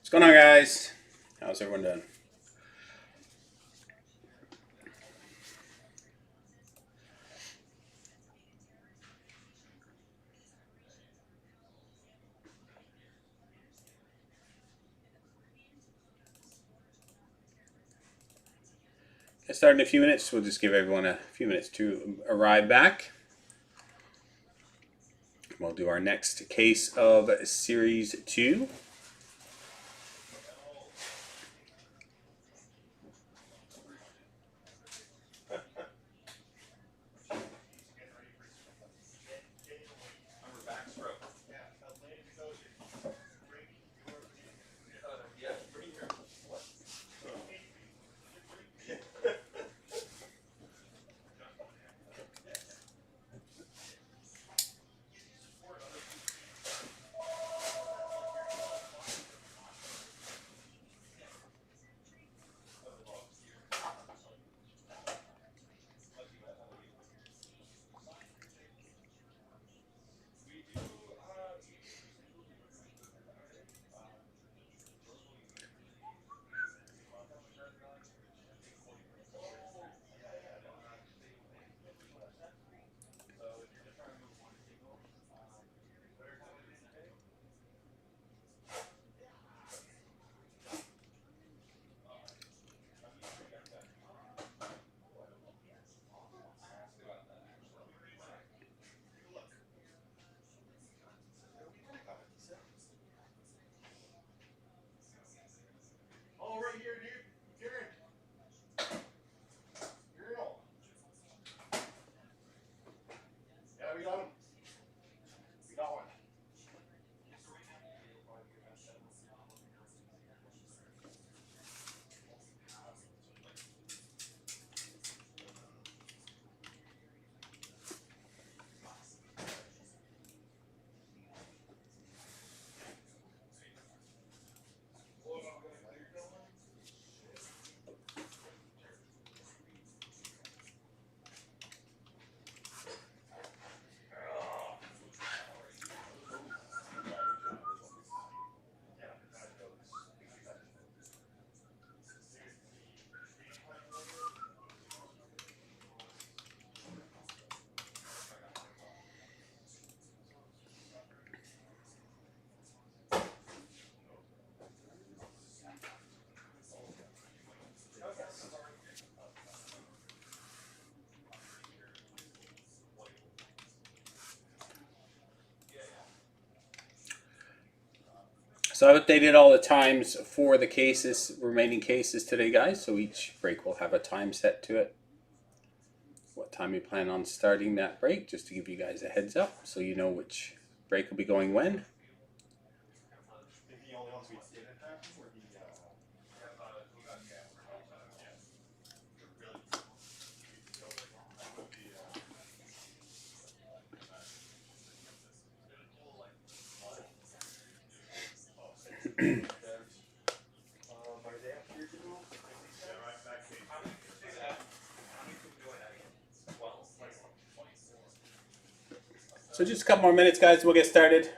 What's going on, guys? How's everyone doing? Get started in a few minutes. We'll just give everyone a few minutes to arrive back. We'll do our next case of Series 2. So I've updated all the times for the remaining cases today, guys. So each break will have a time set to it. What time you plan on starting that break, just to give you guys a heads up so you know which break will be going when. So just a couple more minutes, guys, we'll get started.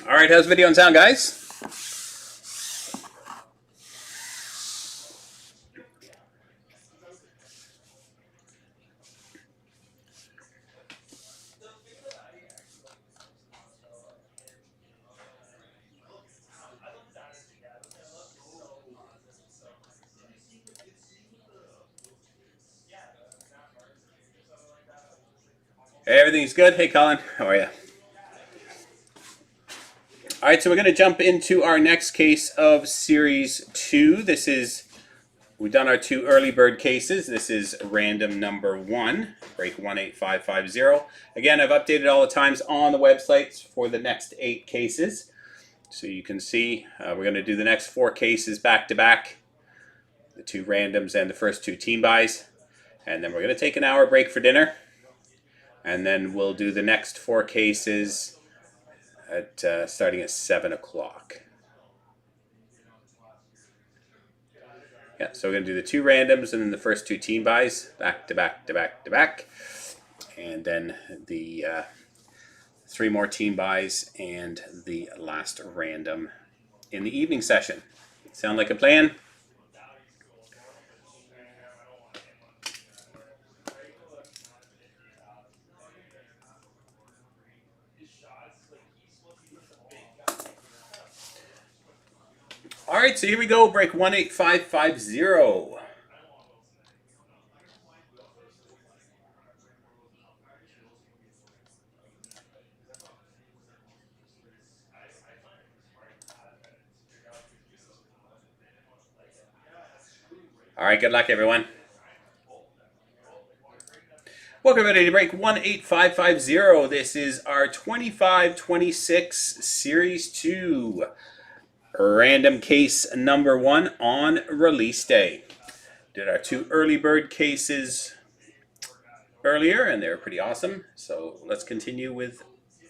All right, how's the video and sound, guys? Hey, everything's good. Hey, Colin, how are you? All right, so we're going to jump into our next case of Series 2. We've done our 2 early bird cases. This is random number 1, break 18550. Again, I've updated all the times on the websites for the next 8 cases. So you can see we're going to do the next 4 cases back to back, the 2 randoms and the first 2 team buys. And then we're going to take an hour break for dinner. And then we'll do the next 4 cases at starting at 7 o'clock. Yeah, so we're going to do the 2 randoms and then the first 2 team buys back to back to back to back. And then the 3 more team buys and the last random in the evening session. Sound like a plan? All right, so here we go, break 18550. All right, good luck, everyone. Welcome, everybody, to break 18550. This is our 2526 Series 2. Random case number 1 on release day. Did our 2 early bird cases earlier, and they were pretty awesome. So let's continue with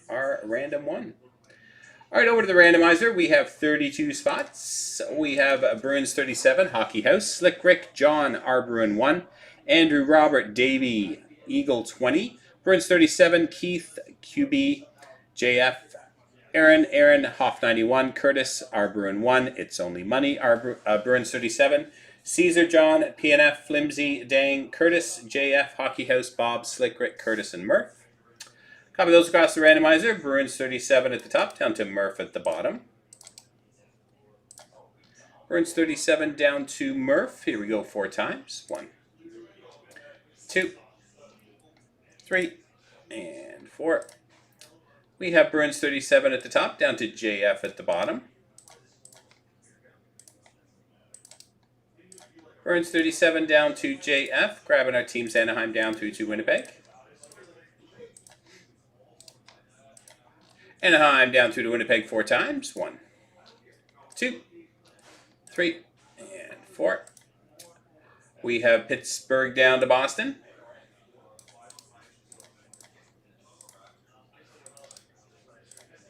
our random 1. All right, over to the randomizer. We have 32 spots. We have Bruins 37, Hockey House, Slick Rick, John, R. Bruin 1, Andrew, Robert, Davey, Eagle 20, Bruins 37, Keith, QB, JF, Aaron, Hoff 91, Curtis, R. Bruin 1, It's Only Money, Bruins 37, Caesar, John, PNF, Flimsy, Dang, Curtis, JF, Hockey House, Bob, Slick Rick, Curtis, and Murph. Copy those across the randomizer. Bruins 37 at the top, down to Murph at the bottom. Bruins 37 down to Murph. Here we go 4 times. 1, 2, 3, and 4. We have Bruins 37 at the top, down to JF at the bottom. Bruins 37 down to JF, grabbing our teams Anaheim down through to Winnipeg. Anaheim down through to Winnipeg 4 times. 1, 2, 3, and 4. We have Pittsburgh down to Boston.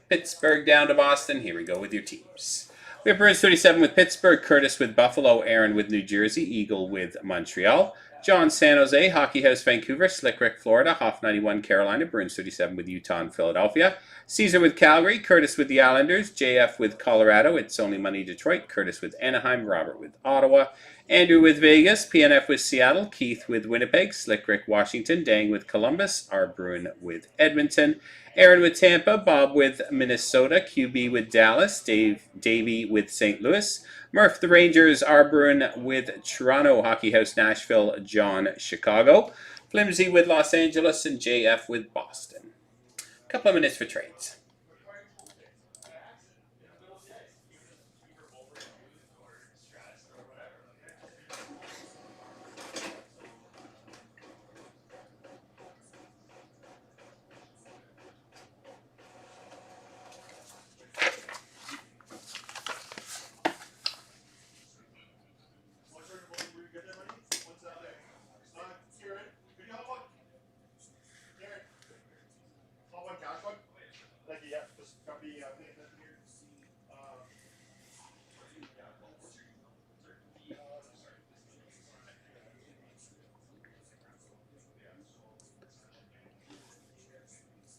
Pittsburgh down to Boston. Here we go with your teams. We have Bruins 37 with Pittsburgh, Curtis with Buffalo, Aaron with New Jersey, Eagle with Montreal, John San Jose, Hockey House Vancouver, Slick Rick Florida, Hoff 91 Carolina, Bruins 37 with Utah and Philadelphia, Caesar with Calgary, Curtis with the Islanders, JF with Colorado, It's Only Money Detroit, Curtis with Anaheim, Robert with Ottawa, Andrew with Vegas, PNF with Seattle, Keith with Winnipeg, Slick Rick Washington, Dang with Columbus, R. Bruin with Edmonton, Aaron with Tampa, Bob with Minnesota, QB with Dallas, Davey with St. Louis, Murph the Rangers, R. Bruin with Toronto, Hockey House Nashville, John Chicago, Flimsy with Los Angeles, and JF with Boston. A couple of minutes for trades.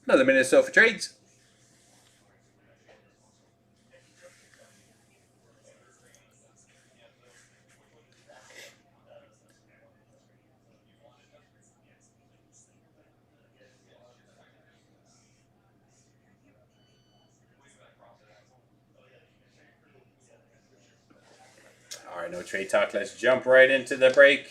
Another minute or so for trades. All right, no trade talk. Let's jump right into the break.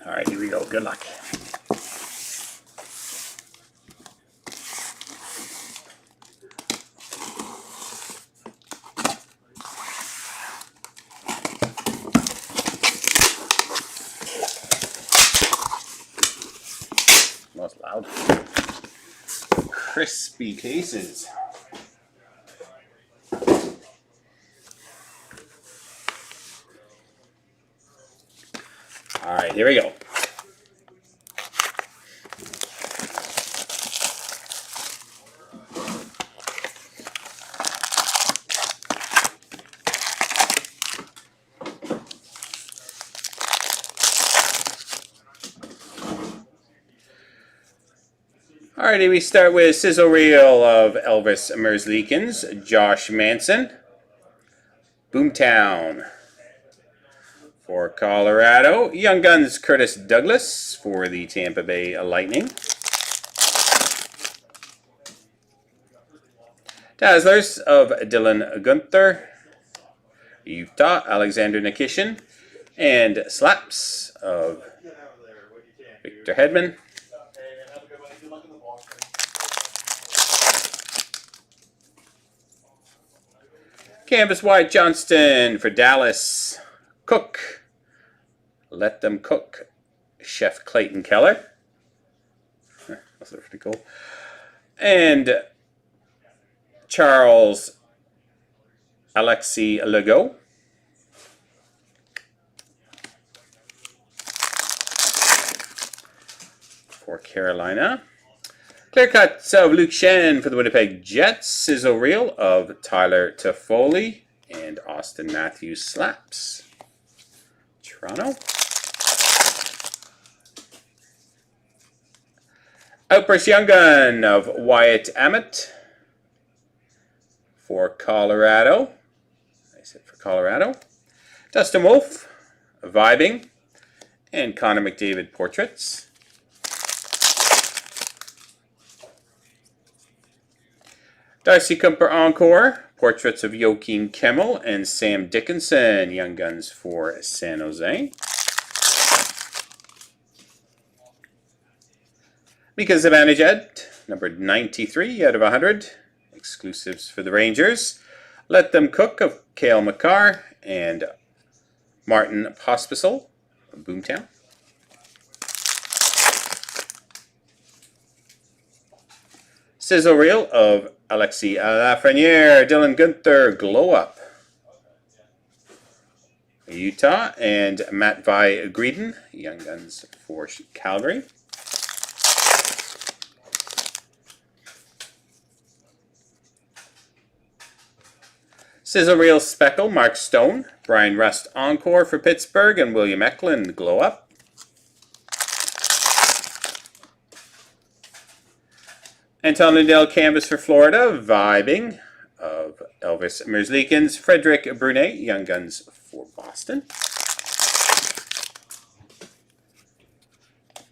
All right, here we go. Good luck. Smells loud. Crispy cases. All right, here we go. Alrighty, we start with Sizzle Reel of Elvis Merzlikins, Josh Manson, Boomtown for Colorado, Young Guns Curtis Douglas for the Tampa Bay Lightning, Dazzlers of Dylan Gunther, Utah, Alexander Nikishin, and Slaps of Victor Hedman. Canvas Wide Johnston for Dallas. Cook. Let Them Cook. Chef Clayton Keller. That's pretty cool. And Charles Alexis Legault. For Carolina. Clear cuts of Luke Shen for the Winnipeg Jets. Sizzle Reel of Tyler Toffoli and Austin Matthews Slaps. Toronto. Outburst Young Gun of Wyatt Emmett for Colorado. I said for Colorado. Dustin Wolf, Vibing, and Connor McDavid Portraits. Darcy Kumper Encore, Portraits of Joakim Kemmel and Sam Dickinson, Young Guns for San Jose. Mika Zibanejad, numbered 93 out of 100, exclusives for the Rangers. Let Them Cook of Cale Makar and Martin Pospisil of Boomtown. Sizzle Reel of Alexis Lafreniere, Dylan Gunther, Glow Up. Utah, and Matt Vi Greedon, Young Guns for Calgary. Sizzle Reel Speckle, Mark Stone. Brian Rust Encore for Pittsburgh, and William Eklund Glow Up. Anton Lundell Canvas for Florida, Vibing of Elvis Merzlikins. Frederick Brunet, Young Guns for Boston.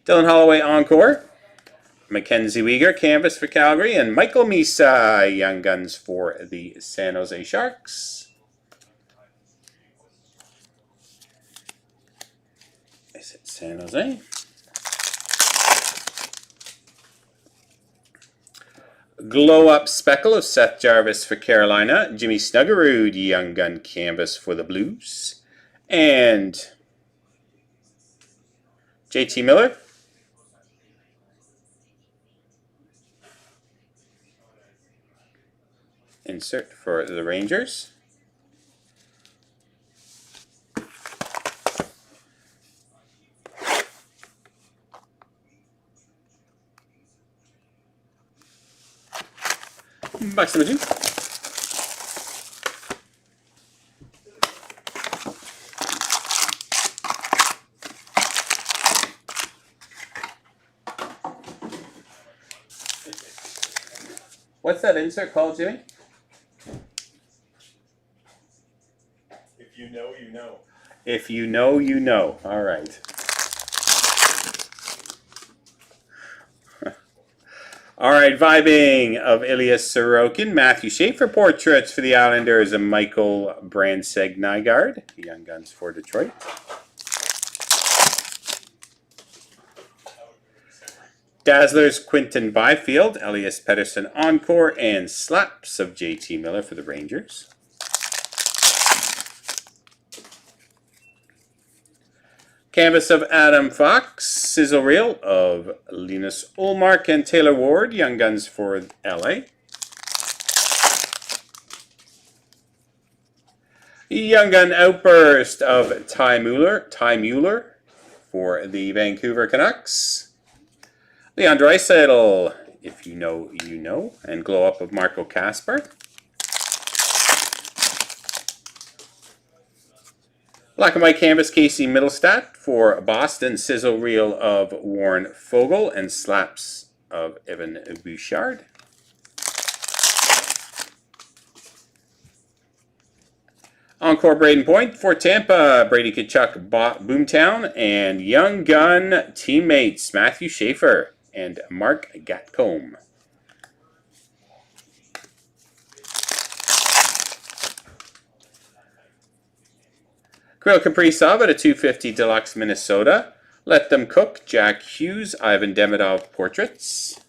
Dylan Holloway Encore. Mackenzie Weegar Canvas for Calgary, and Michael Misa Young Guns for the San Jose Sharks. Is it San Jose? Glow Up Speckle of Seth Jarvis for Carolina. Jimmy Snuggerud Young Gun Canvas for the Blues. And JT Miller. Insert for the Rangers. Box number 2. What's that insert called, Jimmy? If you know, you know. If you know, you know. All right. All right, Vibing of Ilya Sorokin. Matthew Schaefer Portraits for the Islanders, and Michael Brandseg-Nygaard. Young Guns for Detroit. Dazzlers Quinton Byfield, Elias Pettersson Encore, and Slaps of JT Miller for the Rangers. Canvas of Adam Fox, Sizzle Reel of Linus Ullmark and Taylor Ward, Young Guns for LA. Young Gun Outburst of Ty Mueller for the Vancouver Canucks. Leon Draisaitl, If You Know, You Know, and Glow Up of Marco Kasper. Black and White Canvas, Casey Middlestat for Boston. Sizzle Reel of Warren Fogle and Slaps of Evan Bouchard. Encore Braden Point for Tampa. Brady Tkachuk, Boomtown, and Young Gun teammates Matthew Schaefer and Mark Gatcombe. Kirill Kaprizov at a 250 Deluxe Minnesota. Let Them Cook, Jack Hughes, Ivan Demidov Portraits.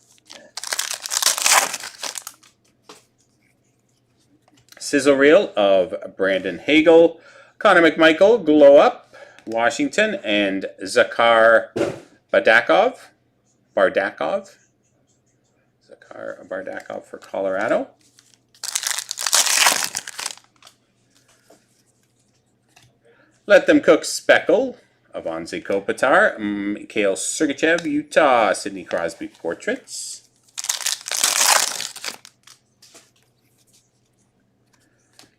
Sizzle Reel of Brandon Hagel. Connor McMichael, Glow Up, Washington, and Zakhar Bardakov. Zakhar Bardakov for Colorado. Let Them Cook Speckle of Anze Kopitar. Mikhail Sergachev, Utah, Sidney Crosby Portraits.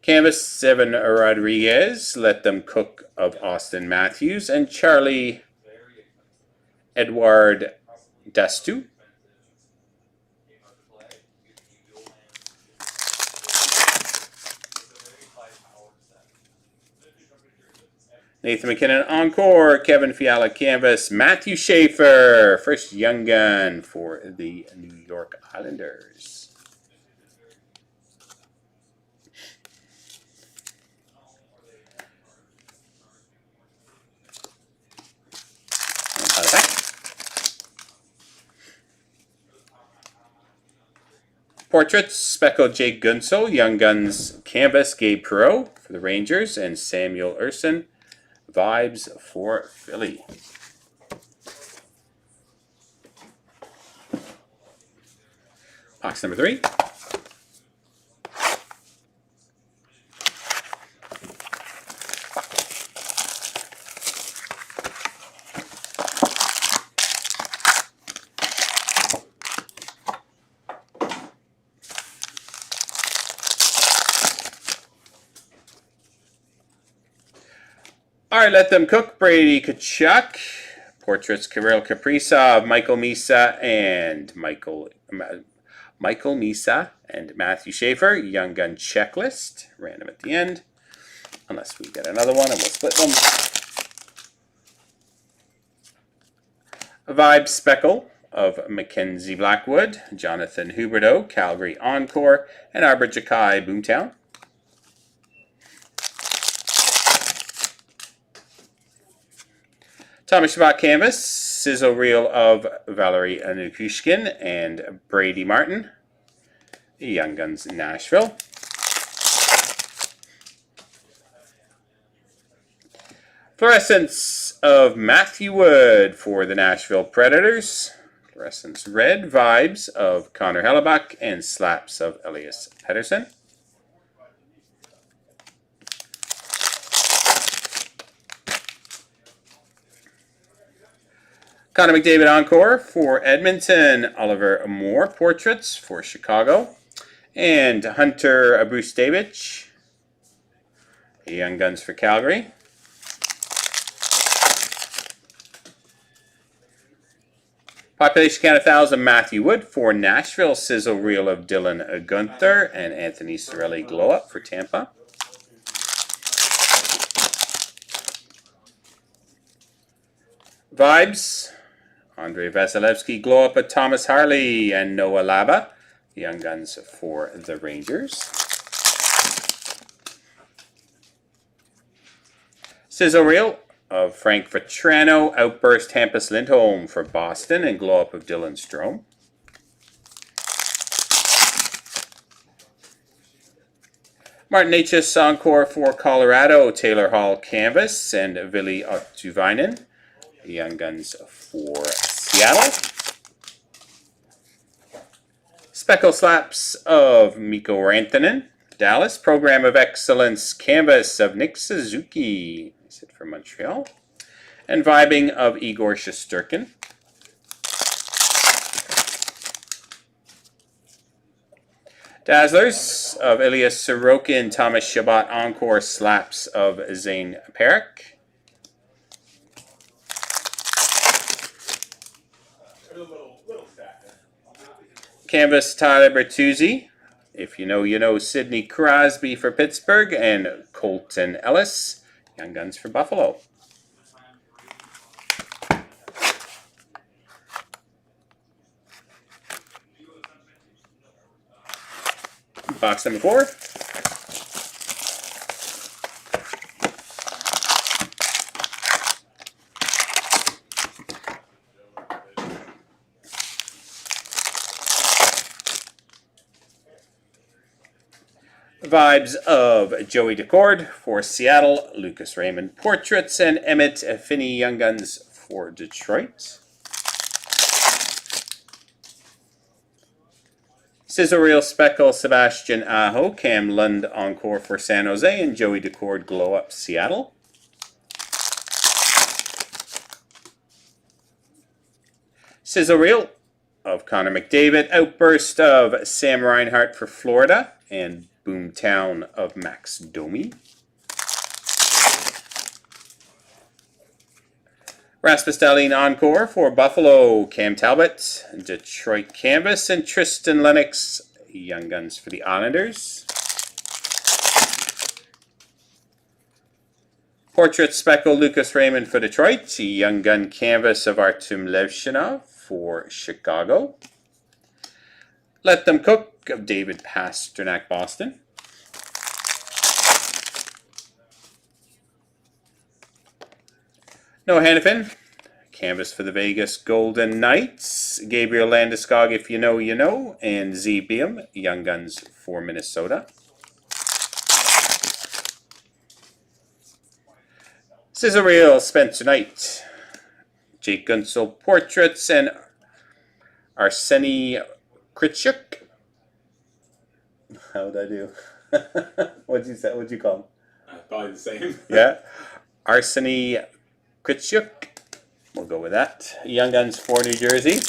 Canvas 7 Rodriguez, Let Them Cook of Austin Matthews, and Charlie Edward Dastu. Nathan McKinnon Encore, Kevin Fiala Canvas, Matthew Schaefer, first Young Gun for the New York Islanders. Portraits, Speckle Jake Gunsel, Young Guns Canvas, Gabe Perreault for the Rangers, and Samuel Urson. Vibes for Philly. Box number 3. All right, let them cook. Brady Kachuk. Portraits Kirill Kaprizov, Michael Misa, and Michael Misa and Matthew Schaefer. Young Gun Checklist. Random at the end. Unless we get another one and we'll split them. Vibe Speckle of Mackenzie Blackwood, Jonathan Huberto, Calgary Encore, and Arbor Jakai Boomtown. Thomas Shabbat Canvas, Sizzle Reel of Valerie Anukushkin and Brady Martin, Young Guns Nashville. Fluorescence of Matthew Wood for the Nashville Predators. Fluorescence Red Vibes of Connor Hellebuck and Slaps of Elias Pettersson. Connor McDavid Encore for Edmonton. Oliver Moore Portraits for Chicago. And Hunter Bruce Davidge, Young Guns for Calgary. Population Count 1,000 Matthew Wood for Nashville. Sizzle Reel of Dylan Gunther and Anthony Cirelli Glow Up for Tampa. Vibes. Andrei Vasilevsky Glow Up of Thomas Harley and Noah Laba. Young Guns for the Rangers. Sizzle Reel of Frank Vetrano, Outburst Hampus Lindholm for Boston, and Glow Up of Dylan Strome. Martin H.S. Encore for Colorado, Taylor Hall Canvas, and Vili Otuvainen, Young Guns for Seattle. Speckle Slaps of Mikko Rantanen, Dallas, Program of Excellence Canvas of Nick Suzuki, from Montreal, and Vibing of Igor Shesterkin. Dazzlers of Elias Sorokin, Thomas Shabbat Encore Slaps of Zane Perrick. Canvas Tyler Bertuzzi. If you know, you know. Sidney Crosby for Pittsburgh and Colton Ellis. Young Guns for Buffalo. Box number 4. Vibes of Joey Decord for Seattle, Lucas Raymond Portraits, and Emmett Finney Young Guns for Detroit. Sizzle Reel Speckle Sebastian Aho, Cam Lund Encore for San Jose, and Joey Decord Glow Up Seattle. Sizzle Reel of Connor McDavid, Outburst of Sam Reinhart for Florida, and Boomtown of Max Domi. Rasmus Dahlin Encore for Buffalo, Cam Talbot, Detroit Canvas, and Tristan Lennox, Young Guns for the Islanders. Portrait Speckle Lucas Raymond for Detroit, Young Gun Canvas of Artem Levshinov for Chicago. Let Them Cook of David Pasternak Boston. Noah Hannafin, Canvas for the Vegas Golden Knights. Gabriel Landeskog, If You Know, You Know. And Z. Beam, Young Guns for Minnesota. Sizzle Reel, Spencer Knight. Jake Gunsel Portraits and Arseny Kritchuk. How'd I do? What'd you say? What'd you call him? Probably the same. Yeah. Arseny Kritchuk. We'll go with that. Young Guns for New Jersey.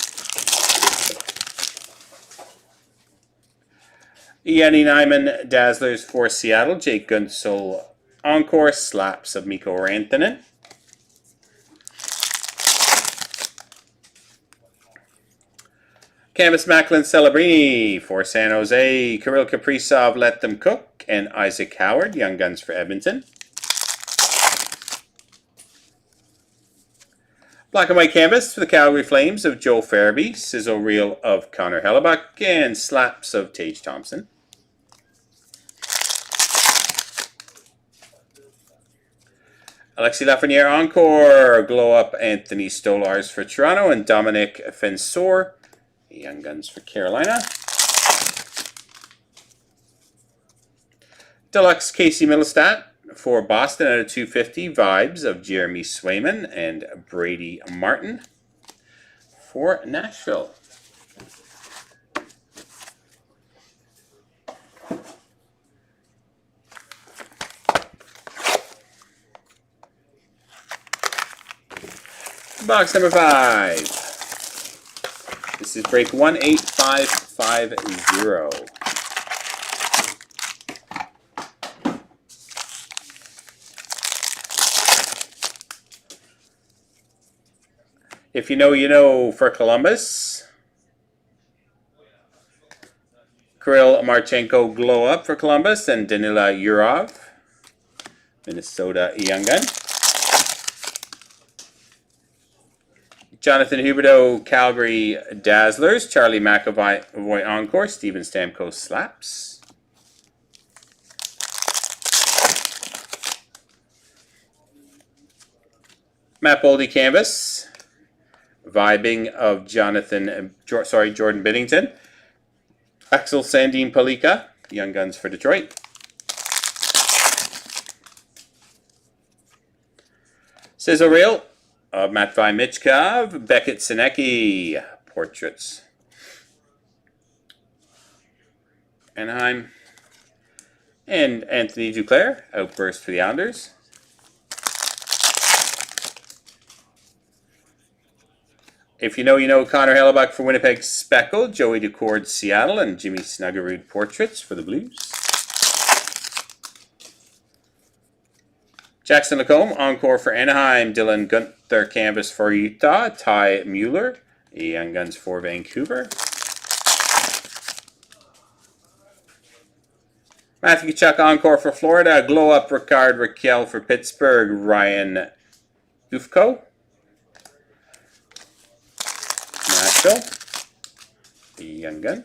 Yanni Nyman Dazzlers for Seattle. Jake Gunsel Encore Slaps of Mikko Rantanen. Canvas Macklin Celebrini for San Jose. Kirill Kaprizov, Let Them Cook. And Isaac Howard, Young Guns for Edmonton. Black and white canvas for the Calgary Flames of Joe Farabee. Sizzle reel of Connor Hellebuck. And slaps of Tage Thompson. Alexis Lafreniere Encore. Glow up Anthony Stolars for Toronto. And Dominic Fensor, Young Guns for Carolina. Deluxe Casey Middlestat for Boston out of 250. Vibes of Jeremy Swayman and Brady Martin for Nashville. Box number 5. This is break 18550. If you know, you know for Columbus. Kirill Marchenko Glow Up for Columbus and Danila Yurov, Minnesota Young Gun. Jonathan Huberdeau Calgary Dazzlers. Charlie McAvoy Encore. Steven Stamkos Slaps. Matt Boldy Canvas. Vibing of Jordan Binnington. Axel Sandin Palika, Young Guns for Detroit. Sizzle reel of Matvei Michkov, Beckett Sinecki, Portraits. Anaheim. And Anthony Duclair, Outburst for the Islanders. If you know, you know Connor Hellebuck for Winnipeg Speckle, Joey Decord Seattle, and Jimmy Snuggerud Portraits for the Blues. Jackson Lacombe, Encore for Anaheim, Dylan Gunther Canvas for Utah, Ty Mueller, Young Guns for Vancouver. Matthew Tkachuk Encore for Florida, Glow Up Ricard Raquel for Pittsburgh, Ryan Dufko. Nashville, Young Gun.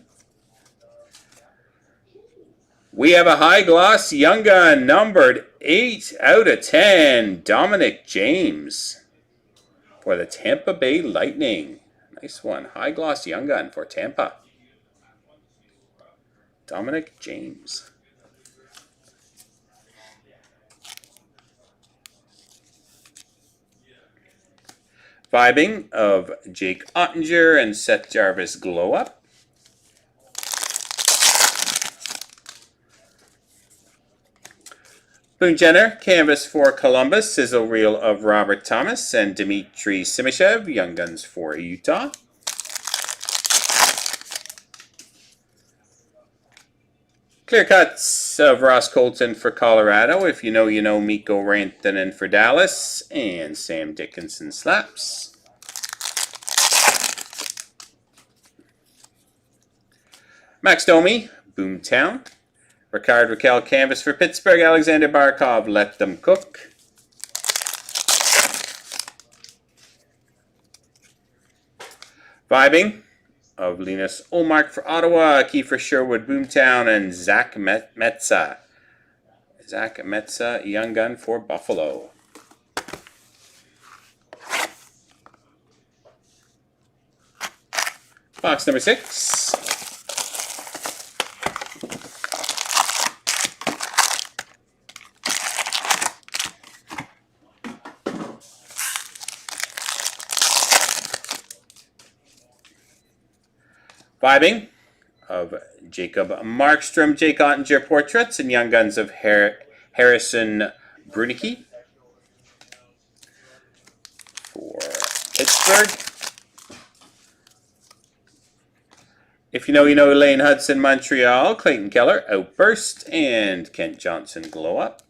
We have a high gloss Young Gun numbered 8 out of 10. Dominic James for the Tampa Bay Lightning. Nice one. High gloss Young Gun for Tampa. Dominic James. Vibing of Jake Ottinger and Seth Jarvis Glow Up. Boone Jenner, Canvas for Columbus, Sizzle Reel of Robert Thomas and Dmitry Simishev, Young Guns for Utah. Clear Cuts of Ross Colton for Colorado. If you know, you know Mikko Rantanen for Dallas. And Sam Dickinson Slaps. Max Domi, Boomtown. Ricard Raquel Canvas for Pittsburgh. Alexander Barkov, Let Them Cook. Vibing of Linus Olmark for Ottawa, Kiefer Sherwood Boomtown, and Zach Metza. Zach Metza, Young Gun for Buffalo. Box number 6. Vibing of Jacob Markstrom, Jake Ottinger Portraits, and Young Guns of Harrison Brunicky for Pittsburgh. If you know, you know Elaine Hudson, Montreal, Clayton Keller, Outburst, and Kent Johnson Glow Up.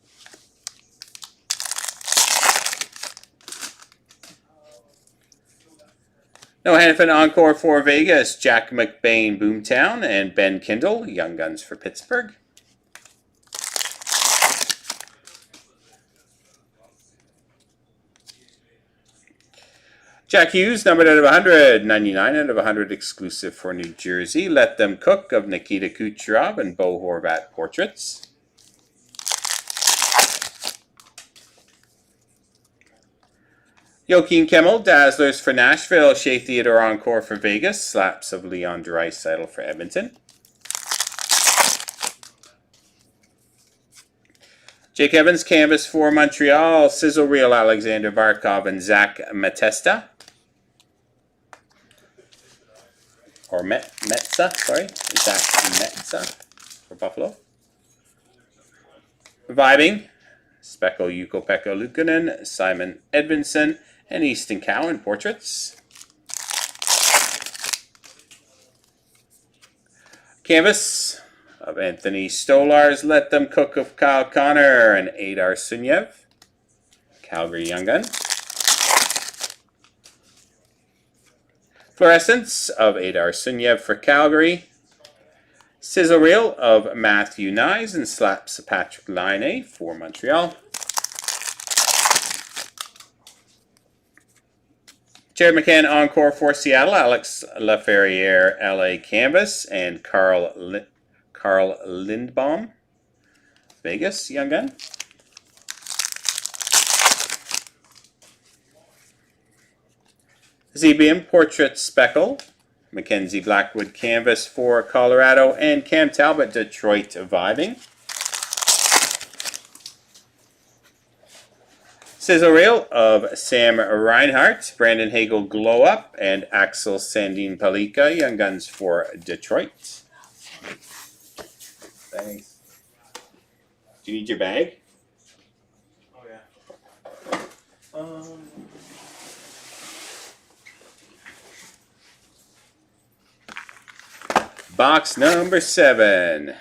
No Hannafin encore for Vegas, Jack McBain, Boomtown, and Ben Kindle, Young Guns for Pittsburgh. Jack Hughes, numbered out of 100, 99 out of 100, exclusive for New Jersey. Let Them Cook of Nikita Kucherov and Bo Horvat portraits. Joakim Kemmel, Dazzlers for Nashville, Shea Theodore encore for Vegas, Slaps of Leon Draisaitl for Edmonton. Jake Evans, canvas for Montreal, Sizzle Reel, Alexander Barkov and Zach Matesta. Or Metza, sorry, Zach Metza for Buffalo. Vibing, Speckle Ukko-Pekka Luukkonen, Simon Edvinsson, and Easton Cowan portraits. Canvas of Anthony Stolarz, Let Them Cook of Kyle Connor and Adar Sunyev, Calgary Young Gun. Fluorescence of Adar Sunyev for Calgary. Sizzle Reel of Matthew Nyes and Slaps of Patrick Laine for Montreal. Jared McCann encore for Seattle, Alex Laferriere LA Canvas, and Carl Lindbaum, Vegas Young Gun. ZBM Portrait Speckle, Mackenzie Blackwood Canvas for Colorado, and Cam Talbot Detroit Vibing. Sizzle Reel of Sam Reinhart, Brandon Hagel Glow Up, and Axel Sandin Palika, Young Guns for Detroit. Thanks. Do you need your bag? Oh yeah. Box number 7.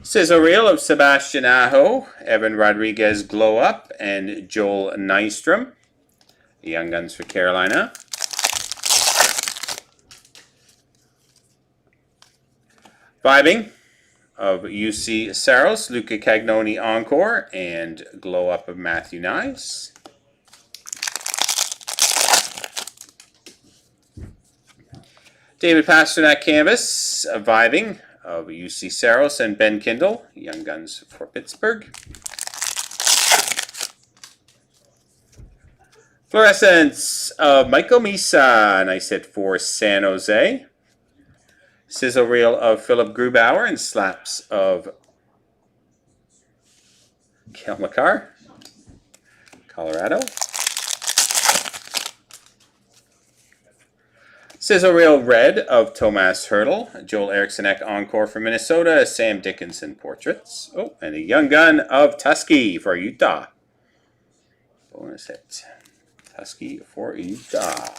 Sizzle Reel of Sebastian Aho, Evan Rodriguez Glow Up, and Joel Nystrom, Young Guns for Carolina. Vibing of UC Saros, Luca Cagnoni Encore, and Glow Up of Matthew Nyes. David Pasternak Canvas, Vibing of UC Saros and Ben Kindle, Young Guns for Pittsburgh. Fluorescence of Michael Misa, nice hit for San Jose. Sizzle Reel of Philip Grubauer and Slaps of Kel McCarr, Colorado. Sizzle Reel Red of Tomas Hertl, Joel Erikssonek Encore for Minnesota, Sam Dickinson Portraits. Oh, and a Young Gun of Tusky for Utah. Bonus hit. Tusky for Utah.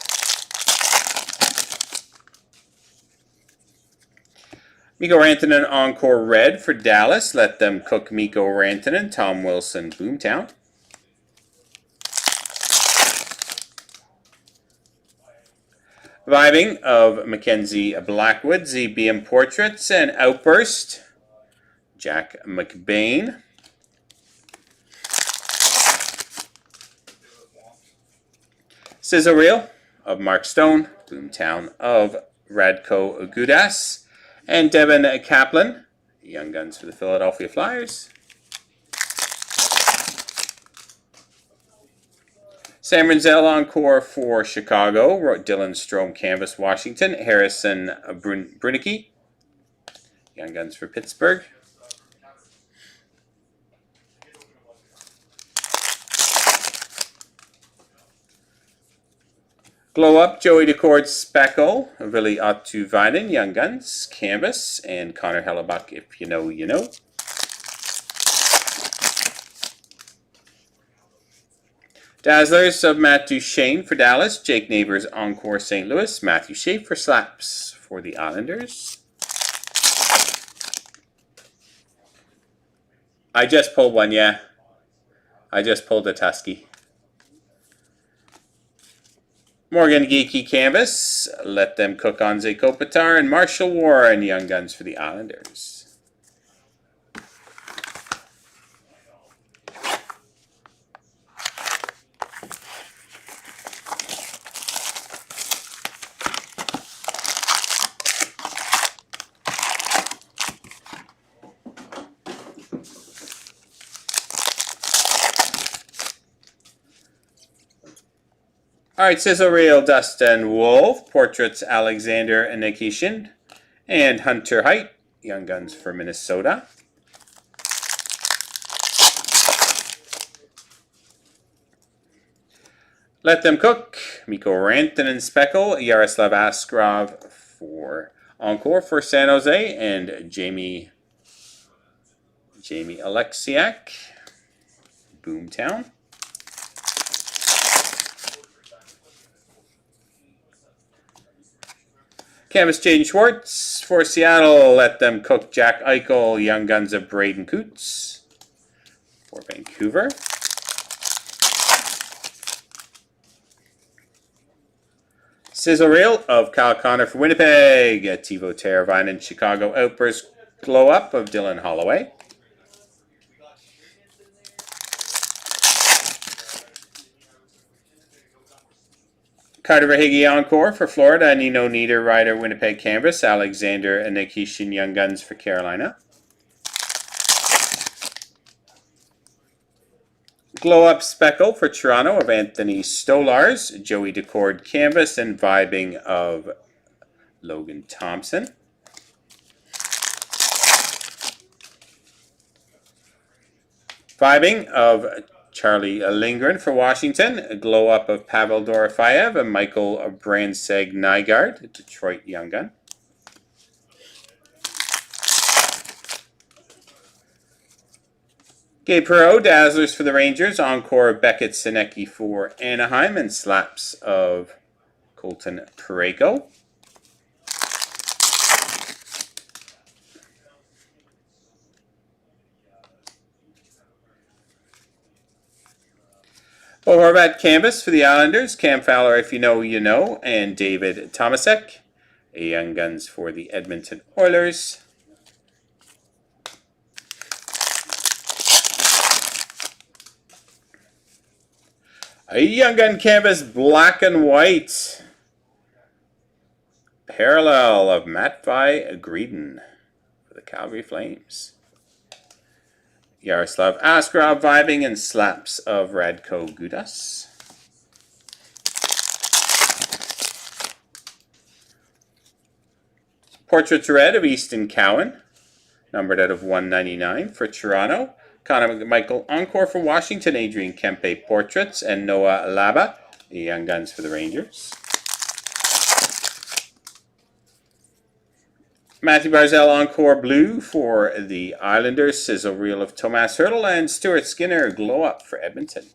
Mikko Rantanen Encore Red for Dallas. Let Them Cook Mikko Rantanen, Tom Wilson, Boomtown. Vibing of Mackenzie Blackwood, ZBM Portraits, and Outburst, Jack McBain. Sizzle Reel of Mark Stone, Boomtown of Radko Gudas, and Devin Kaplan, Young Guns for the Philadelphia Flyers. Sam Renzel Encore for Chicago, Dylan Strome Canvas Washington, Harrison Brunicky, Young Guns for Pittsburgh. Glow Up, Joey Decord Speckle, Vili Atuvainen, Young Guns, Canvas, and Connor Hellebuck, If You Know, You Know. Dazzlers of Matt Duchene for Dallas. Jake Neighbors Encore St. Louis. Matthew Shea for Slaps for the Islanders. I just pulled one, yeah. I just pulled a Tusky. Morgan Geeky Canvas. Let Them Cook on Kopitar. And Marshall Warren Young Guns for the Islanders. All right, Sizzle Reel, Dustin Wolf, Portraits, Alexander Nikishin, and Hunter Height, Young Guns for Minnesota. Let Them Cook, Mikko Rantanen Speckle, Yaroslav Askarov for Encore for San Jose, and Jamie Alexiak, Boomtown. Canvas Jaden Schwartz for Seattle. Let Them Cook, Jack Eichel, Young Guns of Braden Coots for Vancouver. Sizzle Reel of Kyle Connor for Winnipeg. Teuvo Teravainen, Chicago Outburst Glow Up of Dylan Holloway. Carter Verhaeghe Encore for Florida. Nino Niederreiter Winnipeg Canvas. Alexander Nikishin Young Guns for Carolina. Glow Up Speckle for Toronto of Anthony Stolars. Joey Decord Canvas and Vibing of Logan Thompson. Vibing of Charlie Lindgren for Washington. A Glow Up of Pavel Dorofeyev and Michael Brandseg Nygaard, Detroit Young Gun. Gabe Perreault, Dazzlers for the Rangers. Encore of Beckett Sinecki for Anaheim and Slaps of Colton Parayko. Bo Horvat Canvas for the Islanders. Cam Fowler, If You Know, You Know. And David Tomasek. Young Guns for the Edmonton Oilers. A Young Gun Canvas Black and White. Parallel of Matvei Greedon for the Calgary Flames. Yaroslav Askarov Vibing and Slaps of Radko Gudas. Portraits Red of Easton Cowan, numbered out of 199 for Toronto. Connor McMichael Encore for Washington. Adrian Kempe Portraits and Noah Laba, the Young Guns for the Rangers. Matthew Barzal Encore Blue for the Islanders. Sizzle Reel of Tomas Hertl and Stuart Skinner Glow Up for Edmonton.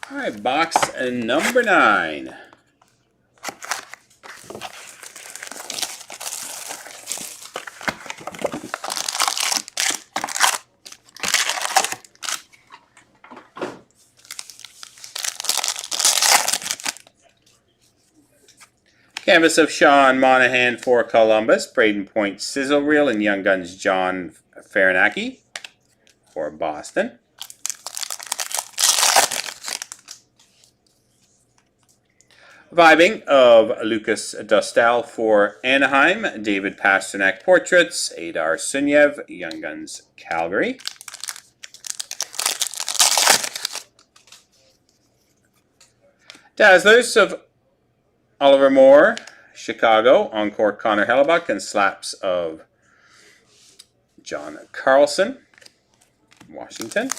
All right, box number 9. Canvas of Sean Monahan for Columbus. Braden Point Sizzle Reel and Young Guns John Farinaki for Boston. Vibing of Lucas Dostal for Anaheim. David Pasternak Portraits. Adar Sunyev, Young Guns Calgary. Dazzlers of Oliver Moore, Chicago. Encore Connor Hellebuck and Slaps of John Carlson, Washington.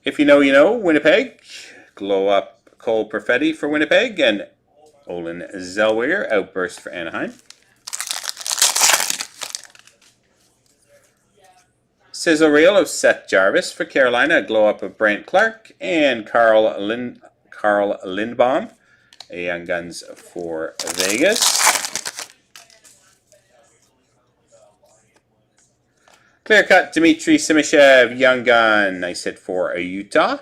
If You Know, You Know, Winnipeg. Glow Up Cole Perfetti for Winnipeg, and Olin Zellweger, outburst for Anaheim. Sizzle reel of Seth Jarvis for Carolina, a glow up of Brant Clark, and Carl Lindbaum, a Young Guns for Vegas. Clear cut Dmitry Simishev, Young Gun, nice hit for Utah.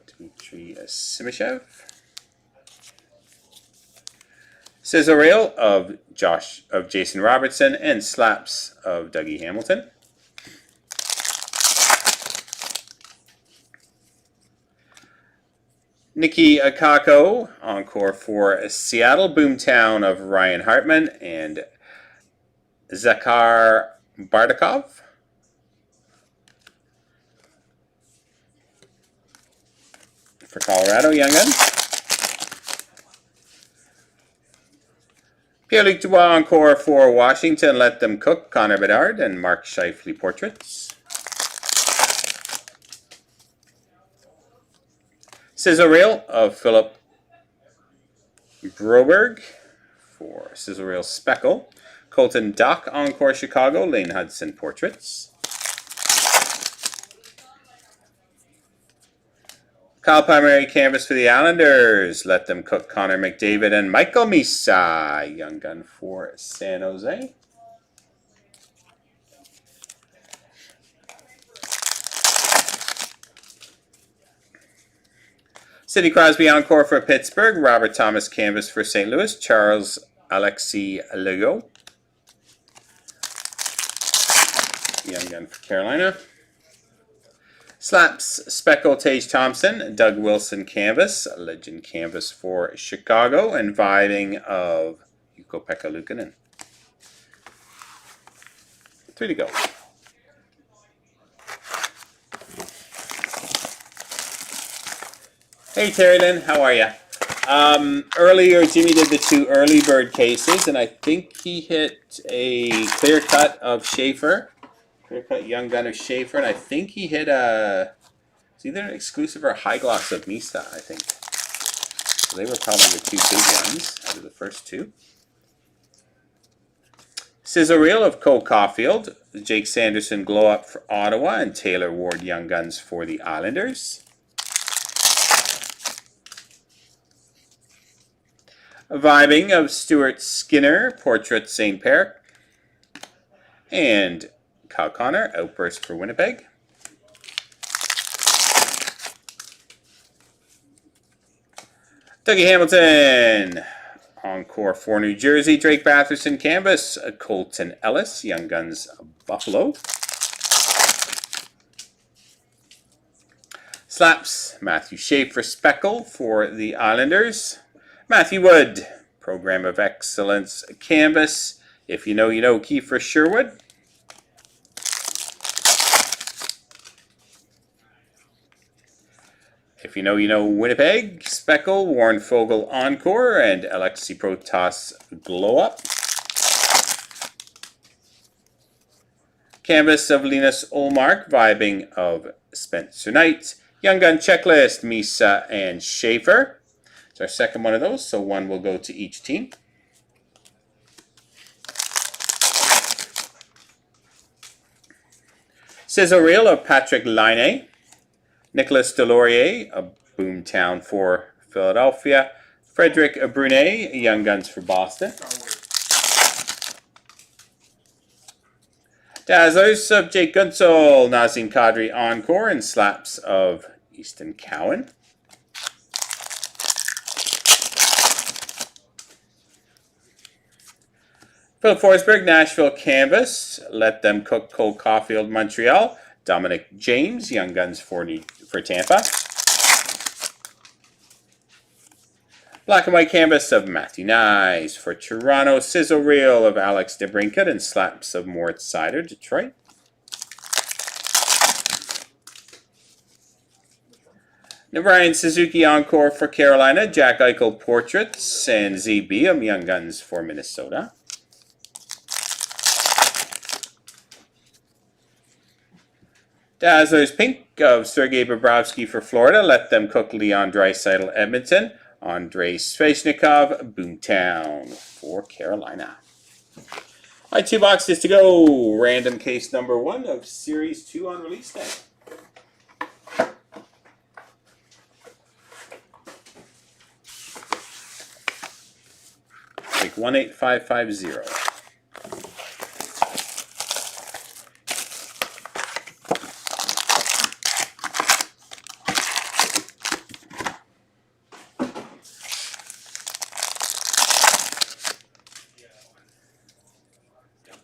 Dmitry Simishev. Sizzle reel of Jason Robertson, and slaps of Dougie Hamilton. Nikki Akako, encore for Seattle, Boomtown of Ryan Hartman, and Zakhar Bardakov. For Colorado, Young Gun. Pierre-Luc Dubois, encore for Washington, Let Them Cook, Connor Bedard, and Mark Scheifele portraits. Sizzle reel of Philip Broberg for Sizzle reel Speckle. Colton Dock, encore Chicago, Lane Hudson portraits. Kyle Palmieri canvas for the Islanders. Let Them Cook, Connor McDavid, and Michael Misa, Young Gun for San Jose. Sidney Crosby encore for Pittsburgh. Robert Thomas canvas for St. Louis. Charles Alexis Legault, Young Gun for Carolina. Slaps Speckle Tage Thompson. Doug Wilson canvas. Legend canvas for Chicago. And vibing of Ukko-Pekka Luukkonen. 3 to go. Hey Terry Lynn, how are you? Earlier Jimmy did the 2 early bird cases, and I think he hit a clear cut of Schaefer. Clear cut Young Gun of Schaefer, and I think he hit it's either an exclusive or a high gloss of Misa, I think. So they were probably the 2 big ones out of the first 2. Sizzle reel of Cole Caulfield, Jake Sanderson glow up for Ottawa, and Taylor Ward Young Guns for the Islanders. Vibing of Stuart Skinner, portrait St. Pierre, and Kyle Connor, outburst for Winnipeg. Dougie Hamilton, encore for New Jersey. Drake Batherson canvas. Colton Ellis, Young Guns Buffalo. Slaps Matthew Schaefer Speckle for the Islanders. Matthew Wood, Program of Excellence canvas. If you know, you know. Kiefer Sherwood. If you know, you know. Winnipeg, Speckle, Warren Fogle encore, and Alexi Protas glow up. Canvas of Linus Olmark, vibing of Spencer Knight. Young Gun checklist, Misa and Schaefer. It's our second one of those, so 1 will go to each team. Sizzle reel of Patrick Laine. Nicolas Delorier, a Boomtown for Philadelphia. Frederic Brunet, Young Guns for Boston. Dazzlers of Jake Gunsel, Nazem Kadri encore, and slaps of Easton Cowan. Philip Forsberg, Nashville canvas. Let Them Cook, Cole Caulfield, Montreal. Dominic James, Young Guns for Tampa. Black and white canvas of Matthew Nyes for Toronto. Sizzle reel of Alex DeBrincat, and slaps of Moritz Seider, Detroit. Ryan Suzuki encore for Carolina. Jack Eichel portraits, and Z. Beam, Young Guns for Minnesota. Dazzlers pink of Sergei Bobrovsky for Florida. Let them cook. Leon Draisaitl, Edmonton. Andrei Svechnikov, Boomtown for Carolina. All right, 2 boxes to go. Random case number 1 of Series 2 on release day. Break 18550.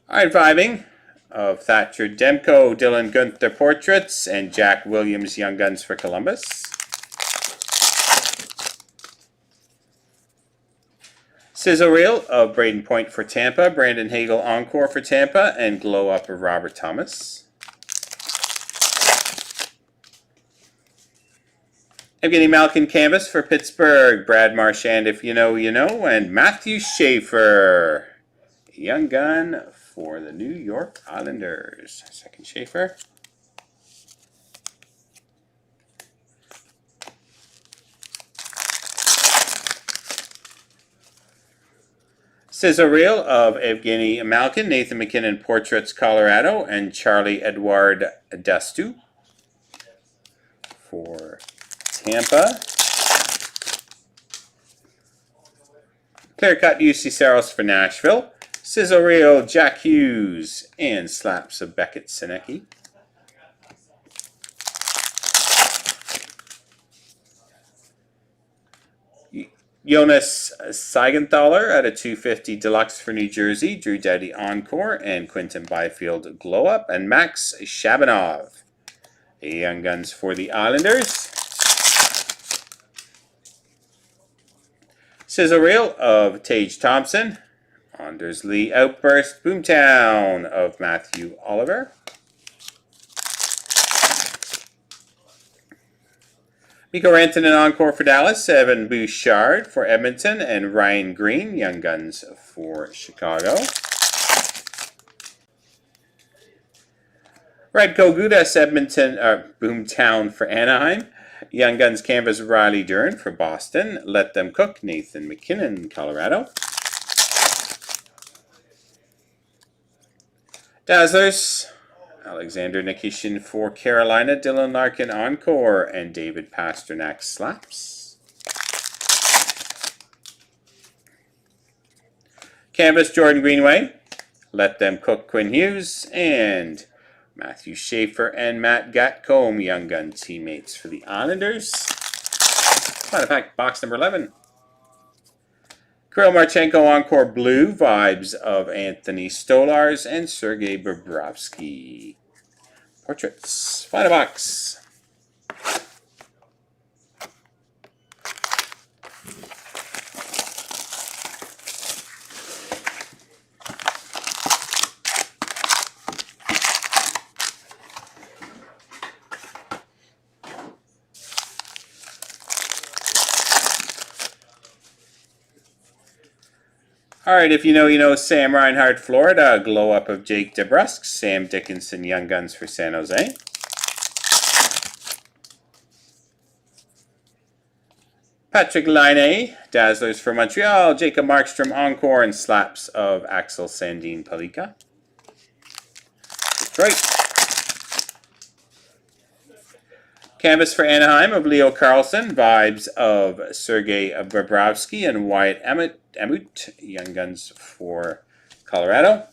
All right, vibing of Thatcher Demko, Dylan Gunther Portraits, and Jack Williams Young Guns for Columbus. Sizzle Reel of Braden Point for Tampa, Brandon Hagel Encore for Tampa, and Glow Up of Robert Thomas. Evgeny Malkin Canvas for Pittsburgh, Brad Marchand If You Know, You Know, and Matthew Schaefer Young Gun for the New York Islanders. Second Schaefer. Sizzle Reel of Evgeny Malkin, Nathan McKinnon Portraits, Colorado, and Charlie Edward Dastu for Tampa. Clear Cut UC Saros for Nashville. Sizzle Reel, Jack Hughes, and Slaps of Beckett Sinecki. Jonas Seigenthaler at a 250 Deluxe for New Jersey, Drew Doughty Encore, and Quinton Byfield Glow Up, and Max Shabanov, Young Guns for the Islanders. Sizzle Reel of Tage Thompson, Anders Lee Outburst, Boomtown of Matthew Oliver. Mikko Rantanen Encore for Dallas, Evan Bouchard for Edmonton, and Ryan Green, Young Guns for Chicago. Radko Gudas, Edmonton, Boomtown for Anaheim. Young Guns Canvas, Riley Dern for Boston. Let Them Cook, Nathan McKinnon, Colorado. Dazzlers, Alexander Nikishin for Carolina, Dylan Larkin Encore, and David Pasternak Slaps. Canvas, Jordan Greenway, Let Them Cook, Quinn Hughes, and Matthew Schaefer and Matt Gatcombe, Young Gun teammates for the Islanders. Final pack, box number 11. Kirill Marchenko Encore Blue, Vibes of Anthony Stolars and Sergei Bobrovsky. Portraits. Final box. All right, if you know, you know. Sam Reinhart, Florida. Glow Up of Jake DeBrusk. Sam Dickinson, Young Guns for San Jose. Patrick Laine, Dazzlers for Montreal. Jacob Markstrom, Encore, and Slaps of Axel Sandin Palika. Detroit. Canvas for Anaheim of Leo Carlson. Vibes of Sergei Bobrovsky and Wyatt Emmett, Young Guns for Colorado.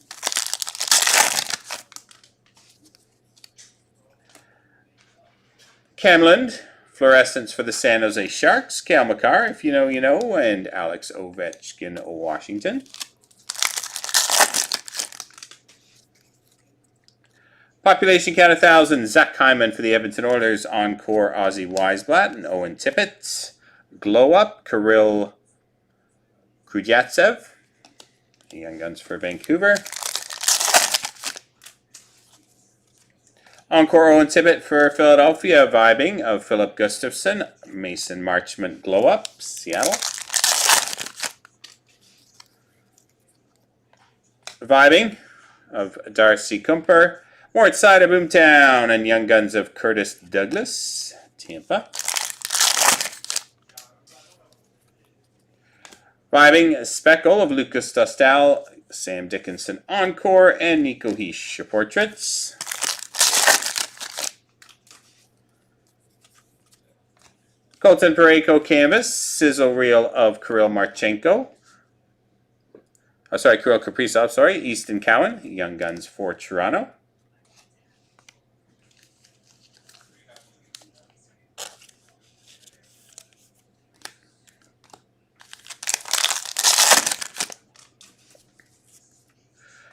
Camland, Fluorescence for the San Jose Sharks. Cale Makar, If You Know, You Know, and Alex Ovechkin, Washington. Population Count 1,000, Zach Hyman for the Edmonton Oilers, Encore Ozzy Weisblatt and Owen Tippett. Glow Up, Kirill Kudyatsev, Young Guns for Vancouver. Encore Owen Tippett for Philadelphia, Vibing of Philip Gustafson, Mason Marchment Glow Up, Seattle. Vibing of Darcy Kumper, Warrant Side of Boomtown and Young Guns of Curtis Douglas, Tampa. Vibing Speckle of Lucas Dostal, Sam Dickinson Encore, and Nico Heesh portraits. Colton Parayko canvas, sizzle reel of Kirill Marchenko. Kirill Kaprizov, Easton Cowan, Young Guns for Toronto.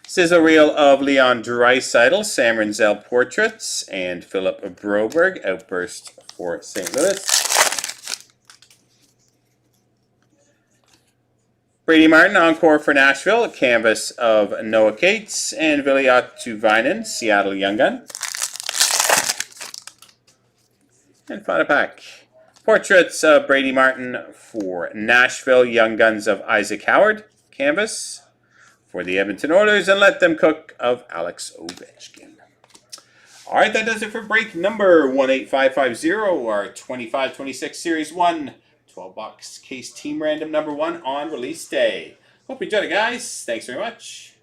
Sizzle reel of Leon Draisaitl, Sam Renzel portraits, and Philip Broberg, Outburst for St. Louis. Brady Martin, Encore for Nashville, canvas of Noah Cates, and Viliot Tuvainen, Seattle Young Gun. And final pack. Portraits of Brady Martin for Nashville, Young Guns of Isaac Howard, canvas for the Edmonton Oilers, and Let Them Cook of Alex Ovechkin. All right, that does it for break number 18550, our 25-26 Series 1 12-box case team random number 1 on release day. Hope you enjoyed it, guys. Thanks very much.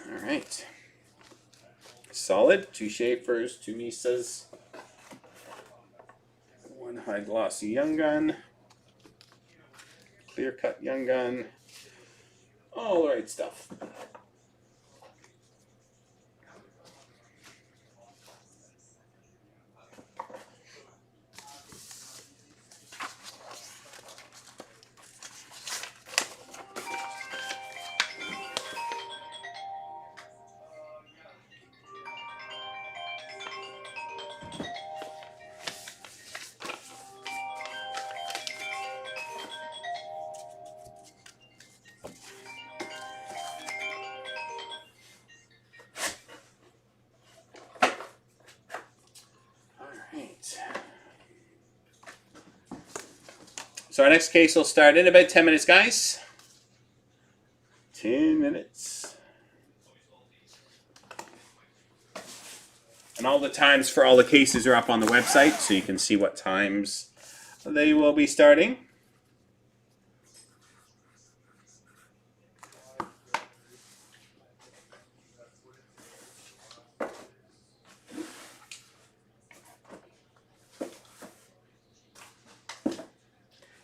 All right. Solid. 2 Schaefers, 2 Misas, 1 high glossy Young Gun, clear cut Young Gun. All the right stuff. So our next case will start in about 10 minutes, guys. 10 minutes. And all the times for all the cases are up on the website, so you can see what times they will be starting.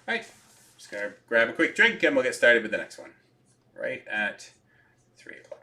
All right, just gonna grab a quick drink and we'll get started with the next one right at 3 o'clock.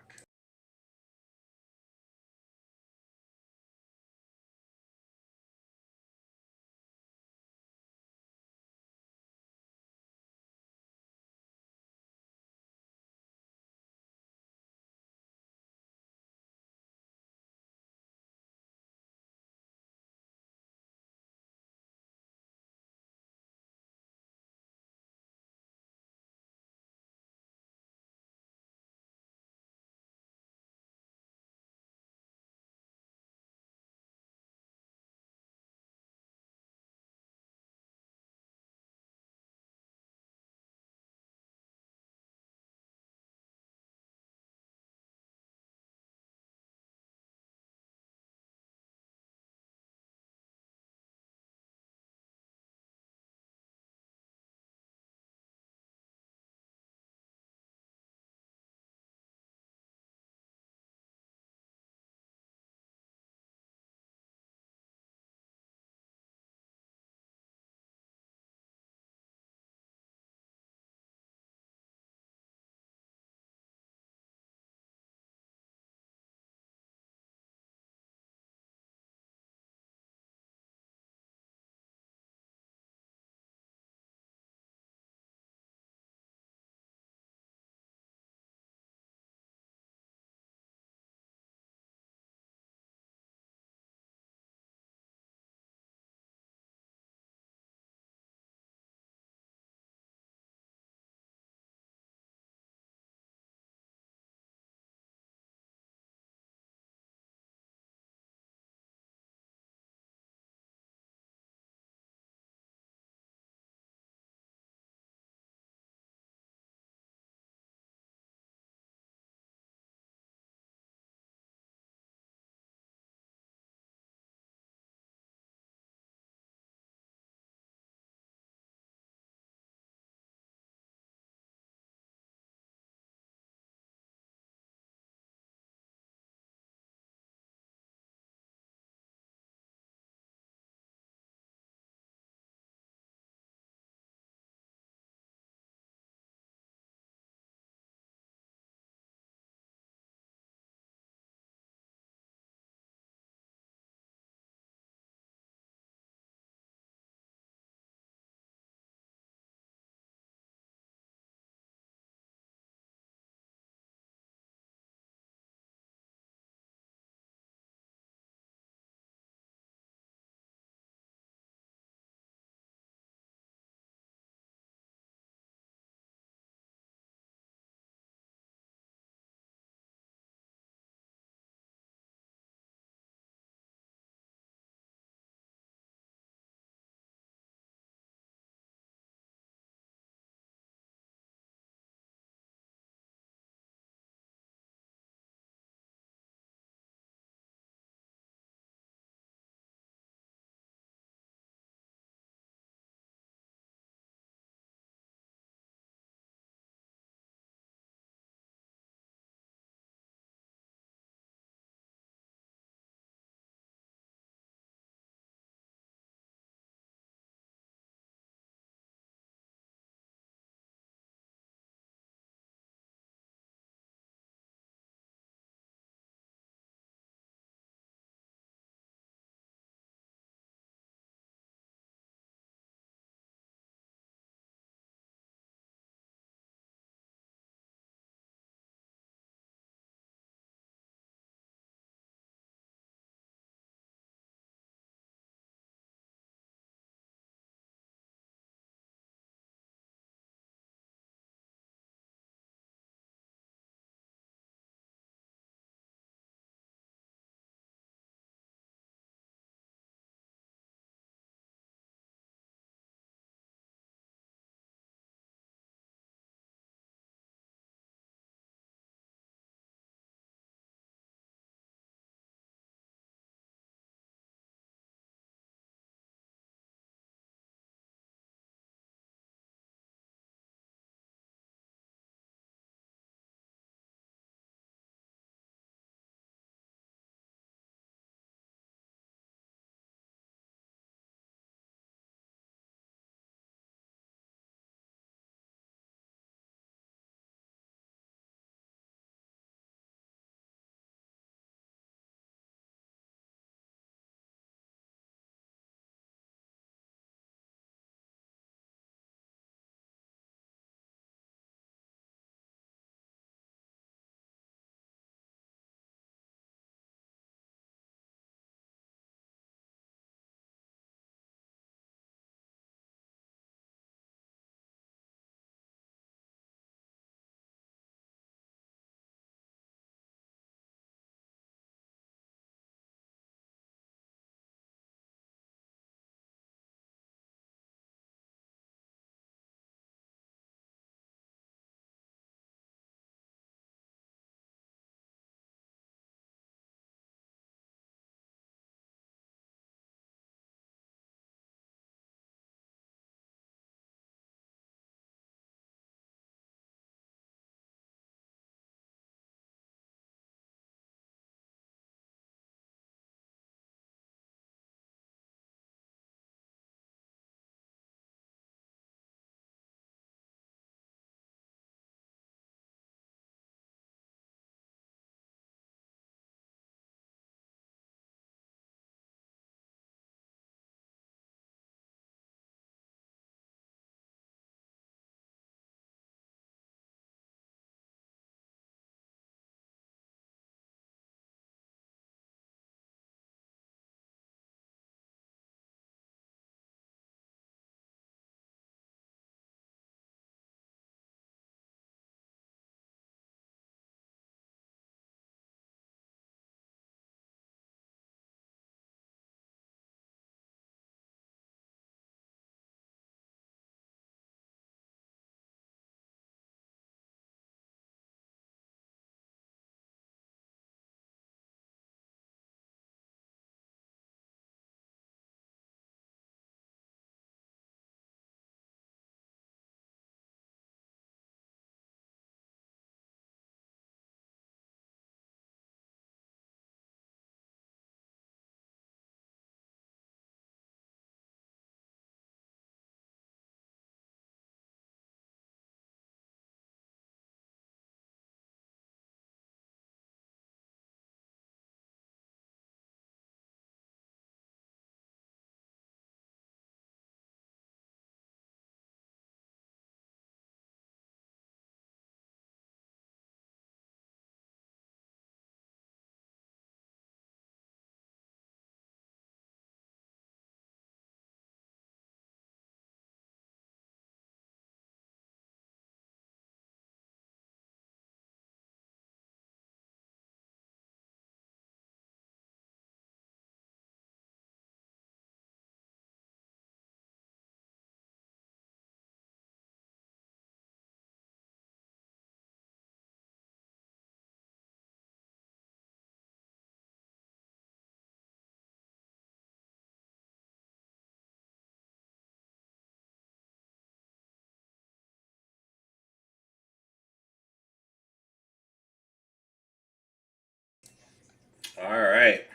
All right.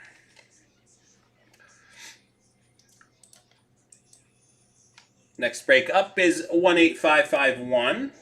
Next break up is 18551.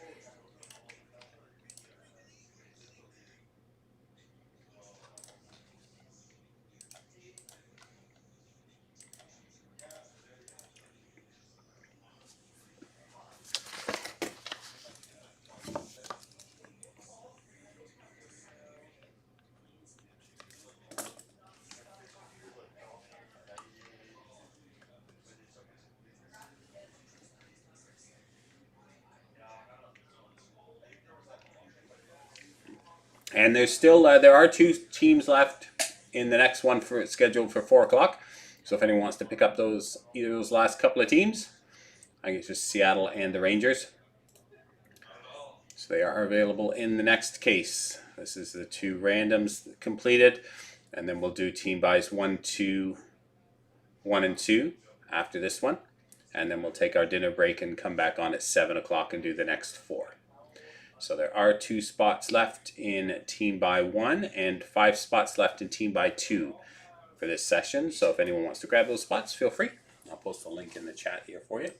And there's still there are 2 teams left in the next one for scheduled for 4 o'clock. So if anyone wants to pick up either of those last couple of teams, I think it's just Seattle and the Rangers. So they are available in the next case. This is the 2 randoms completed, and then we'll do team buys 1, 2, 1, and 2 after this one, and then we'll take our dinner break and come back on at 7 o'clock and do the next 4. So there are 2 spots left in team buy 1 and 5 spots left in team buy 2 for this session. So if anyone wants to grab those spots, feel free. I'll post a link in the chat here for you.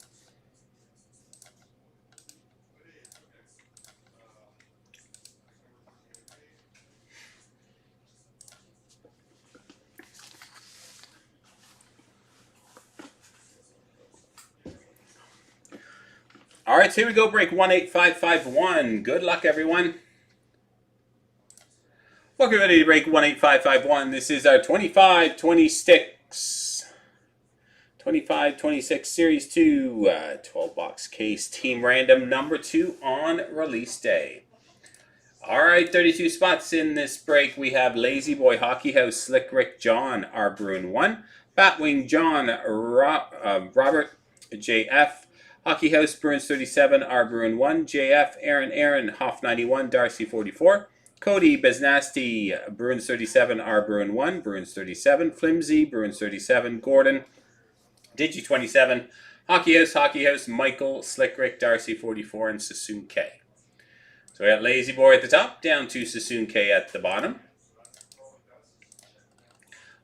All right, so here we go, break 18551. Good luck, everyone. Welcome ready to break 18551. This is our 25-26 Series 2 12-box case team random number 2 on release day. All right, 32 spots in this break. We have Lazy Boy, Hockey House, Slick Rick John, R. Bruin 1, Batwing John, Robert, JF, Hockey House, Bruins 37, R. Bruin 1, JF, Aaron, Hoff 91, Darcy 44, Cody, Beznasty, Bruins 37, R. Bruin 1, Bruins 37, Flimsy, Bruins 37, Gordon, Digi 27, Hockey House, Michael, Slick Rick, Darcy 44, and Sassoon K. So we got Lazy Boy at the top, down to Sassoon K at the bottom.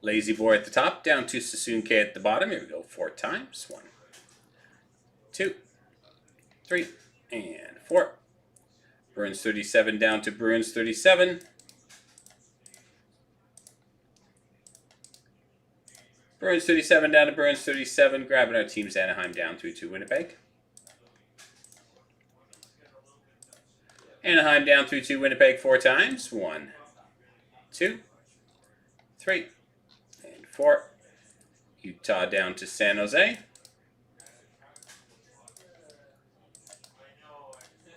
Lazy Boy at the top, down to Sassoon K at the bottom. Here we go, 4 times. 1, 2, 3, and 4. Bruins 37 down to Bruins 37. Bruins 37 down to Bruins 37. Grabbing our teams Anaheim down through to Winnipeg. Anaheim down through to Winnipeg 4 times. 1, 2, 3, and 4. Utah down to San Jose.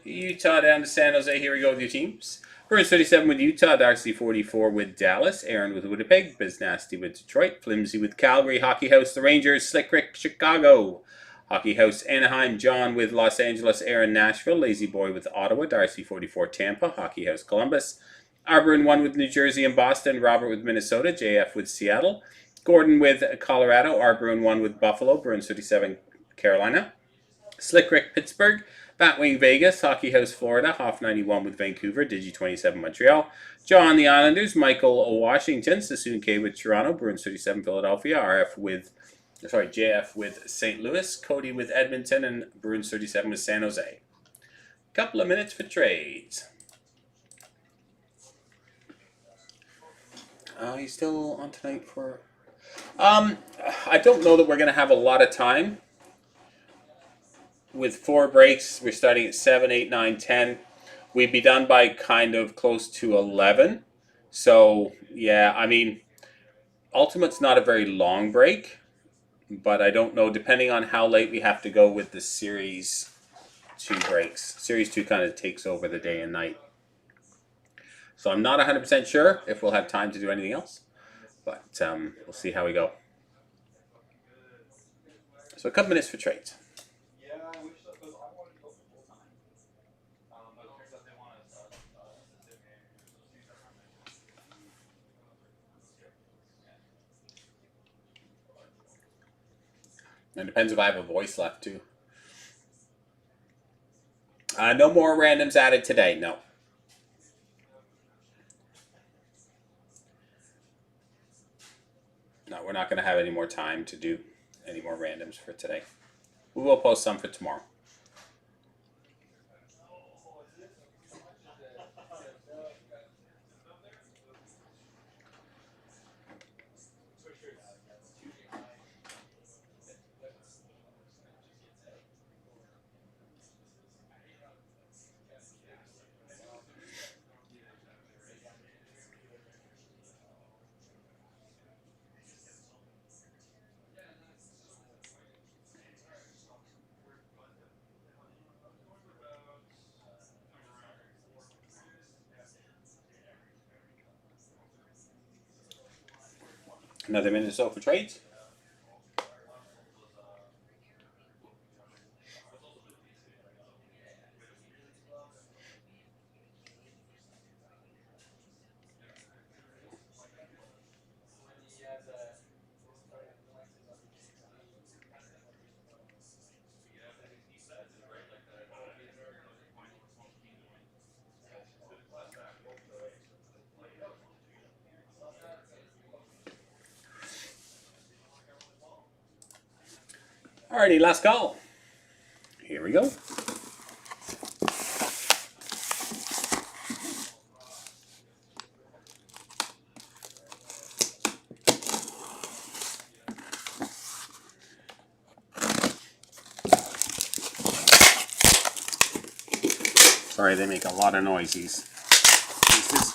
Utah down to San Jose. Here we go with your teams. Bruins 37 with Utah, Darcy 44 with Dallas, Aaron with Winnipeg, Biznasty with Detroit, Flimsy with Calgary, Hockey House the Rangers, Slick Rick Chicago, Hockey House Anaheim, John with Los Angeles, Aaron Nashville, Lazy Boy with Ottawa, Darcy 44 Tampa, Hockey House Columbus, Arbor 1 with New Jersey and Boston, Robert with Minnesota, JF with Seattle, Gordon with Colorado, Arbor 1 with Buffalo, Bruins 37 Carolina, Slick Rick Pittsburgh, Batwing Vegas, Hockey House Florida, Hoff 91 with Vancouver, Digi 27 Montreal, John the Islanders, Michael Washington, Sassoon K with Toronto, Bruins 37 Philadelphia, JF with St. Louis, Cody with Edmonton, and Bruins 37 with San Jose. Couple of minutes for trades. He's still on tonight for... I don't know that we're going to have a lot of time. With 4 breaks, we're starting at 7, 8, 9, 10. We'd be done by kind of close to 11. So, yeah, I mean, Ultimate's not a very long break. But I don't know, depending on how late we have to go with the Series 2 breaks. Series 2 kind of takes over the day and night. So I'm not 100% sure if we'll have time to do anything else. But we'll see how we go. So a couple minutes for trades. It depends if I have a voice left, too. No more randoms added today, no. we're not going to have any more time to do any more randoms for today. We will post some for tomorrow. Another minute or so for trades. Alrighty, last call. Here we go. Sorry, they make a lot of noise, these pieces.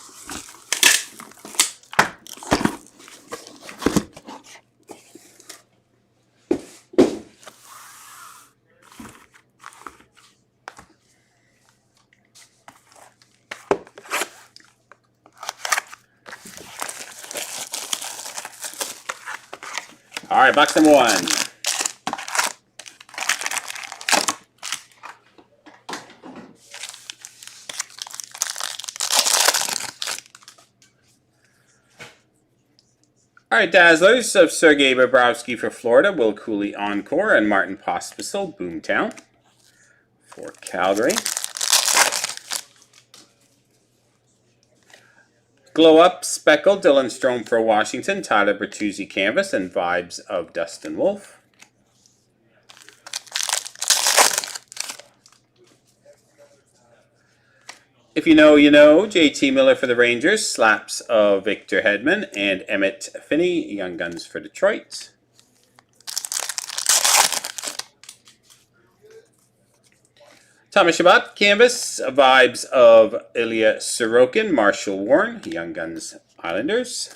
Alright, box number one. Alright, Dazzlers of Sergei Bobrovsky for Florida, Will Cooley Encore, and Martin Pospisil, Boomtown for Calgary. Glow Up Speckle, Dylan Strome for Washington, Tyler Bertuzzi Canvas, and Vibes of Dustin Wolf. If you know, you know. JT Miller for the Rangers, Slaps of Victor Hedman, and Emmett Finney, Young Guns for Detroit. Thomas Shabbat, Canvas, Vibes of Ilya Sorokin, Marshall Warren, Young Guns Islanders.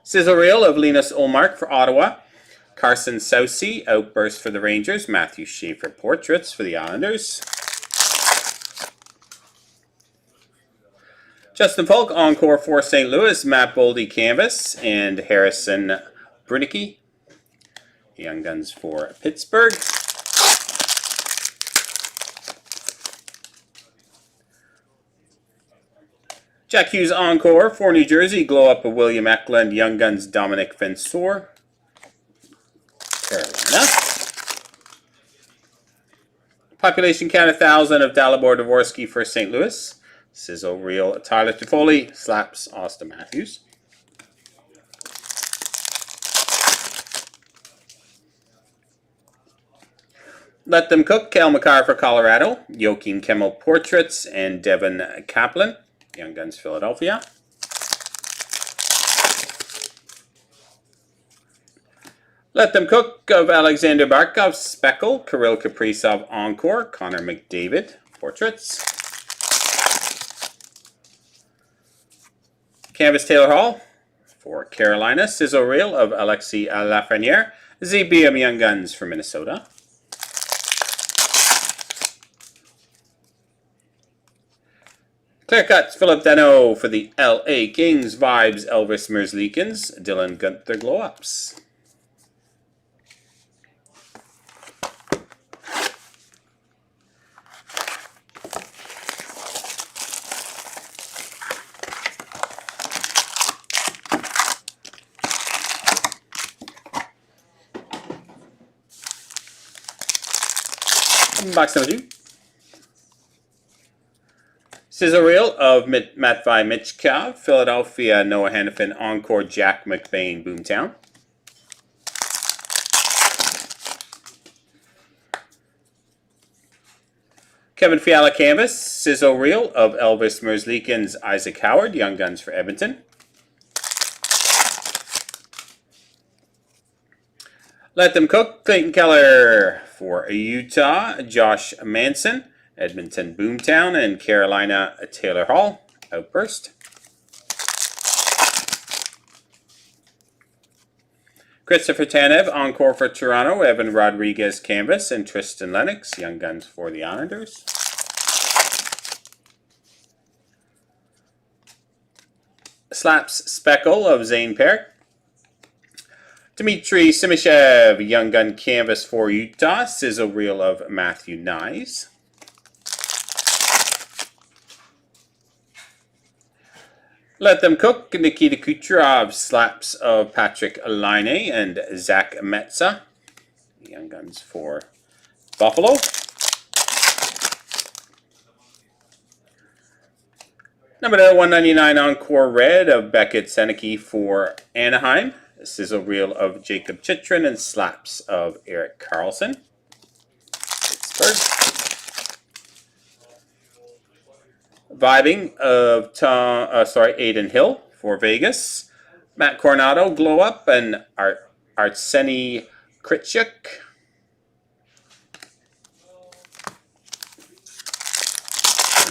Sizzle Reel of Linus Ullmark for Ottawa, Carson Soucy, Outburst for the Rangers, Matthew Schaefer Portraits for the Islanders. Justin Falk, Encore for St. Louis, Matt Boldy Canvas, and Harrison Brunicky, Young Guns for Pittsburgh. Jack Hughes Encore for New Jersey, Glow Up of William Eklund, Young Guns Dominic Fensor, Carolina. Population Count 1,000 of Dalibor Dvorsky for St. Louis. Sizzle Reel Tyler Toffoli, Slaps Austin Matthews. Let Them Cook, Cal McCarr for Colorado, Joakim Kemmel Portraits, and Devin Kaplan, Young Guns Philadelphia. Let Them Cook of Alexander Barkov, Speckle, Kirill Kaprizov Encore, Connor McDavid Portraits. Canvas Taylor Hall for Carolina, Sizzle Reel of Alexis Lafreniere, ZBM Young Guns for Minnesota. Clear Cuts, Philip Dano for the LA Kings, Vibes, Elvis Merzlikins, Dylan Gunther Glow Ups. Box number 2. Sizzle reel of Matvei Michkov, Philadelphia, Noah Hannafin, Encore, Jack McBain, Boomtown. Kevin Fiala canvas, sizzle reel of Elvis Merzlikins, Isaac Howard, Young Guns for Edmonton. Let Them Cook, Clayton Keller for Utah, Josh Manson, Edmonton Boomtown, and Carolina Taylor Hall, Outburst. Christopher Tanev, Encore for Toronto, Evan Rodriguez canvas, and Tristan Lennox, Young Guns for the Islanders. Slaps Speckle of Zane Perrick. Dmitry Simishev, Young Gun canvas for Utah, sizzle reel of Matthew Nyes. Let Them Cook, Nikita Kucherov, slaps of Patrick Laine and Zach Metza, Young Guns for Buffalo. Number 199 Encore Red of Beckett Seneke for Anaheim, a sizzle reel of Jacob Chitrin and slaps of Eric Carlson, Pittsburgh. Vibing of Aiden Hill for Vegas. Matt Coronado, Glow Up, and Artseny Kritchuk.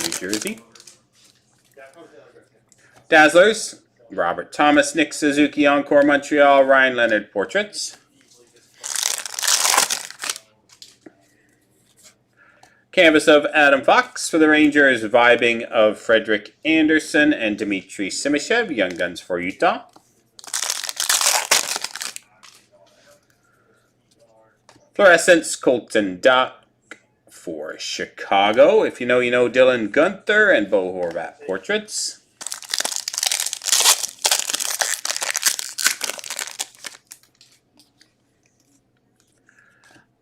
New Jersey. Dazzlers, Robert Thomas, Nick Suzuki, Encore Montreal, Ryan Leonard Portraits. Canvas of Adam Fox for the Rangers, Vibing of Frederick Anderson and Dmitry Simishev, Young Guns for Utah. Fluorescence, Colton Duck for Chicago. If you know, you know. Dylan Gunther and Bo Horvat Portraits.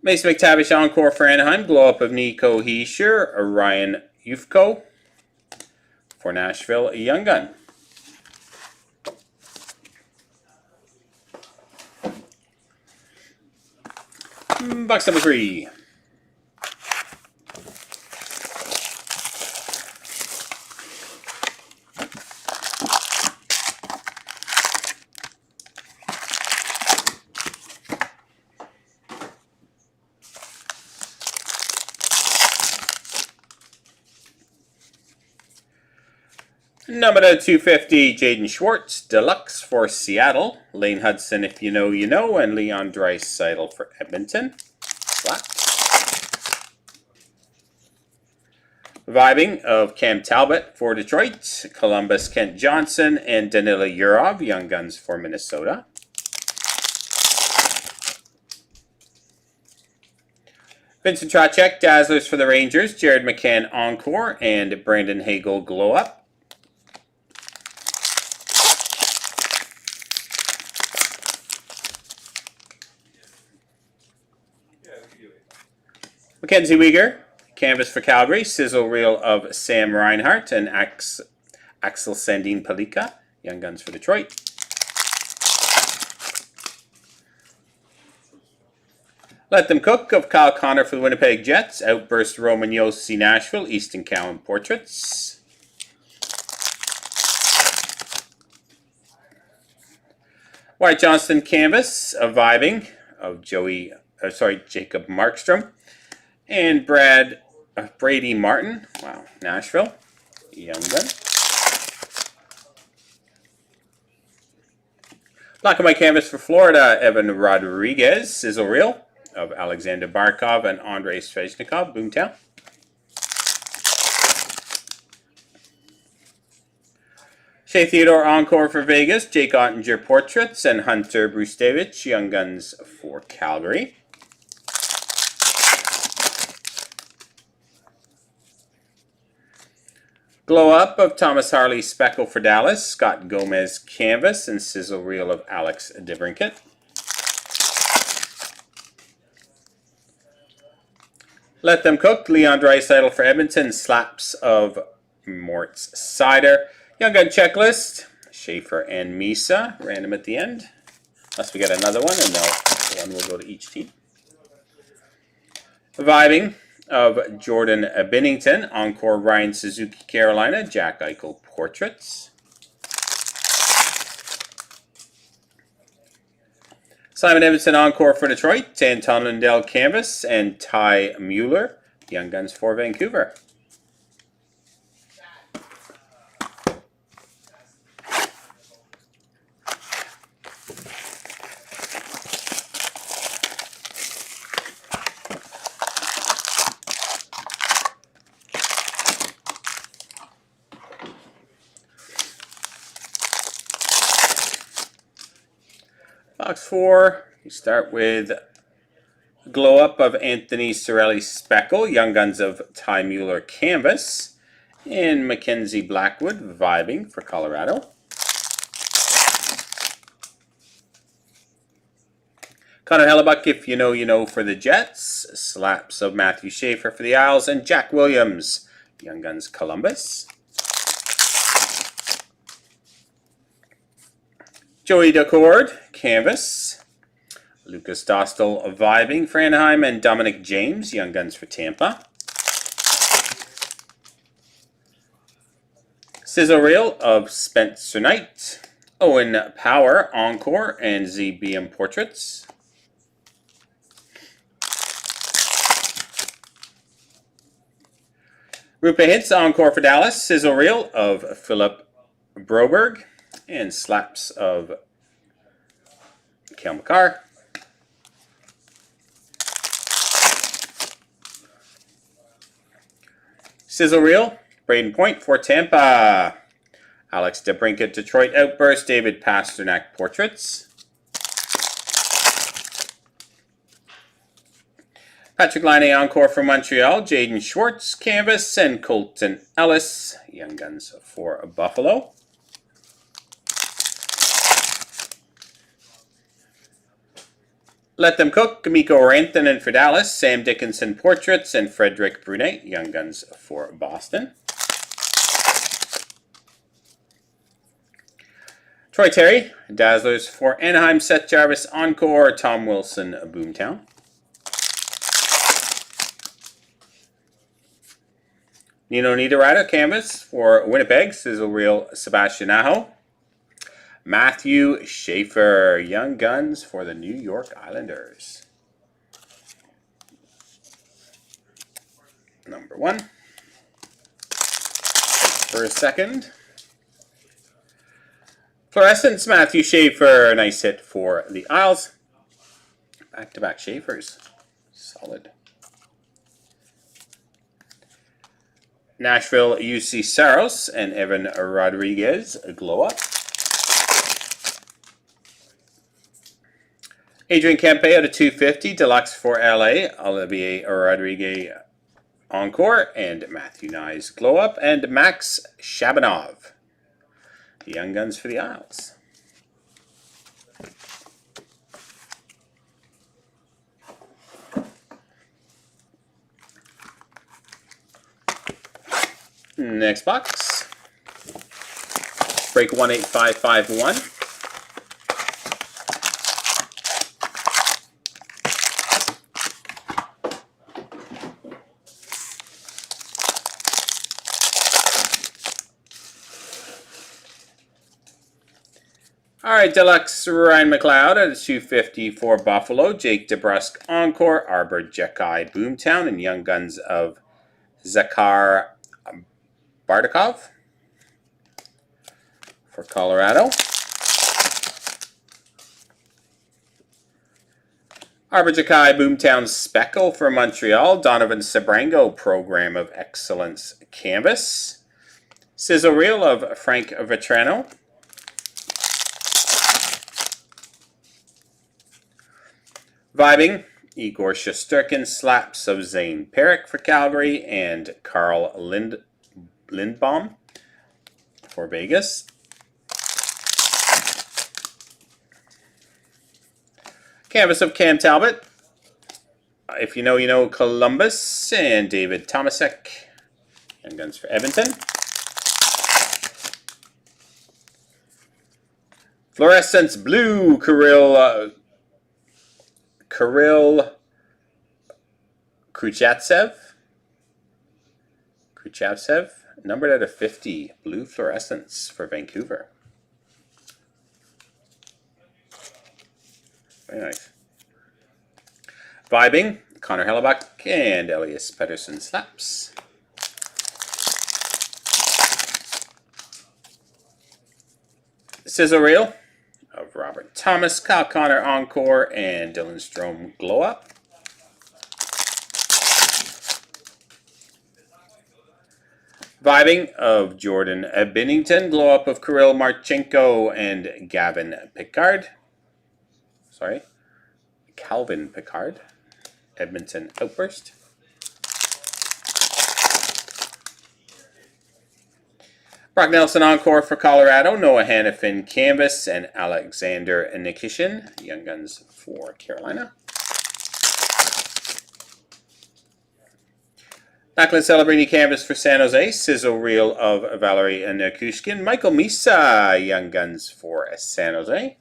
Mason McTavish Encore for Anaheim, Glow Up of Nico Heischer, Ryan Ufko for Nashville, a Young Gun. Box number 3. Number 250, Jaden Schwartz, Deluxe for Seattle. Lane Hudson, if you know, you know. And Leon Draisaitl for Edmonton. Black. Vibing of Cam Talbot for Detroit. Columbus, Kent Johnson. And Danila Yurov, Young Guns for Minnesota. Vincent Trocek, Dazzlers for the Rangers. Jared McCann, Encore. And Brandon Hagel, Glow Up. Mackenzie Weegar, canvas for Calgary, sizzle reel of Sam Reinhart and Axel Sandin Palika, Young Guns for Detroit. Let Them Cook of Kyle Connor for the Winnipeg Jets, Outburst Roman Yossi Nashville, Easton Cowan Portraits. Wyatt Johnston canvas, a Vibing of Jacob Markstrom. And Brady Martin, wow, Nashville, Young Gun. Black and white canvas for Florida, Evan Rodriguez, sizzle reel of Alexander Barkov and Andrei Svechnikov, Boomtown. Shea Theodore Encore for Vegas, Jake Ottinger Portraits, and Hunter Brustevich, Young Guns for Calgary. Glow Up of Thomas Harley Speckle for Dallas, Scott Gomez canvas, and sizzle reel of Alex DeBrincat. Let Them Cook, Leon Draisaitl for Edmonton, slaps of Mort's Cider. Young Gun Checklist. Schaefer and Misa. Random at the end. Unless we get another one, and one will go to each team. Vibing of Jordan Binnington. Encore Ryan Suzuki Carolina. Jack Eichel Portraits. Simon Edmondson Encore for Detroit. Anton Lundell Canvas. And Ty Mueller. Young Guns for Vancouver. Box 4, you start with Glow Up of Anthony Cirelli Speckle, Young Guns of Ty Mueller Canvas, and Mackenzie Blackwood Vibing for Colorado. Connor Hellebuck, If You Know, You Know for the Jets, Slaps of Matthew Schaefer for the Isles, and Jack Williams, Young Guns Columbus. Joey Decord, Canvas. Lucas Dostal, Vibing for Anaheim, and Dominic James, Young Guns for Tampa. Sizzle Reel of Spencer Knight. Owen Power, Encore, and ZBM Portraits. Rupa Hits, Encore for Dallas. Sizzle Reel of Philip Broberg. And Slaps of Cale Makar. Sizzle Reel, Braden Point for Tampa. Alex DeBrincat, Detroit Outburst. David Pasternak Portraits. Patrick Laine Encore for Montreal. Jaden Schwartz Canvas. And Colton Ellis, Young Guns for Buffalo. Let Them Cook, Mikko Rantanen for Dallas, Sam Dickinson Portraits, and Frederick Brunet, Young Guns for Boston. Troy Terry, Dazzlers for Anaheim, Seth Jarvis Encore, Tom Wilson Boomtown. Nino Niederreiter Canvas for Winnipeg, Sizzle Reel Sebastian Aho. Matthew Schaefer, Young Guns for the New York Islanders. Number 1. For a second. Fluorescence, Matthew Schaefer, nice hit for the Isles. Back-to-back Schaefers. Solid. Nashville, UC Saros and Evan Rodriguez, Glow Up. Adrian Kempe out of 250, Deluxe for LA, Olivier Rodriguez Encore, and Matthew Nyes Glow Up, and Max Shabanov, the Young Guns for the Isles. Next box. Break 18551. All right, Deluxe Ryan McLeod at 250 for Buffalo. Jake DeBrusk Encore, Arbor Jekai Boomtown, and Young Guns of Zakhar Bardakov for Colorado. Arbor Jekai Boomtown Speckle for Montreal. Donovan Sabrango Program of Excellence Canvas. Sizzle Reel of Frank Vetrano. Vibing, Igor Shesterkin, Slaps of Zane Perrick for Calgary, and Carl Lindbaum for Vegas. Canvas of Cam Talbot, If You Know, You Know, Columbus, and David Tomasek, Young Guns for Edmonton. Fluorescence blue, Kirill Khrushchev, numbered out of 50, blue fluorescence for Vancouver. Very nice. Vibing, Connor Hellebuck and Elias Pettersson slaps. Sizzle Reel of Robert Thomas, Kyle Connor Encore, and Dylan Strome Glow Up. Vibing of Jordan Binnington, Glow Up of Kirill Marchenko and Calvin Pickard, Edmonton Outburst. Brock Nelson Encore for Colorado, Noah Hannafin Canvas, and Alexander Nikishin, Young Guns for Carolina. Macklin Celebrini Canvas for San Jose, Sizzle Reel of Valerie Nikushkin, Michael Misa, Young Guns for San Jose.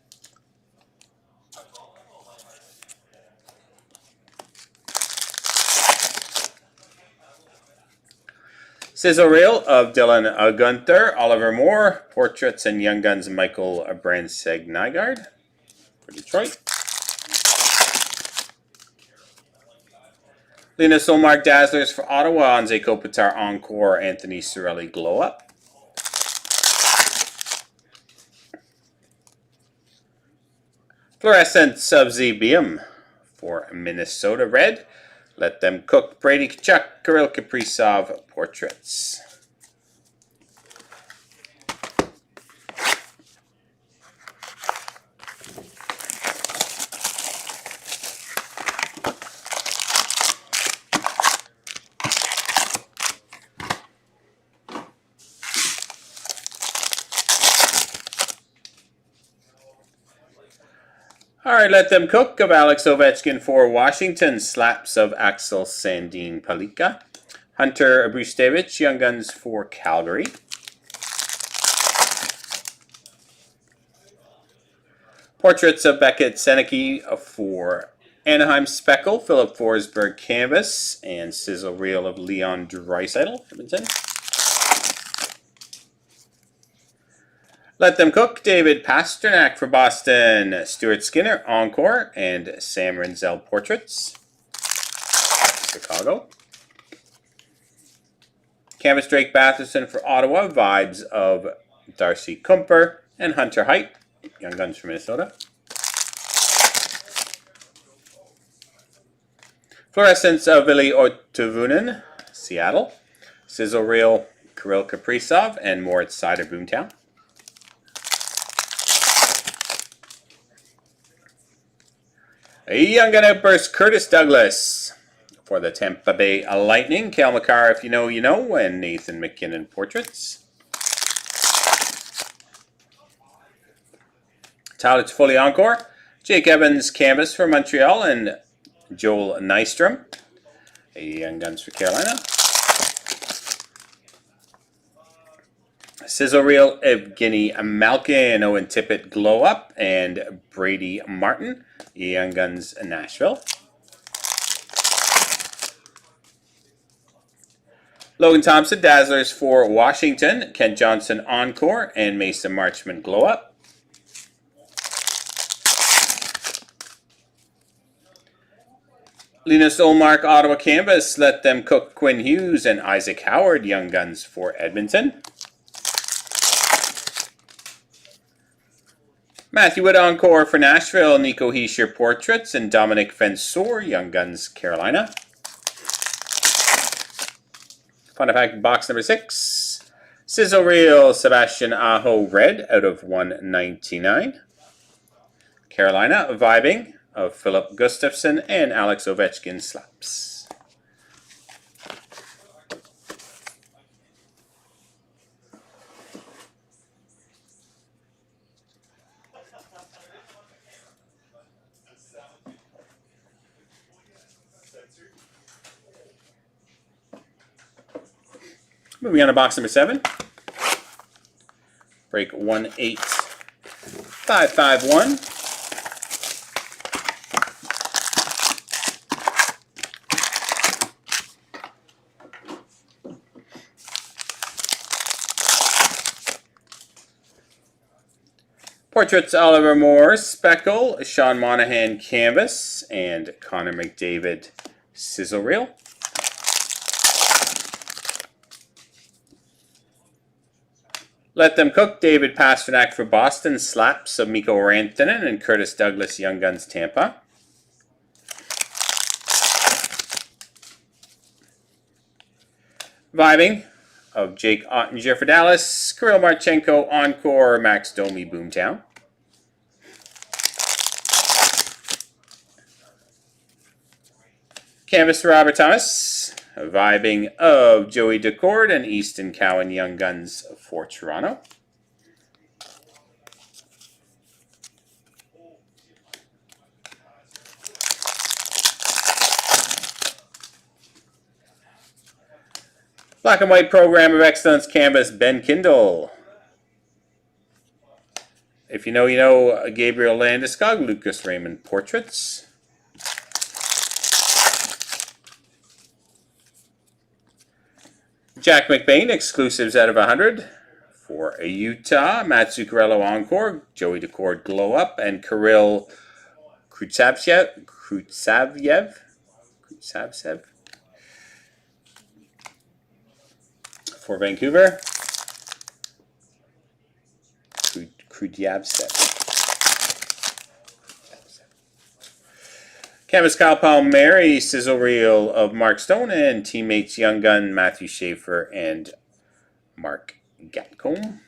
Sizzle Reel of Dylan Gunther, Oliver Moore, Portraits and Young Guns Michael Brandseg-Nygaard for Detroit. Lena Solmark Dazzlers for Ottawa, Anze Kopitar Encore, Anthony Cirelli Glow Up. Fluorescence of ZBM for Minnesota Red. Let Them Cook, Brady Kachuk, Kirill Kaprizov Portraits. All right, Let Them Cook of Alex Ovechkin for Washington. Slaps of Axel Sandin Palika. Hunter Brustevich, Young Guns for Calgary. Portraits of Beckett Seneke for Anaheim Speckle. Philip Forsberg Canvas. And Sizzle Reel of Leon Draisaitl, Edmonton. Let Them Cook, David Pasternak for Boston, Stuart Skinner, Encore, and Sam Renzel Portraits, Chicago. Canvas Drake Batherson for Ottawa, Vibes of Darcy Kumper, and Hunter Height, Young Guns for Minnesota. Fluorescence of Vili Otovunen, Seattle. Sizzle Reel, Kirill Kaprizov, and Moritz Seider, Boomtown. A Young Gun Outburst, Curtis Douglas for the Tampa Bay Lightning. Cale Makar, If You Know, You Know, and Nathan McKinnon Portraits. Tyler Toffoli Encore. Jake Evans Canvas for Montreal and Joel Nystrom. A Young Guns for Carolina. Sizzle Reel, Evgeny Malkin, Owen Tippett Glow Up, and Brady Martin, Young Guns Nashville. Logan Thompson, Dazzlers for Washington, Kent Johnson Encore, and Mason Marchment Glow Up. Linus Olmark Ottawa Canvas, Let Them Cook, Quinn Hughes, and Isaac Howard, Young Guns for Edmonton. Matthew Wood Encore for Nashville, Nico Hischier Portraits, and Dominic Fensor, Young Guns, Carolina. Fun Pack box number 6. Sizzle Reel, Sebastian Aho Red out of 199. Carolina, Vibing of Philip Gustafson and Alex Ovechkin Slaps. Moving on to box number 7. Break 1-8. 551. Portraits Oliver Moore, Speckle, Sean Monahan Canvas, and Connor McDavid Sizzle Reel. Let Them Cook, David Pastrnak for Boston, Slaps of Mikko Rantanen and Curtis Douglas Young Guns Tampa. Vibing of Jake Ottinger for Dallas, Kirill Marchenko Encore, Max Domi Boomtown. Canvas for Robert Thomas, Vibing of Joey Decord and Easton Cowan Young Guns for Toronto. Black and White Program of Excellence Canvas, Ben Kindle. If you know, you know. Gabriel Landeskog, Lucas Raymond Portraits. Jack McBain, exclusives out of 100. For Utah, Matt Zuccarello Encore, Joey Decord Glow Up, and Kirill Krutsavyev. For Vancouver, Krudyavtsev. Canvas Kyle Palmieri, Sizzle Reel of Mark Stone, and Teammates Young Gun, Matthew Schaefer and Mark Gatcomb.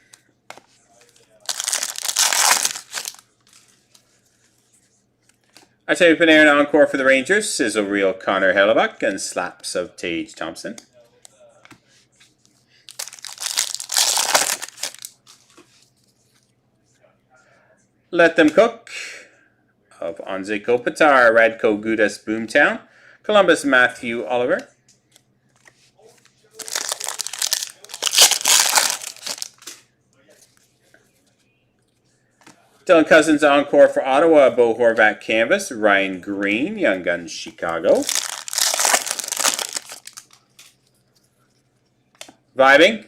Artemi Panarin Encore for the Rangers, Sizzle Reel Connor Hellebuck, and Slaps of Tage Thompson. Let Them Cook of Anze Kopitar, Radko Gudas Boomtown, Columbus Matthew Oliver. Dylan Cousins Encore for Ottawa, Bo Horvat Canvas, Ryan Green, Young Guns Chicago. Vibing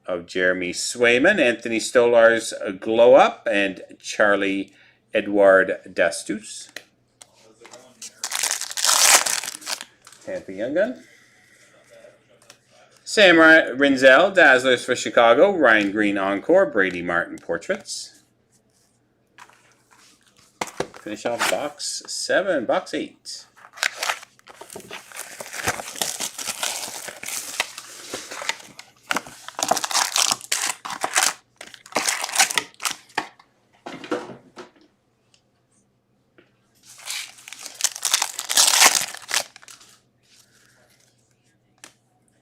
of Jeremy Swayman, Anthony Stolar's Glow Up, and Charlie Edward Dastus. Tampa Young Gun. Sam Rinzel, Dazzlers for Chicago, Ryan Green Encore, Brady Martin Portraits. Finish off box 7, box 8.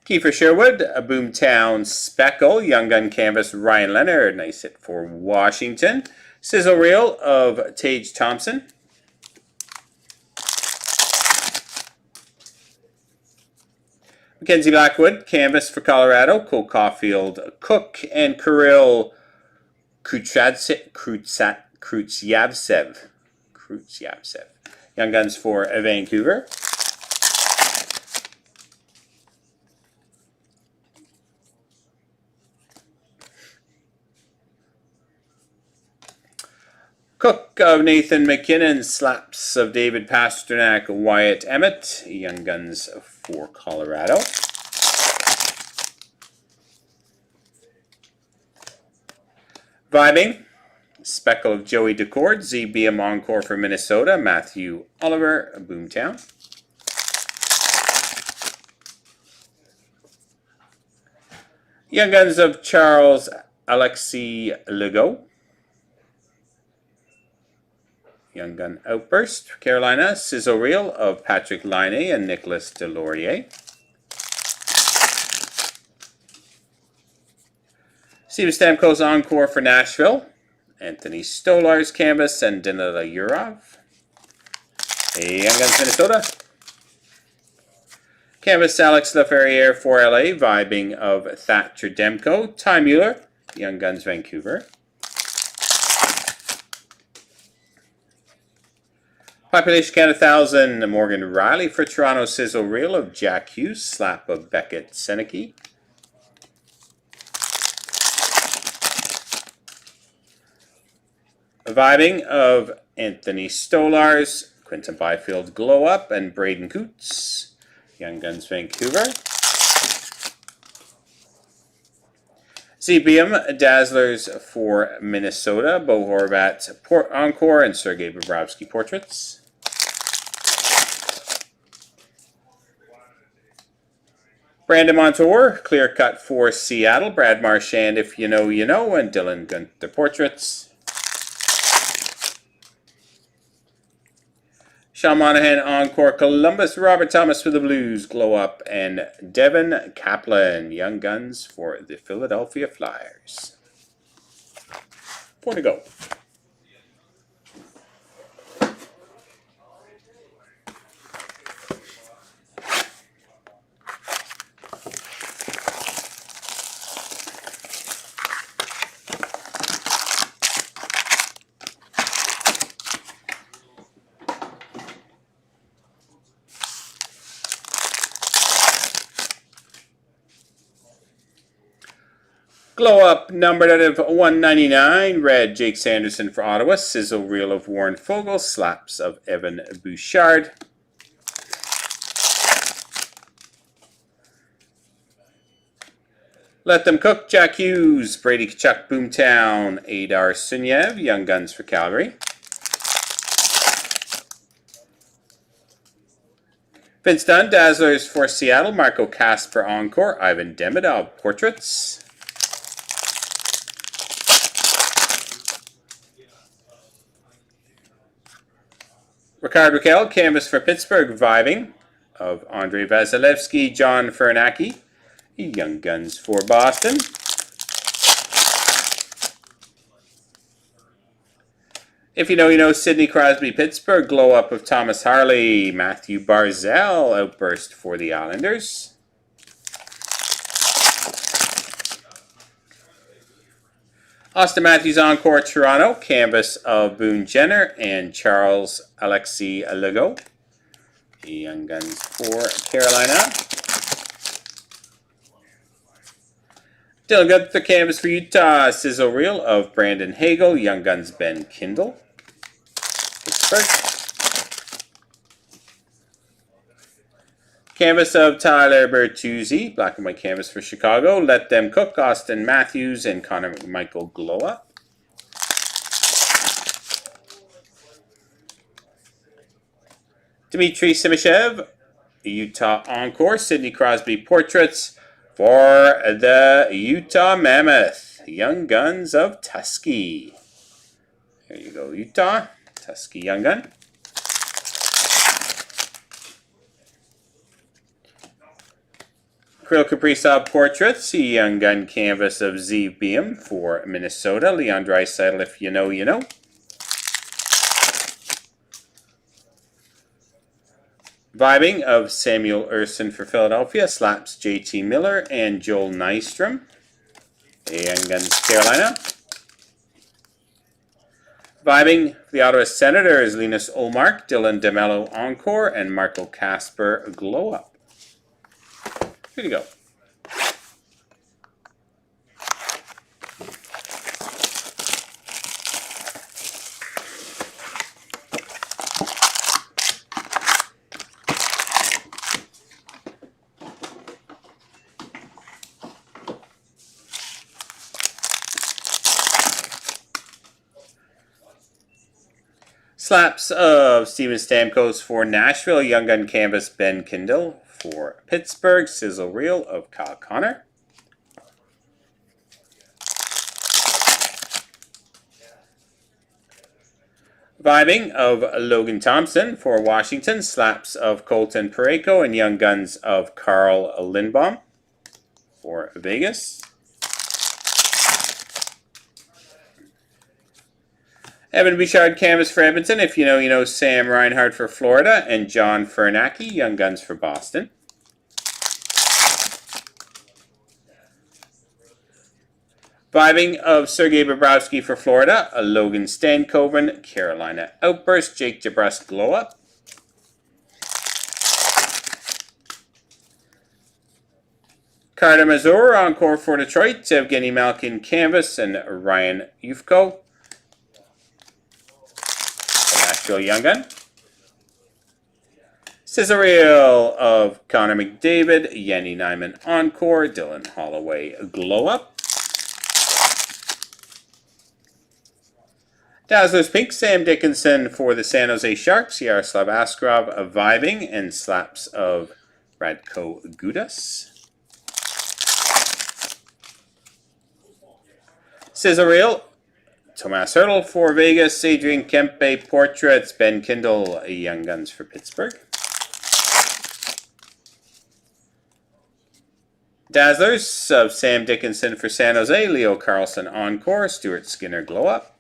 Kiefer Sherwood, a Boomtown Speckle, Young Gun Canvas, Ryan Leonard, nice hit for Washington. Sizzle Reel of Tage Thompson. Mackenzie Blackwood, Canvas for Colorado, Cole Caulfield Cook, and Kirill Krutsavyev. Young Guns for Vancouver. Cook of Nathan McKinnon, Slaps of David Pastrnak, Wyatt Emmett, Young Guns for Colorado. Vibing, Speckle of Joey Decord, ZBM Encore for Minnesota, Matthew Oliver, Boomtown. Young Guns of Charles Alexis Legault. Young Gun Outburst, Carolina, Sizzle Reel of Patrick Laine and Nicholas Deslauriers. Steven Stamkos Encore for Nashville, Anthony Stolar's Canvas and Danila Yurov. Young Guns Minnesota. Canvas Alex Laferriere for LA, Vibing of Thatcher Demko, Ty Mueller, Young Guns Vancouver. Population count 1,000. Morgan Riley for Toronto. Sizzle reel of Jack Hughes. Slap of Beckett Seneke. Vibing of Anthony Stolars. Quinton Byfield Glow Up. And Braden Coots. Young Guns Vancouver. CBM Dazzlers for Minnesota. Bo Horvat Encore and Sergei Bobrovsky Portraits. Brandon Montour, Clear Cut for Seattle. Brad Marchand, If You Know, You Know. And Dylan Gunther Portraits. Sean Monahan Encore Columbus. Robert Thomas for the Blues Glow Up. And Devin Kaplan Young Guns for the Philadelphia Flyers. 4 to go. Glow Up, numbered out of 199. Red, Jake Sanderson for Ottawa. Sizzle reel of Warren Foegele. Slaps of Evan Bouchard. Let Them Cook, Jack Hughes. Brady Tkachuk, Boomtown. Adar Sunyev, Young Guns for Calgary. Vince Dunn, Dazzlers for Seattle. Marco Kasper Encore. Ivan Demidov Portraits. Ricard Raquel, Canvas for Pittsburgh, Vibing of Andrei Vasilevsky, John Fernacki, Young Guns for Boston. If You Know, You Know, Sidney Crosby, Pittsburgh, Glow Up of Thomas Harley, Matthew Barzell, Outburst for the Islanders. Austin Matthews Encore Toronto, Canvas of Boone Jenner and Charles Alexis Legault. Young Guns for Carolina. Dylan Gunther Canvas for Utah, Sizzle Reel of Brandon Hagel, Young Guns Ben Kindle. Pittsburgh. Canvas of Tyler Bertuzzi, black and white canvas for Chicago. Let Them Cook, Austin Matthews and Connor McMichael Glow Up. Dmitry Simashev, Utah Encore, Sidney Crosby Portraits for the Utah Mammoth, Young Guns of Tuskegee. There you go, Utah, Tuskegee Young Gun. Kirill Kaprizov Portraits, Young Gun Canvas of Zeev Beam for Minnesota. Leon Draisaitl, If You Know, You Know. Vibing of Samuel Urson for Philadelphia. Slaps JT Miller and Joel Nystrom. Young Guns Carolina. Vibing for the Ottawa Senators. Linus Olmark, Dylan DeMello Encore, and Marco Kasper Glow Up. Here you go. Slaps of Steven Stamkos for Nashville. Young Gun Canvas Ben Kindle for Pittsburgh. Sizzle Reel of Kyle Connor. Vibing of Logan Thompson for Washington. Slaps of Colton Parayko and Young Guns of Carl Lindbaum for Vegas. Evan Bouchard Canvas for Edmonton. If You Know, You Know, Sam Reinhart for Florida. And John Fernacki, Young Guns for Boston. Vibing of Sergei Bobrovsky for Florida, Logan Stankoven, Carolina Outburst, Jake DeBrusk Glow Up. Carter Mazur, Encore for Detroit, Evgeny Malkin Canvas, and Ryan Ufko. Nashville Young Gun. Scissor Reel of Connor McDavid, Yanni Nyman Encore, Dylan Holloway Glow Up. Dazzlers Pink, Sam Dickinson for the San Jose Sharks, Yaroslav Askarov of Vibing, and Slaps of Radko Gudas. Scissor Reel, Tomas Hertl for Vegas, Adrian Kempe Portraits, Ben Kindle, Young Guns for Pittsburgh. Dazzlers of Sam Dickinson for San Jose, Leo Carlson Encore, Stuart Skinner Glow Up.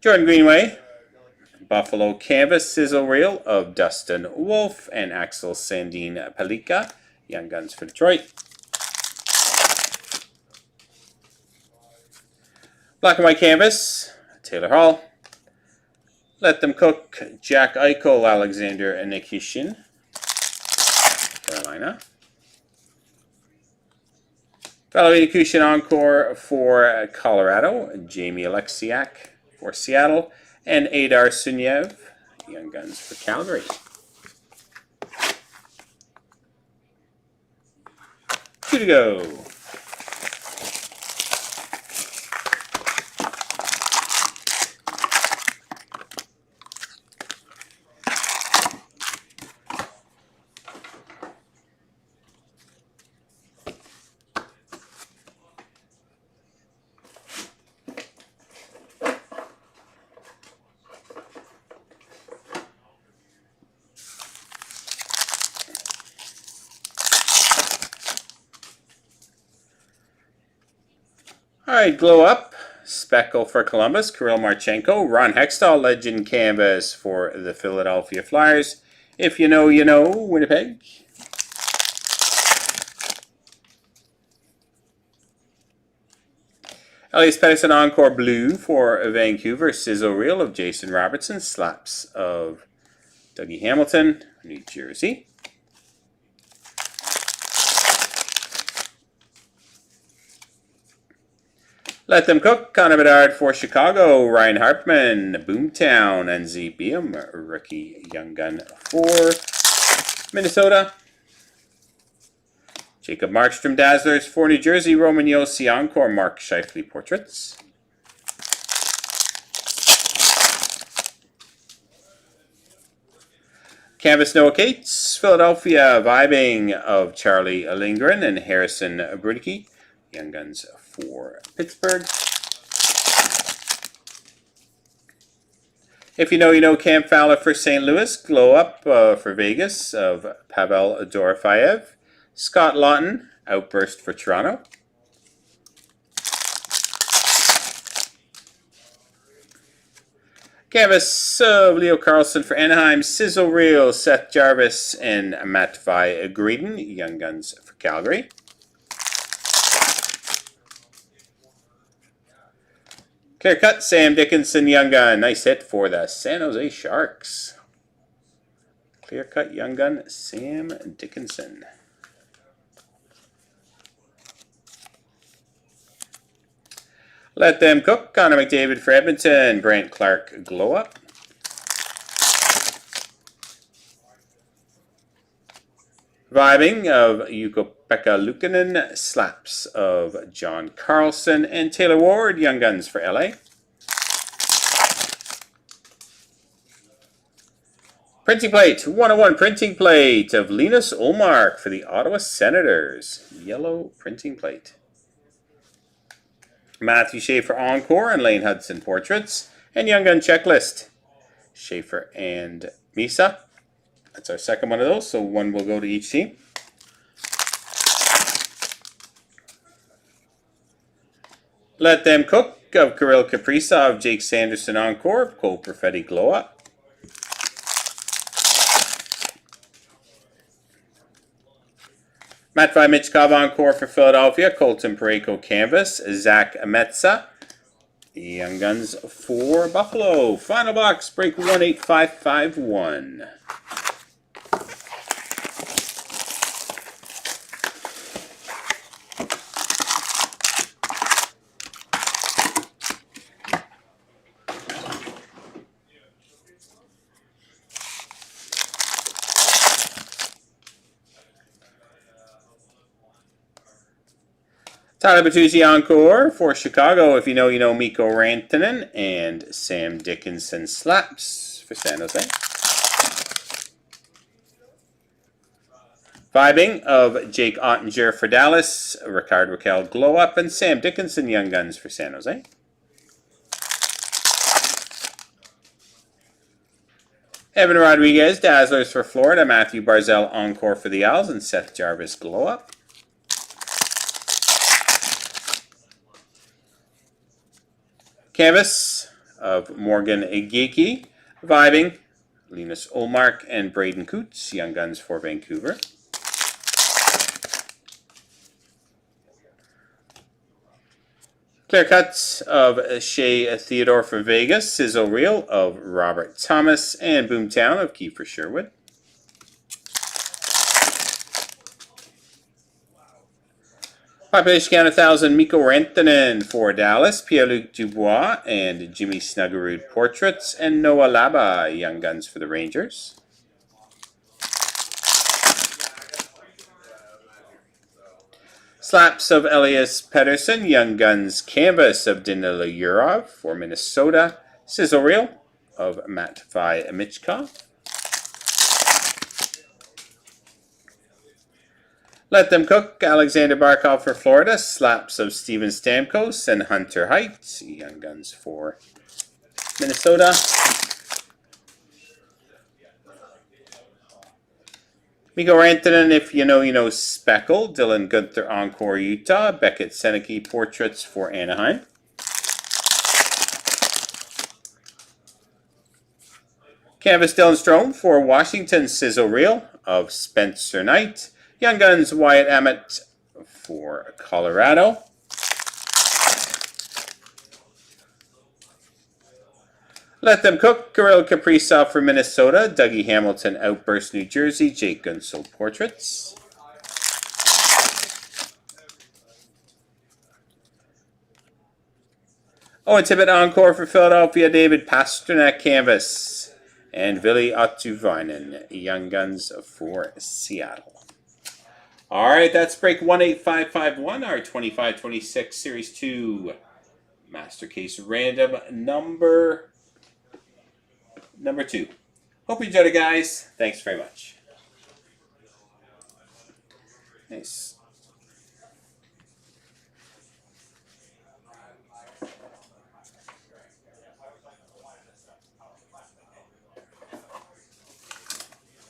Jordan Greenway, Buffalo Canvas Sizzle Reel of Dustin Wolf and Axel Sandin Palika, Young Guns for Detroit. Black and White Canvas, Taylor Hall. Let Them Cook, Jack Eichel, Alexander Nikishin, Carolina. Valerie Nikishin Encore for Colorado, Jamie Alexiak for Seattle, and Adar Sunyev, Young Guns for Calgary. Two to go. Alright, Glow Up, Speckle for Columbus, Kirill Marchenko, Ron Hextall, Legend Canvas for the Philadelphia Flyers. If you know, you know, Winnipeg. Elias Pettersson Encore Blue for Vancouver, Sizzle Reel of Jason Robertson, Slaps of Dougie Hamilton, New Jersey. Let Them Cook, Connor Bedard for Chicago, Ryan Hartman, Boomtown, and Z. Beam, rookie Young Gun for Minnesota. Jacob Markstrom Dazzlers for New Jersey, Roman Yossi Encore, Mark Scheifele Portraits. Canvas Noah Cates, Philadelphia Vibing of Charlie Lindgren and Harrison Brudicki, Young Guns for Pittsburgh. If you know, you know, Cam Fowler for St. Louis, Glow Up for Vegas of Pavel Dorofeyev. Scott Lawton, Outburst for Toronto. Canvas of Leo Carlson for Anaheim, Sizzle Reel, Seth Jarvis, and Matvei Greedon, Young Guns for Calgary. Clear Cut, Sam Dickinson, Young Gun. Nice hit for the San Jose Sharks. Clear Cut, Young Gun, Sam Dickinson. Let Them Cook, Connor McDavid for Edmonton, Brant Clark Glow Up. Vibing of Ukko-Pekka Luukkonen, Slaps of John Carlson, and Taylor Ward, Young Guns for LA. Printing plate, 101 printing plate of Linus Ullmark for the Ottawa Senators. Yellow printing plate. Matthew Schaefer Encore and Lane Hudson Portraits. And Young Gun Checklist. Schaefer and Misa. That's our second one of those, so one will go to each team. Let Them Cook of Kirill Kaprizov, Jake Sanderson Encore, Cole Perfetti Glow Up. Matt Mitchkov encore for Philadelphia. Colton Parayko canvas. Zach Metza. Young Guns for Buffalo. Final box, break 18551. Tyler Bertuzzi encore for Chicago. If you know, you know Mikko Rantanen and Sam Dickinson slaps for San Jose. Vibing of Jake Ottinger for Dallas, Rickard Rakell glow up, and Sam Dickinson Young Guns for San Jose. Evan Rodriguez Dazzlers for Florida, Matthew Barzal encore for the Owls, and Seth Jarvis glow up. Canvas of Morgan Geeky, Vibing, Linus Olmark and Braden Coots, Young Guns for Vancouver. Clear cuts of Shea Theodore for Vegas, Sizzle Reel of Robert Thomas, and Boomtown of Kiefer Sherwood. Population count 1,000, Mikko Rantanen for Dallas, Pierre-Luc Dubois and Jimmy Snuggerud portraits, and Noah Laba, Young Guns for the Rangers. Slaps of Elias Pettersson, Young Guns canvas of Danila Yurov for Minnesota, Sizzle Reel of Matvei Michkov. Let Them Cook, Alexander Barkov for Florida, slaps of Steven Stamkos and Hunter Height, Young Guns for Minnesota. Mikko Rantanen, if you know, you know Speckle, Dylan Gunther encore Utah, Beckett Seneke portraits for Anaheim. Canvas Dylan Strome for Washington, Sizzle Reel of Spencer Knight. Young Guns Wyatt Emmett for Colorado. Let Them Cook, Kirill Kaprizov for Minnesota, Dougie Hamilton Outburst New Jersey, Jake Gunsel portraits. Owen Tippett encore for Philadelphia, David Pastrnak canvas, and Ville Ottavainen, Young Guns for Seattle. All right, that's break 18551, our 25-26 Series 2 Master Case Random number 2. Hope you enjoyed it, guys. Thanks very much. Nice.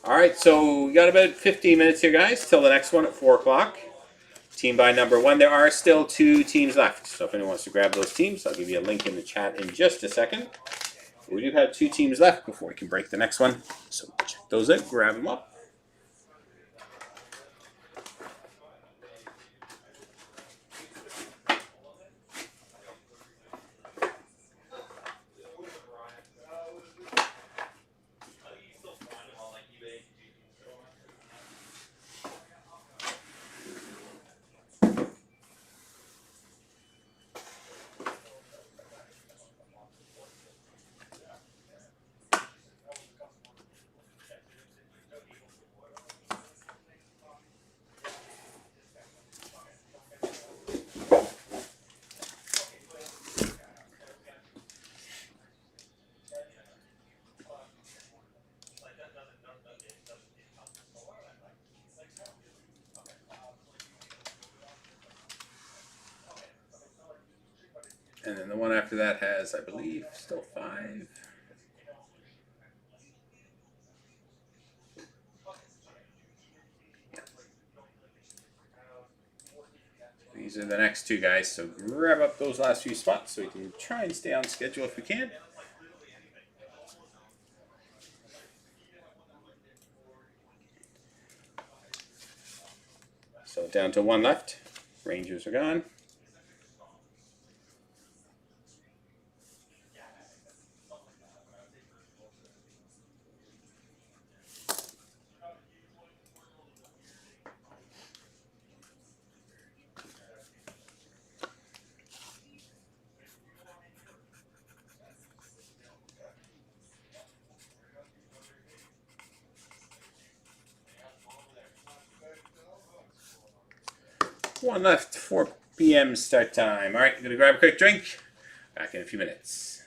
All right, so we got about 15 minutes here, guys, till the next one at 4 o'clock. Team by number 1. There are still 2 teams left, so if anyone wants to grab those teams, I'll give you a link in the chat in just a second. We do have 2 teams left before we can break the next one, so check those out, grab them up. And then the one after that has, I believe, still 5. These are the next 2 guys, so grab up those last few spots so we can try and stay on schedule if we can. So down to one left. Rangers are gone. One left, 4 p.m. start time. All right, I'm going to grab a quick drink. Back in a few minutes.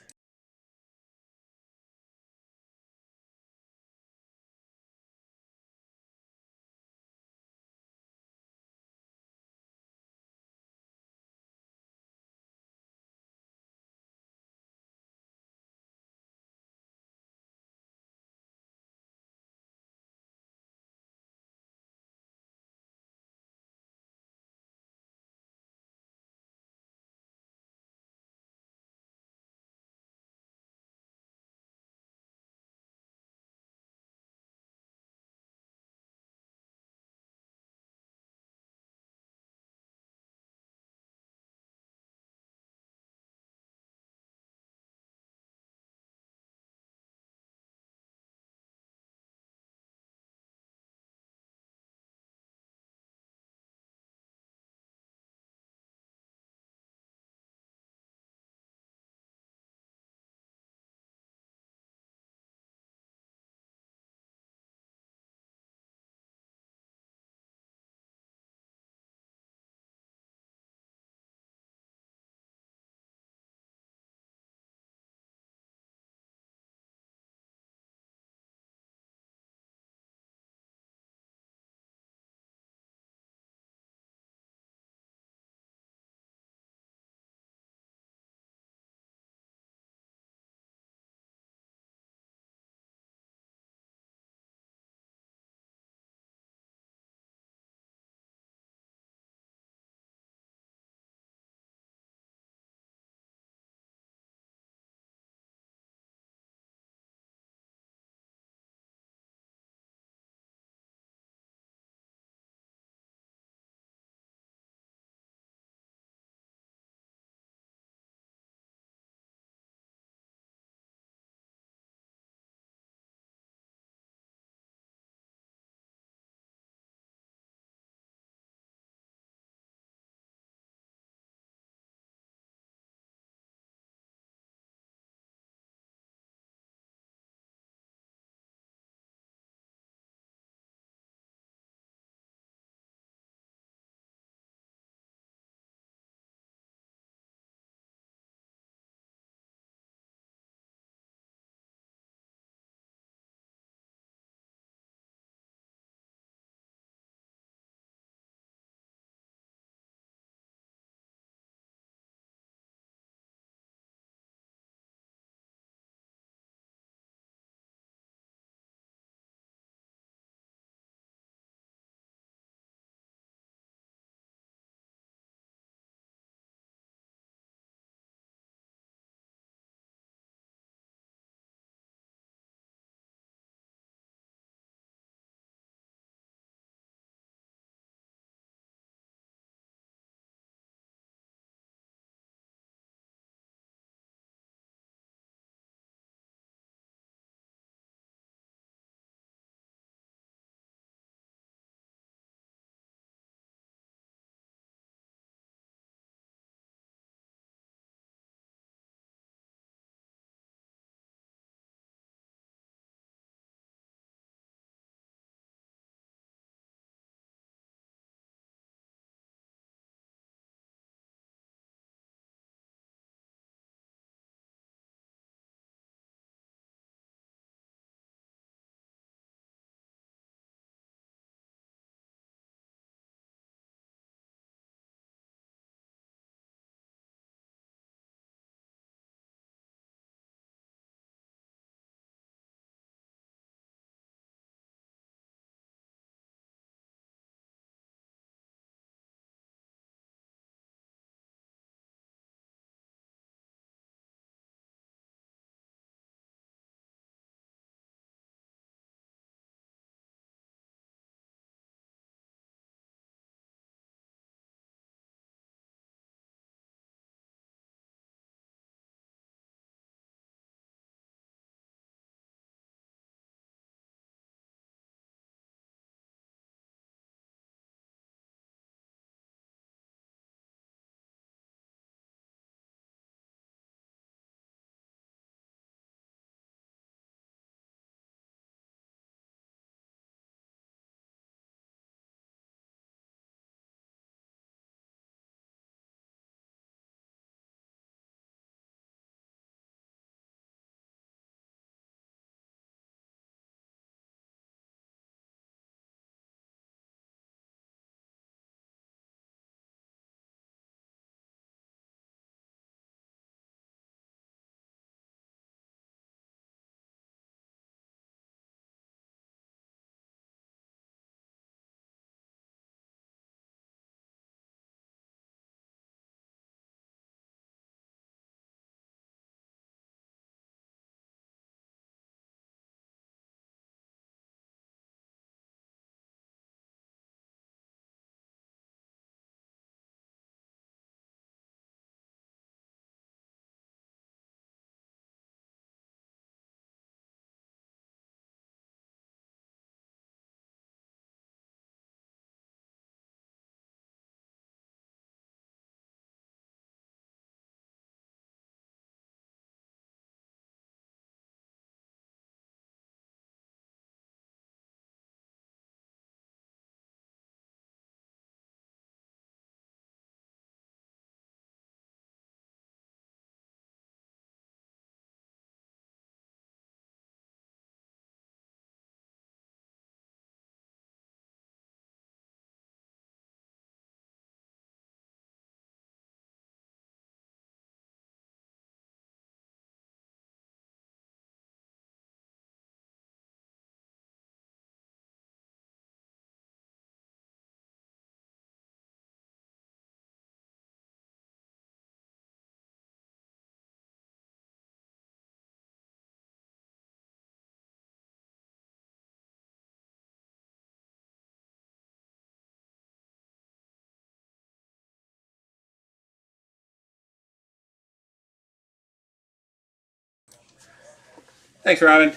Thanks, Robin.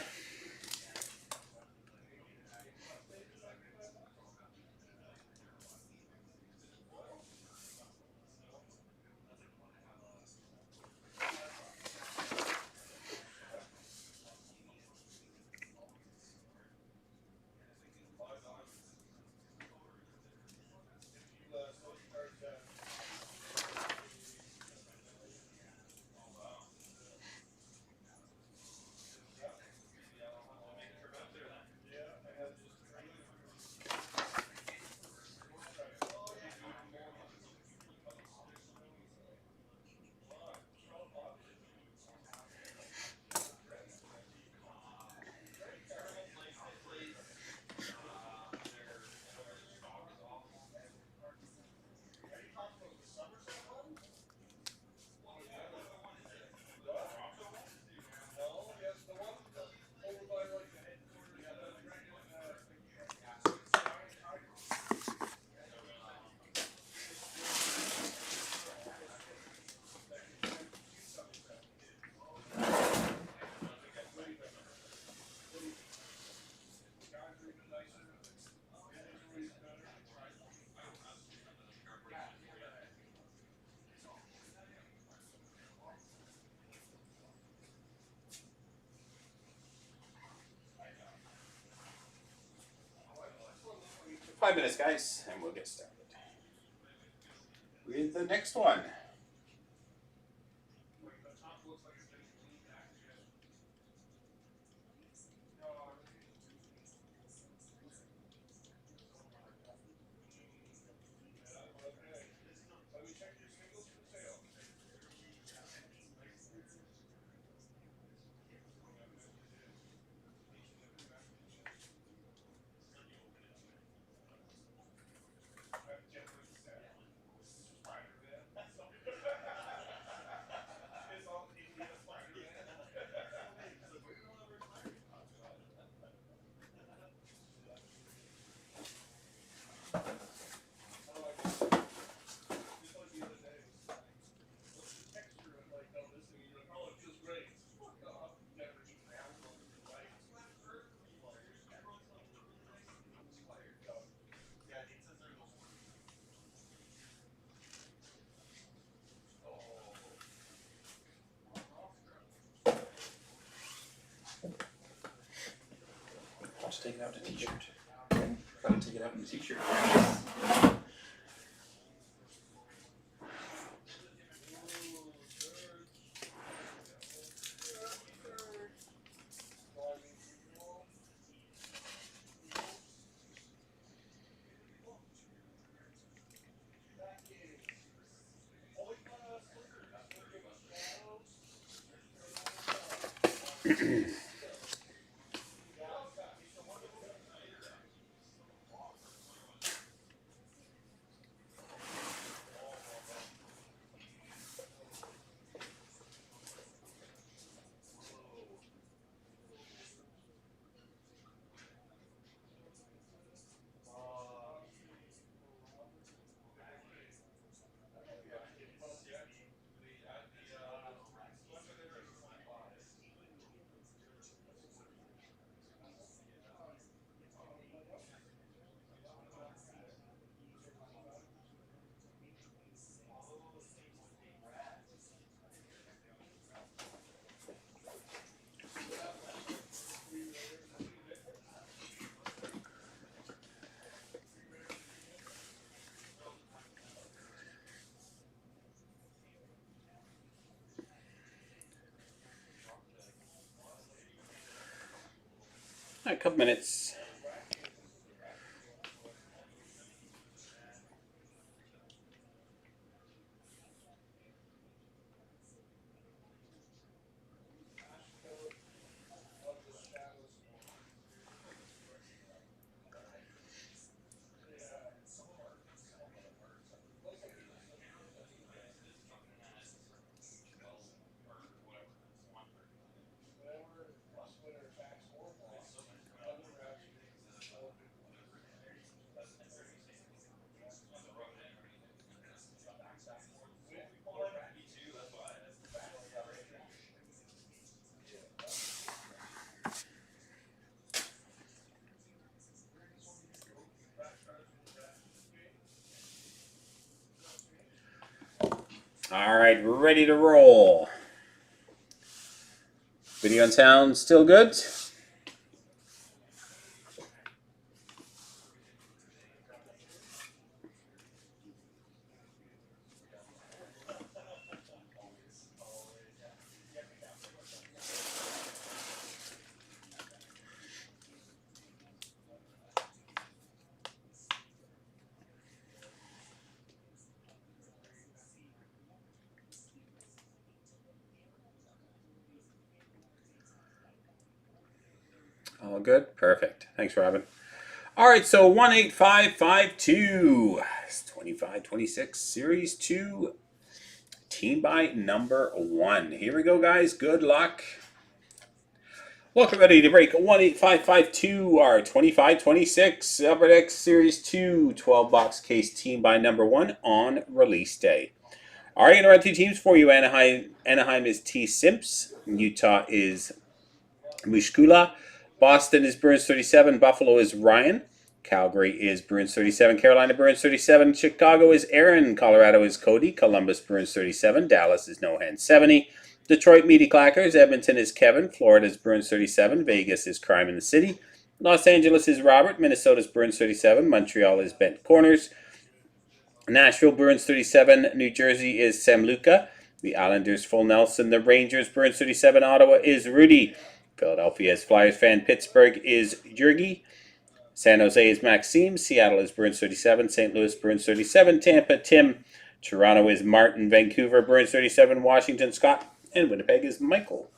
Five minutes, guys, and we'll get started with the next one. Just take it out in a t-shirt. Gotta take it out in a t-shirt. All right, a couple minutes. All right, ready to roll. Video and sound still good? All good? Perfect. Thanks, Robin. All right, so 18552. It's 25-26, Series 2, team by number 1. Here we go, guys. Good luck. Welcome, ready to break 18552, our 25-26 Upper Deck Series 2 12-box case team by number 1 on release day. All right, going to run 2 teams for you. Anaheim is T. Simps. Utah is Mushkula. Boston is Bruins 37. Buffalo is Ryan. Calgary is Bruins 37. Carolina Bruins 37. Chicago is Aaron. Colorado is Cody. Columbus Bruins 37. Dallas is Nohan 70. Detroit Meaty Clackers. Edmonton is Kevin. Florida is Bruins 37. Vegas is Crime in the City. Los Angeles is Robert. Minnesota is Bruins 37. Montreal is Bent Corners. Nashville Bruins 37. New Jersey is Sam Luca. The Islanders Full Nelson. The Rangers Bruins 37. Ottawa is Rudy. Philadelphia is Flyers fan. Pittsburgh is Jurgi. San Jose is Maxime. Seattle is Bruins 37. St. Louis Bruins 37. Tampa Tim. Toronto is Martin. Vancouver Bruins 37. Washington Scott. And Winnipeg is Michael.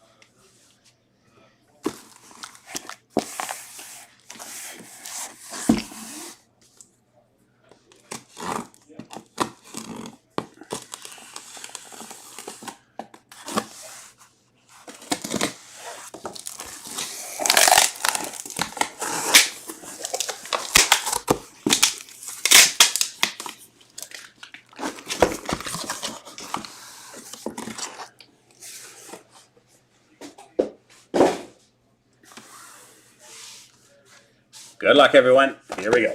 Good luck, everyone. Here we go.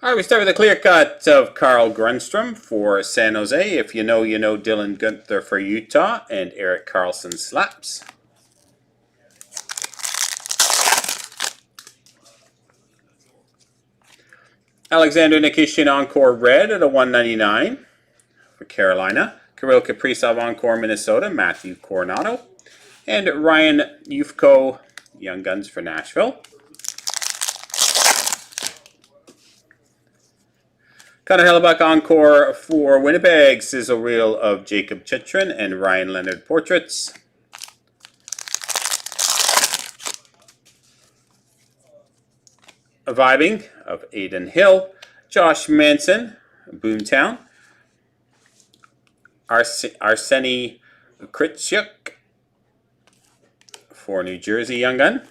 All right, we start with a clear cut of Carl Grundstrom for San Jose. If you know, you know. Dylan Guenther for Utah, and Eric Carlson slaps. Alexander Nikishin Encore Red at a 199 for Carolina. Kirill Kaprizov Encore Minnesota, Matthew Coronado. And Ryan Ufko Young Guns for Nashville. Connor Hellebuck Encore for Winnipeg, Sizzle Reel of Jacob Chitrin and Ryan Leonard Portraits. Vibing of Aiden Hill, Josh Manson, Boomtown, Arseny Kritchuk for New Jersey Young Gun.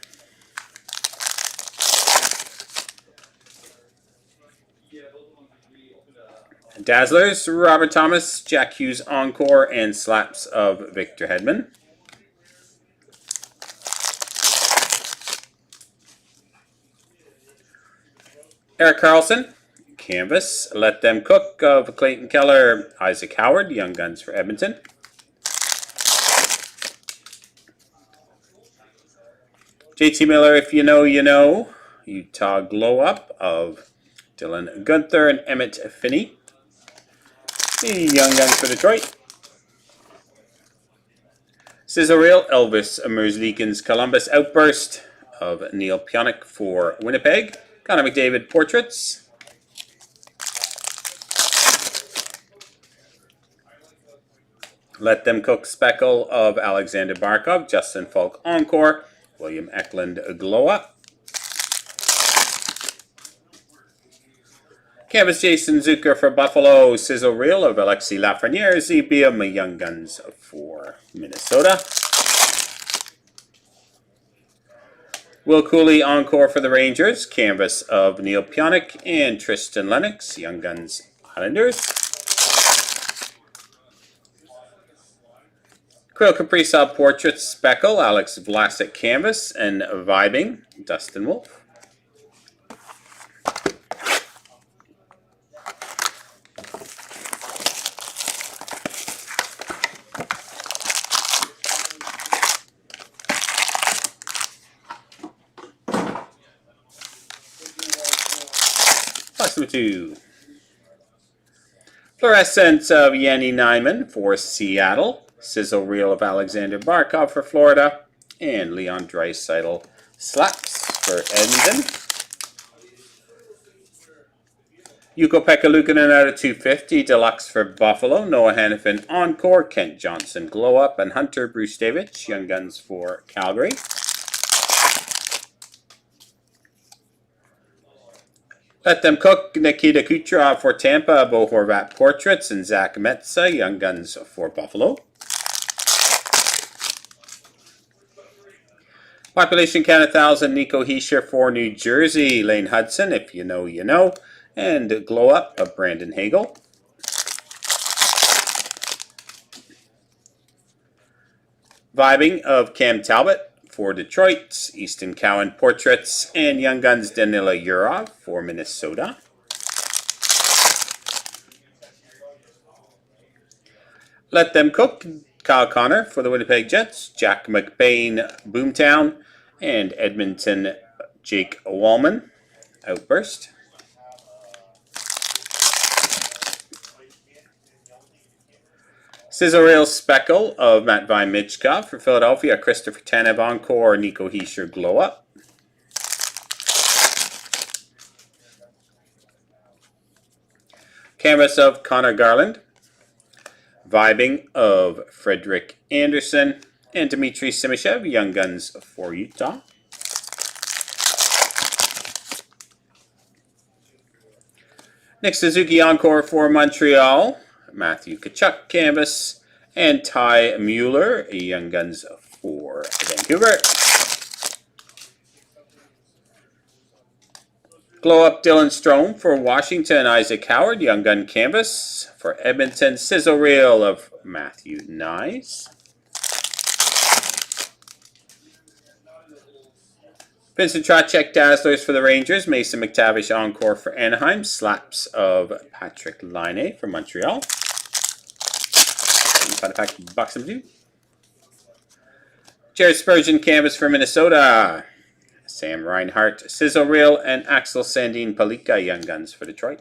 Dazzlers, Robert Thomas, Jack Hughes Encore, and slaps of Victor Hedman. Eric Carlson, Canvas, Let Them Cook of Clayton Keller, Isaac Howard, Young Guns for Edmonton. JT Miller, If You Know, You Know, Utah Glow Up of Dylan Guenther and Emmett Finney. The Young Guns for Detroit. Sizzle Reel, Elvis Merzlikins Columbus Outburst of Neil Pionk for Winnipeg. Connor McDavid Portraits. Let Them Cook Speckle of Alexander Barkov. Justin Falk Encore. William Eklund Glow Up. Canvas Jason Zucker for Buffalo. Sizzle Reel of Alexis Lafreniere. ZBM Young Guns for Minnesota. Will Cooley encore for the Rangers. Canvas of Neil Pionk and Tristan Lennox, Young Guns Islanders. Krill Kaprizov Portraits Speckle, Alex Vlasic Canvas, and Vibing, Dustin Wolf. Box number 2. Fluorescence of Yanni Nyman for Seattle. Sizzle Reel of Alexander Barkov for Florida. And Leon Draisaitl Slaps for Edmonton. Ukko-Pekka Luukkonen out of 250. Deluxe for Buffalo. Noah Hannafin Encore. Kent Johnson Glow Up. And Hunter Brustevich, Young Guns for Calgary. Let Them Cook, Nikita Kucherov for Tampa, Bo Horvat Portraits, and Zach Metza, Young Guns for Buffalo. Population Count 1,000, Nico Hischier for New Jersey, Lane Hudson, if you know, you know, and Glow Up of Brandon Hagel. Vibing of Cam Talbot for Detroit, Easton Cowan Portraits, and Young Guns Danila Yurov for Minnesota. Let Them Cook, Kyle Connor for the Winnipeg Jets, Jack McBain Boomtown, and Edmonton Jake Wallman Outburst. Sizzle Reel Speckle of Matt Michkov for Philadelphia, Christopher Tanev Encore, Nico Hischier Glow Up. Canvas of Connor Garland. Vibing of Frederick Anderson and Dmitry Simishev, Young Guns for Utah. Nick Suzuki Encore for Montreal. Matthew Tkachuk Canvas, and Ty Mueller, Young Guns for Vancouver. Glow Up Dylan Strome for Washington, Isaac Howard, Young Gun Canvas for Edmonton, Sizzle Reel of Matthew Nyes. Vincent Trocek Dazzlers for the Rangers, Mason McTavish Encore for Anaheim, Slaps of Patrick Laine for Montreal. Final pack, box number 2. Jared Spurgeon Canvas for Minnesota, Sam Reinhart Sizzle Reel, and Axel Sandin Palika, Young Guns for Detroit.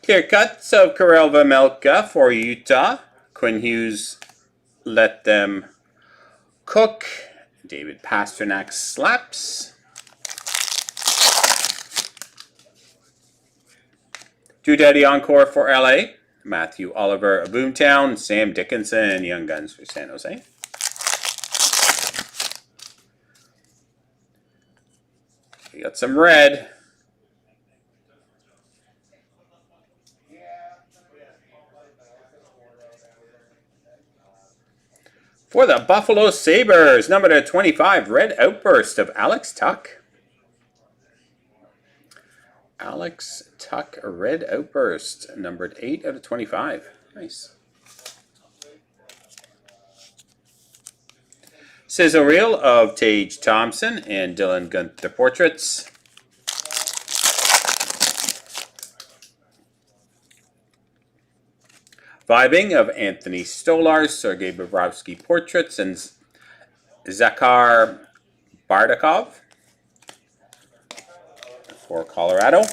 Clear cuts of Karel Vejmelka for Utah. Quinn Hughes, Let Them Cook. David Pasternak Slaps. Drew Doughty Encore for LA. Matthew Oliver Boomtown. Sam Dickinson, Young Guns for San Jose. We got some red. For the Buffalo Sabres, number 25, Red Outburst of Alex Tuck. Alex Tuck, Red Outburst, numbered 8 out of 25. Nice. Sizzle Reel of Tage Thompson and Dylan Gunther Portraits. Vibing of Anthony Stolarz, Sergei Bobrovsky Portraits, and Zakhar Bardakov for Colorado.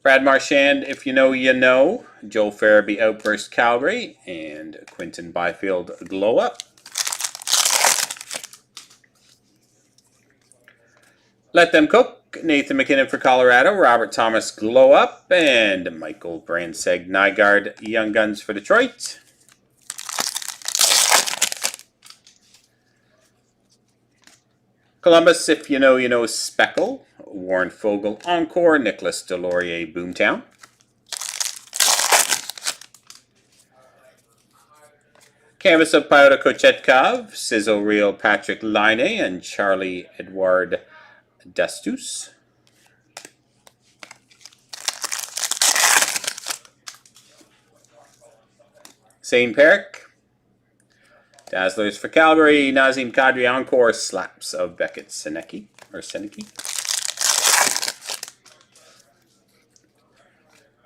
Brad Marchand, If You Know, You Know. Joel Farabee, Outburst Calgary. And Quinton Byfield, Glow Up. Let Them Cook. Nathan McKinnon for Colorado. Robert Thomas, Glow Up. And Michael Brandseg Nygaard, Young Guns for Detroit. Columbus, If You Know, You Know. Speckle. Warren Fogle, Encore. Nicholas Delorier, Boomtown. Canvas of Pyotr Kochetkov, Sizzle Reel Patrick Line, and Charlie Edward Dastus. Zane Perrick. Dazzlers for Calgary, Nazem Kadri Encore, Slaps of Beckett Senecki.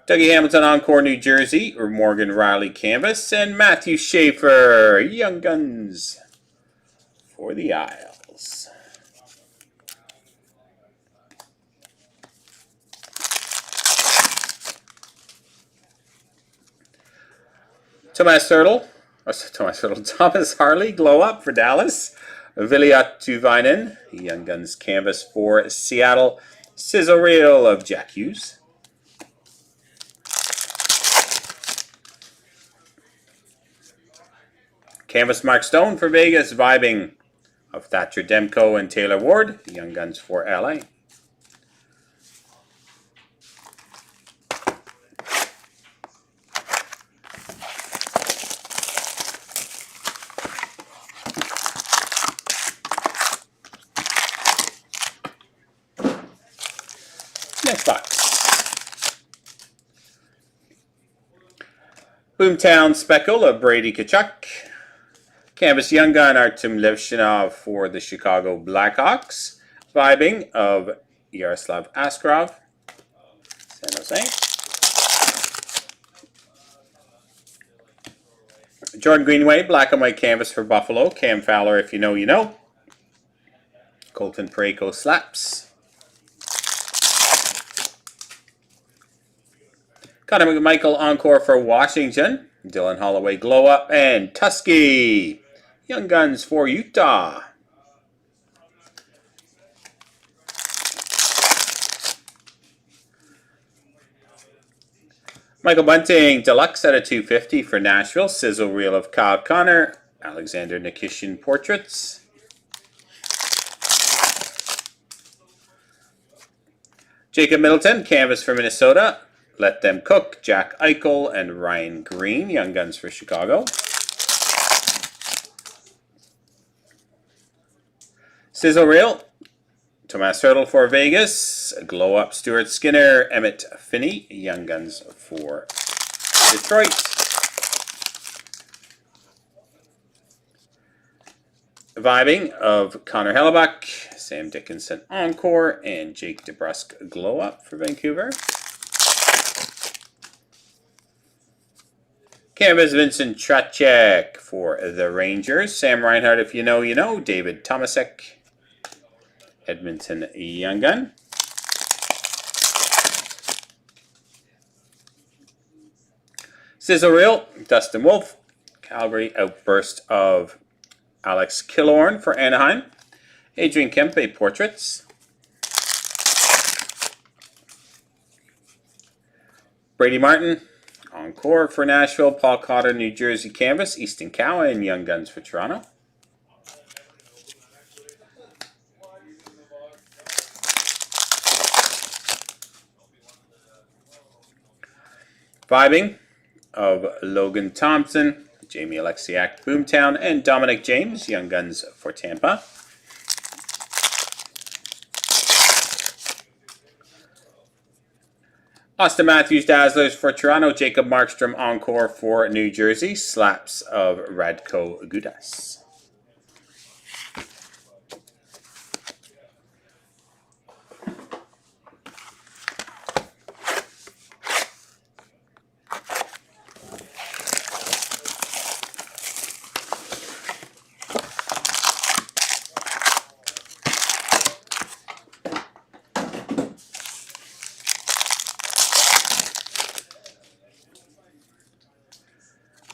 Dougie Hamilton Encore, New Jersey, or Morgan Riley Canvas, and Matthew Schaefer, Young Guns for the Isles. Thomas Harley, Glow Up for Dallas. Viliat Tuvainen, Young Guns Canvas for Seattle. Sizzle Reel of Jack Hughes. Canvas Mark Stone for Vegas, Vibing of Thatcher Demko and Taylor Ward, Young Guns for LA. Next box. Boomtown Speckle of Brady Tkachuk. Canvas Young Gun Artem Levshinov for the Chicago Blackhawks. Vibing of Yaroslav Askarov, San Jose. Jordan Greenway, Black and White Canvas for Buffalo. Cam Fowler, If You Know, You Know. Colton Parayko, Slaps. Connor McMichael Encore for Washington. Dylan Holloway, Glow Up. And Tusky, Young Guns for Utah. Michael Bunting, Deluxe at a 250 for Nashville. Sizzle Reel of Kyle Connor. Alexander Nikishin Portraits. Jacob Middleton, Canvas for Minnesota. Let Them Cook, Jack Eichel and Ryan Green, Young Guns for Chicago. Sizzle Reel, Tomas Hurdle for Vegas. Glow Up, Stuart Skinner, Emmett Finney, Young Guns for Detroit. Vibing of Connor Hellebuck, Sam Dickinson Encore, and Jake DeBrusk, Glow Up for Vancouver. Canvas Vincent Tracek for the Rangers. Sam Reinhart, If You Know, You Know. David Tomasek, Edmonton Young Gun. Sizzle Reel, Dustin Wolf. Calgary Outburst of Alex Killorn for Anaheim. Adrian Kempe Portraits. Brady Martin, Encore for Nashville. Paul Cotter, New Jersey Canvas. Easton Cowan, Young Guns for Toronto. Vibing of Logan Thompson, Jamie Alexiak, Boomtown, and Dominic James, Young Guns for Tampa. Austin Matthews, Dazzlers for Toronto. Jacob Markstrom, Encore for New Jersey. Slaps of Radko Gudas.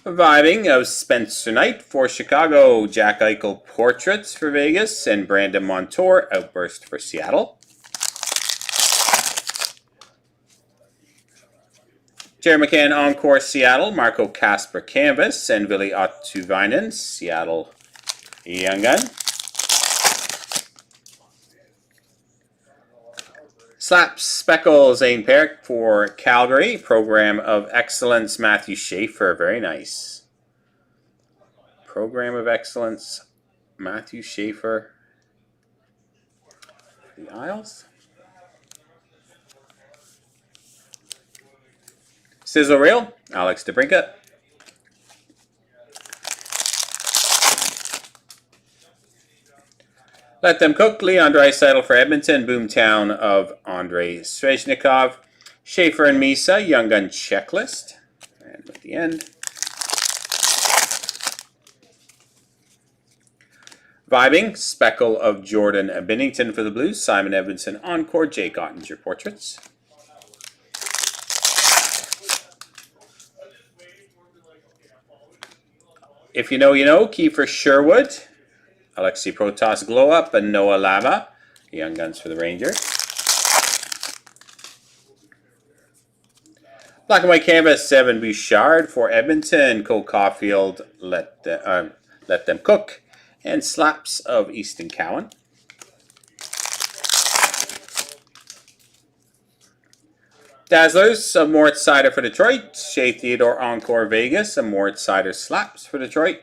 Vibing of Spencer Knight for Chicago, Jack Eichel Portraits for Vegas, and Brandon Montour Outburst for Seattle. Jerry McCann Encore Seattle, Marco Kasper Canvas, and Ville Ottavainen Seattle Young Gun. Slap Speckles Zane Perrick for Calgary, Program of Excellence Matthew Schaefer, very nice. Program of Excellence Matthew Schaefer. The Isles. Sizzle Reel, Alex DeBrincat. Let Them Cook, Leon Draisaitl for Edmonton, Boomtown of Andrei Svechnikov. Schaefer and Misa, Young Gun Checklist. And at the end. Vibing, Speckle of Jordan Binnington for the Blues, Simon Edmondson Encore, Jake Ottinger Portraits. If you know, you know. Kiefer Sherwood, Alexei Protas Glow Up, and Noah Lava, Young Guns for the Rangers. Black and White Canvas, Evan Bouchard for Edmonton, Cole Caulfield, Let Them Cook, and Slaps of Easton Cowan. Dazzlers of Moritz Seider for Detroit, Shea Theodore Encore Vegas, and Moritz Seider Slaps for Detroit.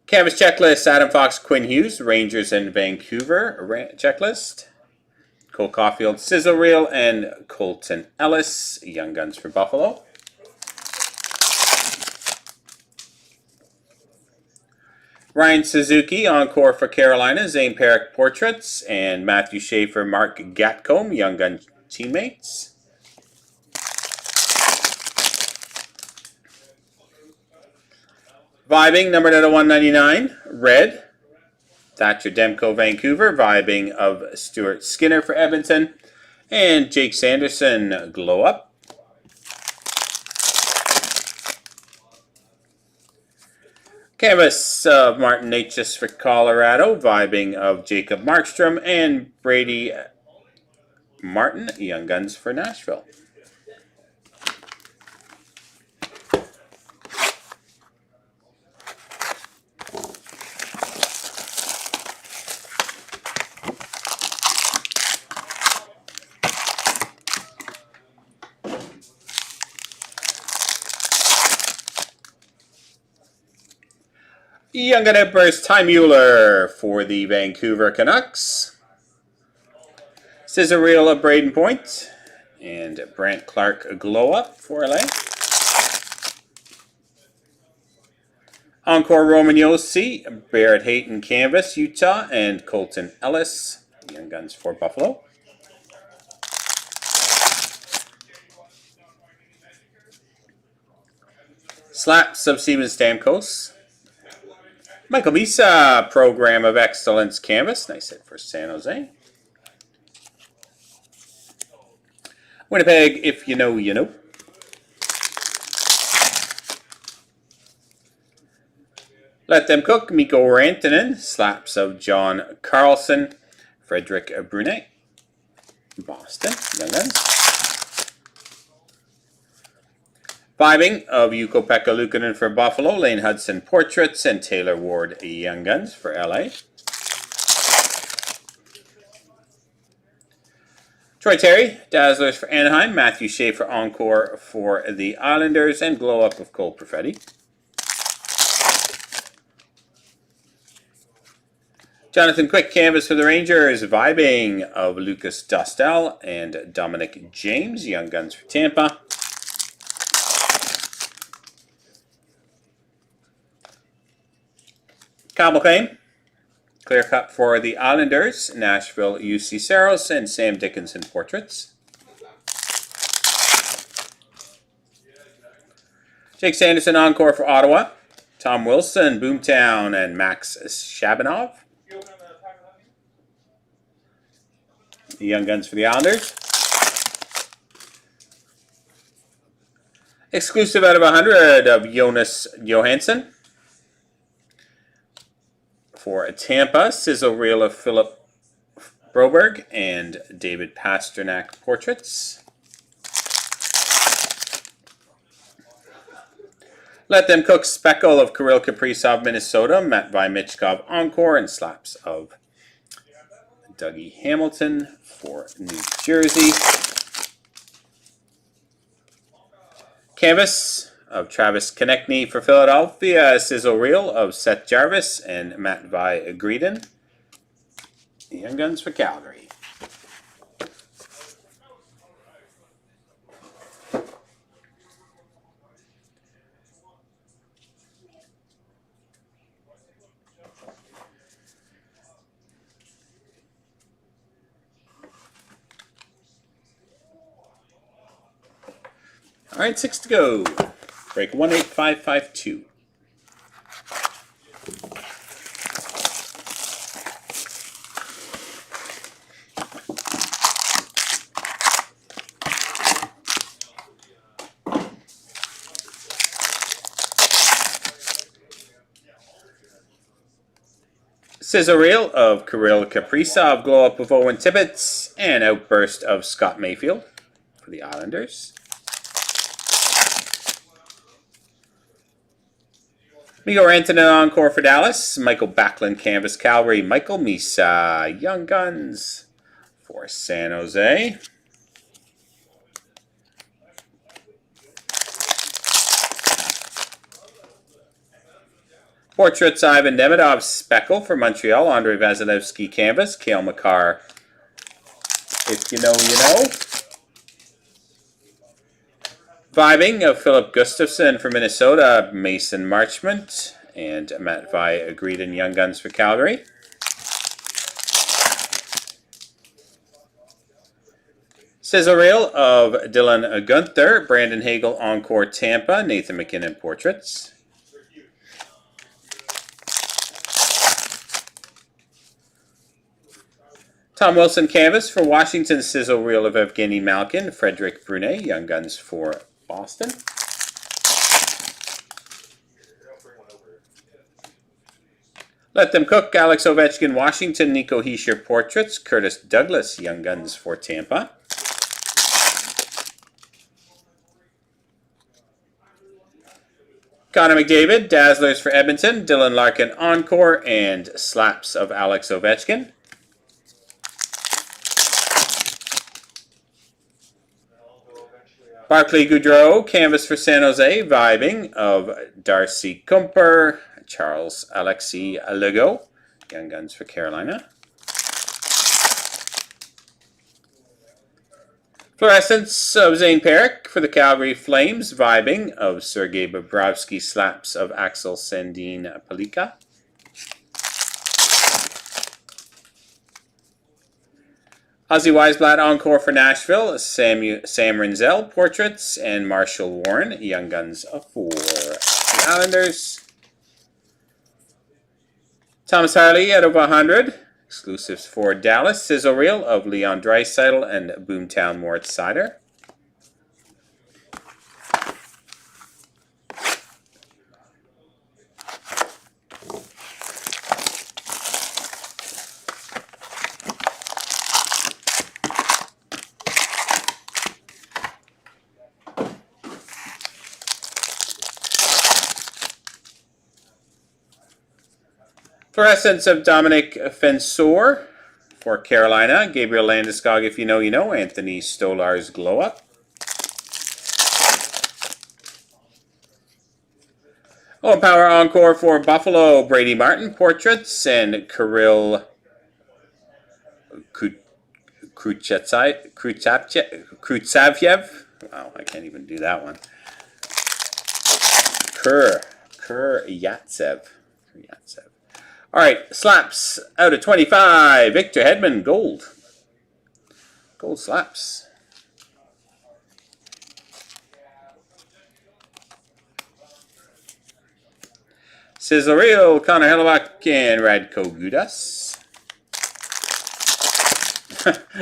Canvas Checklist, Adam Fox, Quinn Hughes, Rangers and Vancouver Checklist. Cole Caulfield, Sizzle Reel, and Colton Ellis, Young Guns for Buffalo. Ryan Suzuki, Encore for Carolina, Zane Perrick Portraits, and Matthew Schaefer, Mark Gatcombe, Young Gun Teammates. Vibing, numbered out of 199, Red. Thatcher Demko, Vancouver, Vibing of Stuart Skinner for Edmonton, and Jake Sanderson, Glow Up. Canvas of Martin Natchez for Colorado, Vibing of Jacob Markstrom, and Brady Martin, Young Guns for Nashville. Young Gun Outburst, Ty Mueller for the Vancouver Canucks. Scissor Reel of Braden Point. And Brant Clark Glow Up for LA. Encore Roman Yossi, Barrett Hayton Canvas, Utah. And Colton Ellis, Young Guns for Buffalo. Slaps of Steven Stamkos. Michael Misa, Program of Excellence Canvas. Nice hit for San Jose. Winnipeg, If You Know, You Know. Let Them Cook, Mikko Rantanen. Slaps of John Carlson. Frederick Brunet. Boston, Young Guns. Vibing of Ukko-Pekka Luukkonen for Buffalo, Lane Hudson Portraits, and Taylor Ward Young Guns for LA. Troy Terry, Dazzlers for Anaheim, Matthew Schaefer Encore for the Islanders, and Glow Up of Cole Perfetti. Jonathan Quick Canvas for the Rangers, Vibing of Lucas Dostal and Dominic James, Young Guns for Tampa. Kyle McLean, Clear Cut for the Islanders, Nashville UC Saros, and Sam Dickinson Portraits. Jake Sanderson Encore for Ottawa, Tom Wilson, Boomtown, and Max Shabanov. The Young Guns for the Islanders. Exclusive out of 100 of Jonas Johansson. For Tampa, sizzle reel of Philip Broberg and David Pasternak portraits. Let Them Cook speckle of Kirill Kaprizov, Minnesota. Matt Michkov encore and slaps of Dougie Hamilton for New Jersey. Canvas of Travis Konechny for Philadelphia. Sizzle reel of Seth Jarvis and Matt Greedon. Young Guns for Calgary. All right, 6 to go. Break 18552. Sizzle reel of Kirill Kaprizov, glow up of Owen Tibbetts, and outburst of Scott Mayfield for the Islanders. Miguel Rantanen encore for Dallas. Michael Backlund canvas Calgary. Michael Misa Young Guns for San Jose. Portraits Ivan Demidov speckle for Montreal. Andrei Vasilevsky canvas. Cale Makar. If you know, you know. Vibing of Philip Gustafson for Minnesota, Mason Marchment, and Matt agreed in Young Guns for Calgary. Sizzle reel of Dylan Gunther, Brandon Hagel encore Tampa, Nathan McKinnon portraits. Tom Wilson canvas for Washington, sizzle reel of Evgeny Malkin, Frederick Brunet, Young Guns for Boston. Let Them Cook, Alex Ovechkin, Washington, Nico Hischier portraits, Curtis Douglas, Young Guns for Tampa. Connor McDavid, Dazzlers for Edmonton, Dylan Larkin encore, and slaps of Alex Ovechkin. Barclay Goudreau, canvas for San Jose, vibing of Darcy Kumper, Charles Alexis Legault, Young Guns for Carolina. Fluorescence of Zane Perrick for the Calgary Flames, vibing of Sergei Bobrovsky, slaps of Axel Sandin Palika. Ozzy Weisblatt encore for Nashville, Sam Rinzel portraits, and Marshall Warren, Young Guns for the Islanders. Thomas Harley out of 100, exclusives for Dallas, sizzle reel of Leon Draisaitl and Boomtown Moritz Seider. Fluorescence of Dominic Fensor for Carolina. Gabriel Landeskog, if you know, you know. Anthony Stolar's glow up. Oh, Power encore for Buffalo. Brady Martin portraits and Kirill Krutsavyev. Wow, I can't even do that one. Kuryatsev. All right, slaps out of 25. Victor Hedman, gold. Gold slaps. Sizzle reel, Connor Hellebuck and Radko Gudas.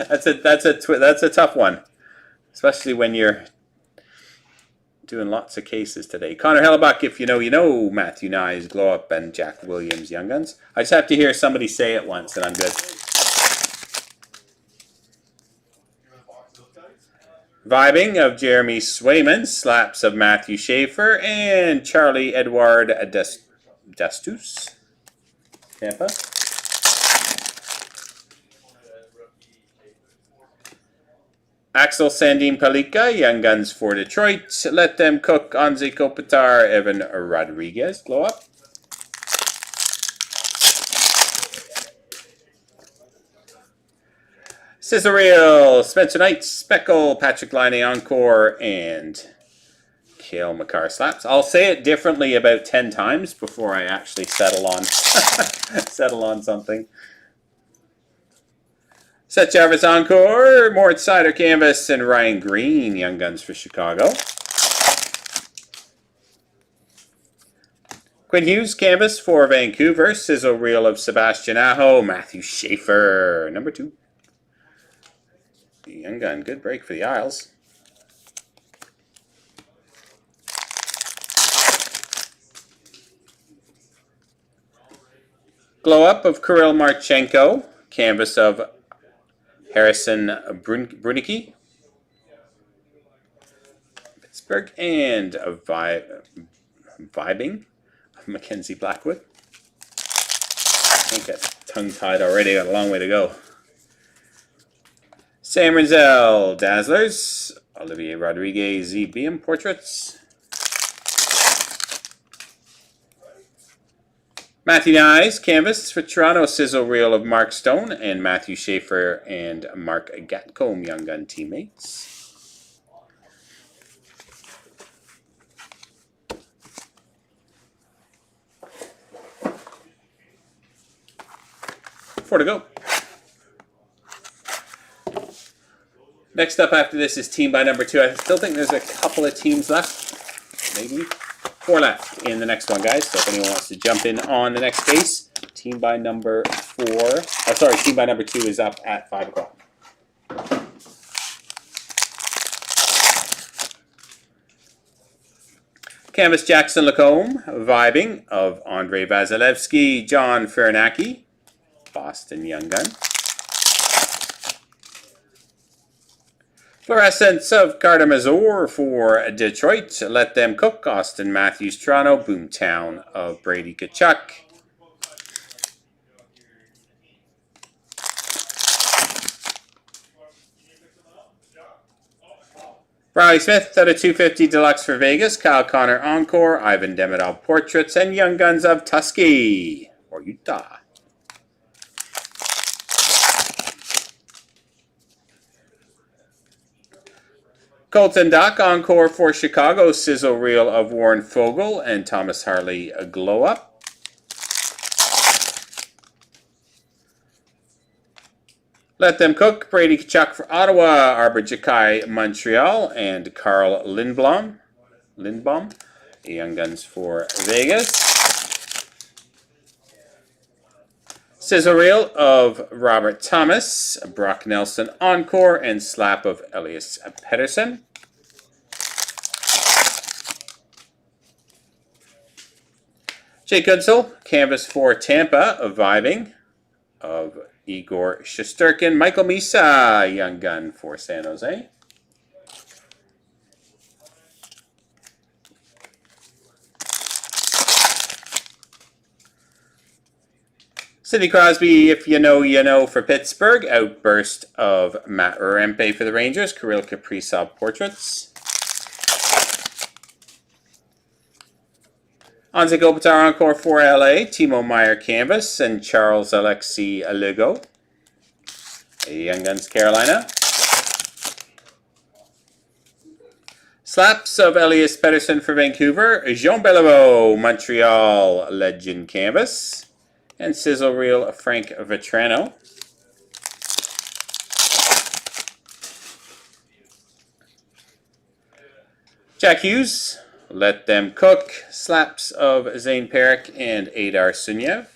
that's a tough one, especially when you're Doing lots of cases today. Connor Hellebuck, if you know, you know. Matthew Nyes, Glow Up, and Jack Williams, Young Guns. I just have to hear somebody say it once, and I'm good. Vibing of Jeremy Swayman, slaps of Matthew Schaefer, and Charlie Edward Destus, Tampa. Axel Sandin Palika, Young Guns for Detroit. Let Them Cook, Anze Kopitar, Evan Rodriguez, Glow Up. Sizzle Spencer Knight, Speckle, Patrick Laine, Encore, and Cale Makar slaps. I'll say it differently about 10 times before I actually settle on something. Seth Jarvis Encore, Mort Sider Canvas, and Ryan Green, Young Guns for Chicago. Quinn Hughes Canvas for Vancouver, Sizzle Reel of Sebastian Aho, Matthew Schaefer, number 2. Young Gun, good break for the Isles. Glow Up of Kirill Marchenko, canvas of Harrison Brunicki, Pittsburgh, and Vibing of Mackenzie Blackwood. I think that's tongue-tied already, got a long way to go. Sam Rizal, Dazzlers, Olivier Rodriguez, ZBM Portraits. Matthew Nyes, canvas for Toronto, Sizzle Reel of Mark Stone, and Matthew Schaefer and Mark Gatcombe, Young Gun teammates. Four to go. Next up after this is team by number 2. I still think there's a couple of teams left. Maybe 4 left in the next one, guys. So if anyone wants to jump in on the next case, team by number 4. Oh, sorry, team by number 2 is up at 5 o'clock. Canvas Jackson Lacombe, Vibing of Andrei Vasilevsky, John Ferenacki, Boston Young Gun. Fluorescence of Carter Mazur for Detroit. Let Them Cook, Austin Matthews, Toronto. Boomtown of Brady Tkachuk. Riley Smith out of 250 Deluxe for Vegas. Kyle Connor Encore. Ivan Demidov Portraits. And Young Guns of Tuskegee or Utah. Colton Dock Encore for Chicago, Sizzle Reel of Warren Fogle and Thomas Harley Glow Up. Let Them Cook, Brady Tkachuk for Ottawa, Arbor Jakai Montreal, and Carl Lindblom, Young Guns for Vegas. Sizzle Reel of Robert Thomas, Brock Nelson Encore, and Slap of Elias Pettersson. Jake Goodsell, canvas for Tampa, Vibing of Igor Shesterkin. Michael Misa, Young Gun for San Jose. Sidney Crosby, if you know, you know, for Pittsburgh. Outburst of Matt Rempe for the Rangers. Kirill Kaprizov Portraits. Anze Kopitar Encore for LA. Timo Meyer Canvas. And Charles Alexi Lugo. Young Guns Carolina. Slaps of Elias Pettersson for Vancouver. Jean Beliveau Montreal Legend Canvas. And Sizzle Reel of Frank Vetrano. Jack Hughes, Let Them Cook. Slaps of Zane Perrick and Adar Sunyev.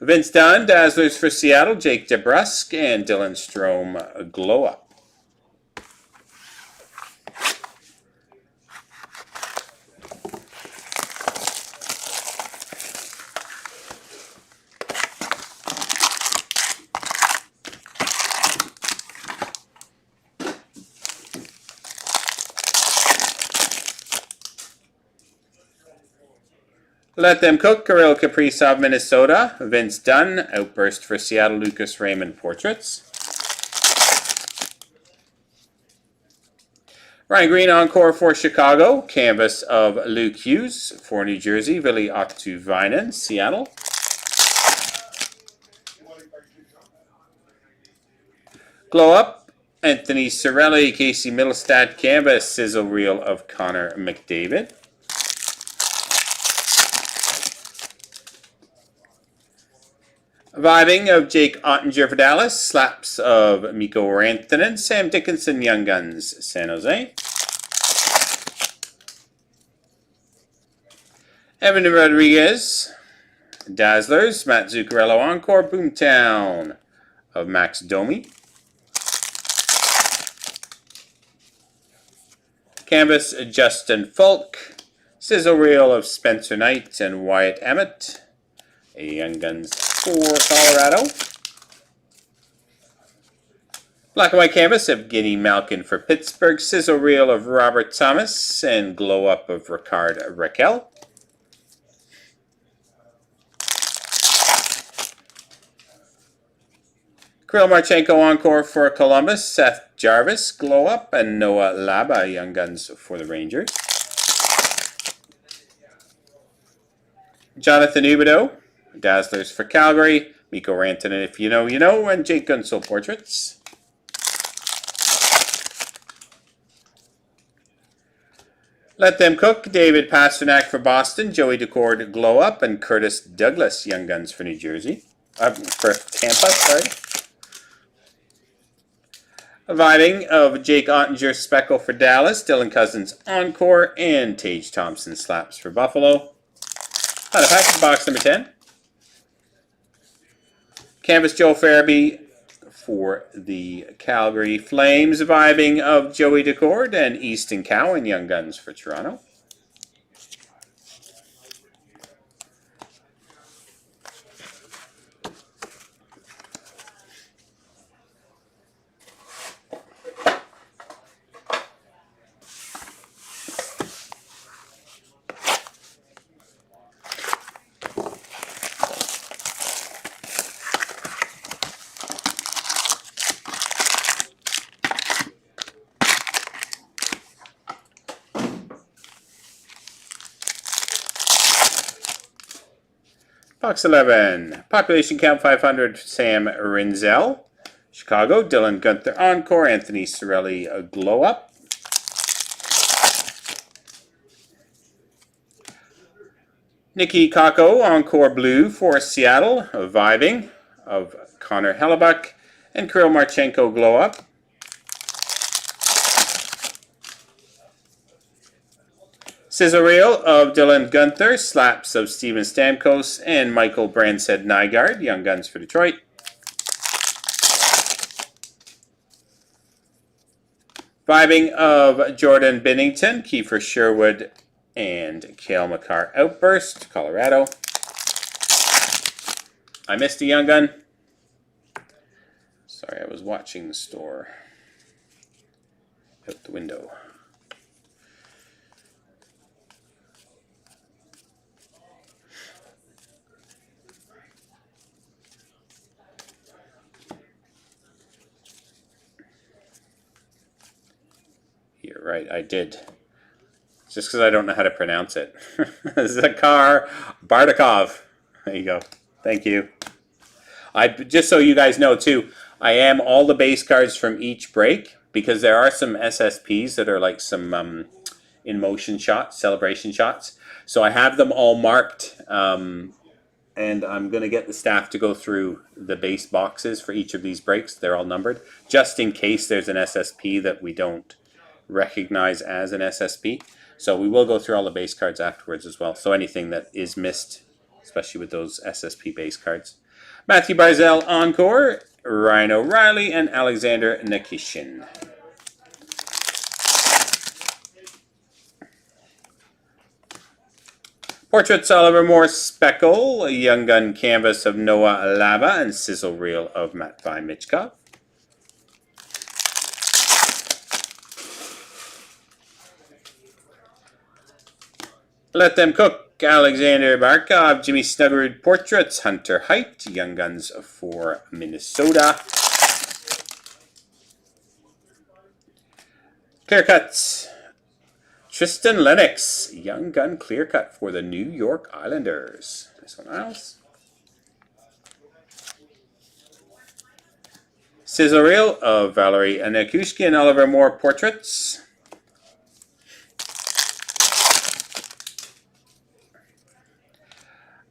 Vince Dunn, Dazzlers for Seattle, Jake DeBrusk, and Dylan Strome, Glow Up. Let Them Cook, Kirill Kaprizov, Minnesota. Vince Dunn, Outburst for Seattle, Lucas Raymond Portraits. Ryan Green, Encore for Chicago. Canvas of Luke Hughes for New Jersey. Vili Ottuvainen, Seattle. Glow Up, Anthony Cirelli, Casey Middlestat, Canvas, Sizzle Reel of Connor McDavid. Vibing of Jake Ottinger for Dallas. Slaps of Mikko Rantanen. Sam Dickinson, Young Guns, San Jose. Evan Rodriguez, Dazzlers. Matt Zuccarello, Encore. Boomtown of Max Domi. Canvas, Justin Falk. Sizzle Reel of Spencer Knight and Wyatt Emmett. Young Guns for Colorado. Black and white canvas of Giddy Malkin for Pittsburgh. Sizzle Reel of Robert Thomas and Glow Up of Ricard Raquel. Kirill Marchenko, Encore for Columbus. Seth Jarvis, Glow Up, and Noah Laba, Young Guns for the Rangers. Jonathan Huberdeau, Dazzlers for Calgary. Mikko Rantanen, If You Know, You Know, and Jake Gunsel Portraits. Let Them Cook, David Pasternak for Boston. Joey Decord, Glow Up, and Curtis Douglas, Young Guns for New Jersey. For Tampa, sorry. Vibing of Jake Ottinger, Speckle for Dallas. Dylan Cousins, Encore, and Tage Thompson, Slaps for Buffalo. On a package, box number 10. Canvas Joe Farabee for the Calgary Flames. Vibing of Joey Decord and Easton Cowan, Young Guns for Toronto. Box 11. Population count 500, Sam Rinzel. Chicago, Dylan Gunther, Encore. Anthony Cirelli, Glow Up. Nikki Kakko, Encore Blue for Seattle. Vibing of Connor Hellebuck. And Kirill Marchenko, Glow Up. Sizzle Reel of Dylan Gunther, Slaps of Steven Stamkos, and Michael Brandsted Nygaard, Young Guns for Detroit. Vibing of Jordan Binnington, Kiefer Sherwood, and Cale Makar Outburst, Colorado. I missed a Young Gun. Sorry, I was watching the store out the window. You're right, I did. Just because I don't know how to pronounce it. Zakhar Bardakov. There you go. Thank you. Just so you guys know too, I am all the base cards from each break, because there are some SSPs that are like some in motion shots, celebration shots. So I have them all marked, and I'm going to get the staff to go through the base boxes for each of these breaks. They're all numbered, just in case there's an SSP that we don't recognize as an SSP. So we will go through all the base cards afterwards as well. So anything that is missed, especially with those SSP base cards. Matthew Barzell Encore, Ryan O'Reilly, and Alexander Nikishin. Portraits Oliver Moore Speckle, a Young Gun Canvas of Noah Lava, and Sizzle Reel of Matvei Michkov. Let Them Cook, Alexander Barkov, Jimmy Snuggerud Portraits, Hunter Height, Young Guns for Minnesota. Clear Cuts, Tristan Lennox, Young Gun Clear Cut for the New York Islanders. This one else. Sizzle Reel of Valerie Anakushki and Oliver Moore Portraits.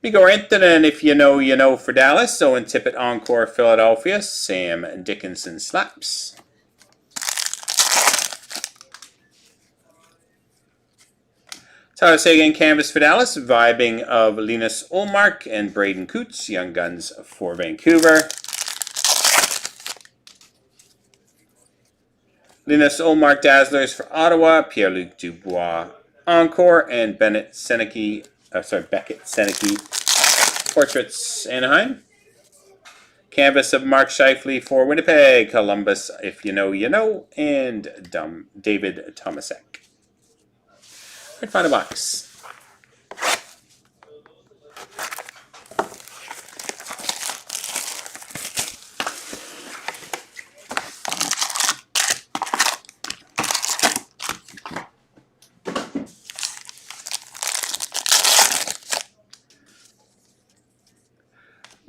Igor Antonin, If You Know, You Know for Dallas. Owen Tippett Encore Philadelphia. Sam Dickinson Slaps. Tyler Seguin Canvas for Dallas. Vibing of Linus Olmark and Braden Coots. Young Guns for Vancouver. Linus Olmark Dazzlers for Ottawa. Pierre-Luc Dubois Encore and Beckett Seneke Portraits Anaheim. Canvas of Mark Scheifele for Winnipeg. Columbus, If You Know, You Know. And David Tomasek. Right, final box.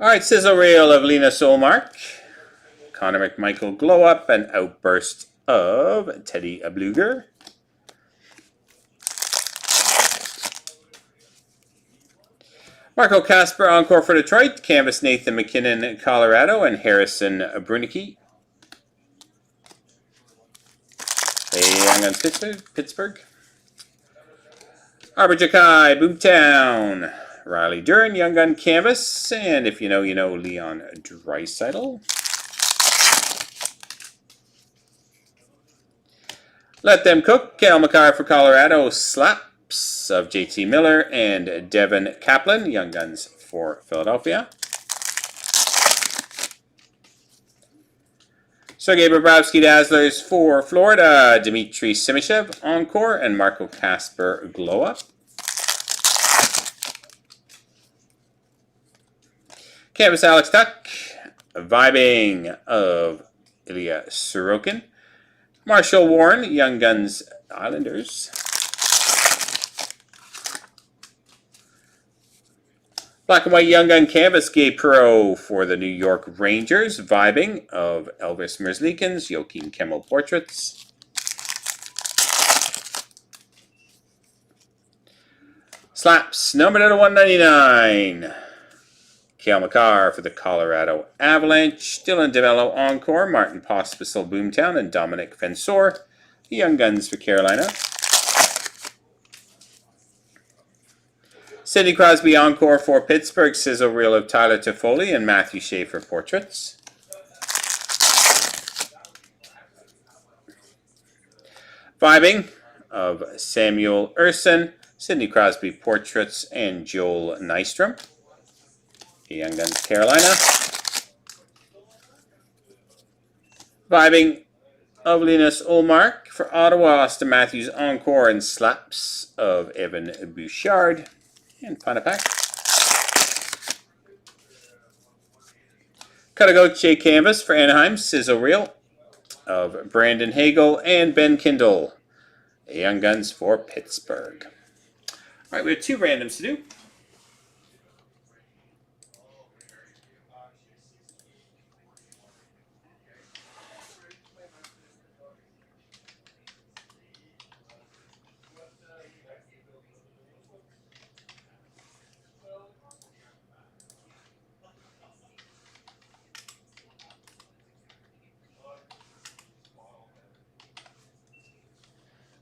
All right, Sizzle Reel of Linus Olmark. Connor McMichael Glow Up and Outburst of Teddy Abluger. Marco Casper Encore for Detroit. Canvas Nathan McKinnon Colorado and Harrison Brunicki. Young Guns Pittsburgh. Arbor Jakai Boomtown. Riley Dern, Young Gun Canvas, and If You Know, You Know, Leon Draisaitl. Let Them Cook, Cal McCarr for Colorado, Slaps of JT Miller, and Devin Kaplan, Young Guns for Philadelphia. Sergei Bobrovsky Dazzlers for Florida, Dmitry Simishev Encore, and Marco Casper Glow Up. Canvas Alex Tuck, Vibing of Ilya Sorokin. Marshall Warren, Young Guns Islanders. Black and White Young Gun Canvas Gay Pro for the New York Rangers. Vibing of Elvis Merzlikins, Joakim Kemmel Portraits. Slaps, numbered out of 199. Cale Makar for the Colorado Avalanche. Dylan DeMello Encore. Martin Pospisil Boomtown. And Dominic Fensor. The Young Guns for Carolina. Sidney Crosby Encore for Pittsburgh. Sizzle Reel of Tyler Toffoli and Matthew Schaefer Portraits. Vibing of Samuel Urson. Sidney Crosby Portraits and Joel Nystrom. Young Guns Carolina. Vibing of Linus Olmark for Ottawa. Austin Matthews Encore and Slaps of Evan Bouchard. And final pack. Katagoche Canvas for Anaheim. Sizzle Reel of Brandon Hagel and Ben Kindle. Young Guns for Pittsburgh. All right, we have two randoms to do.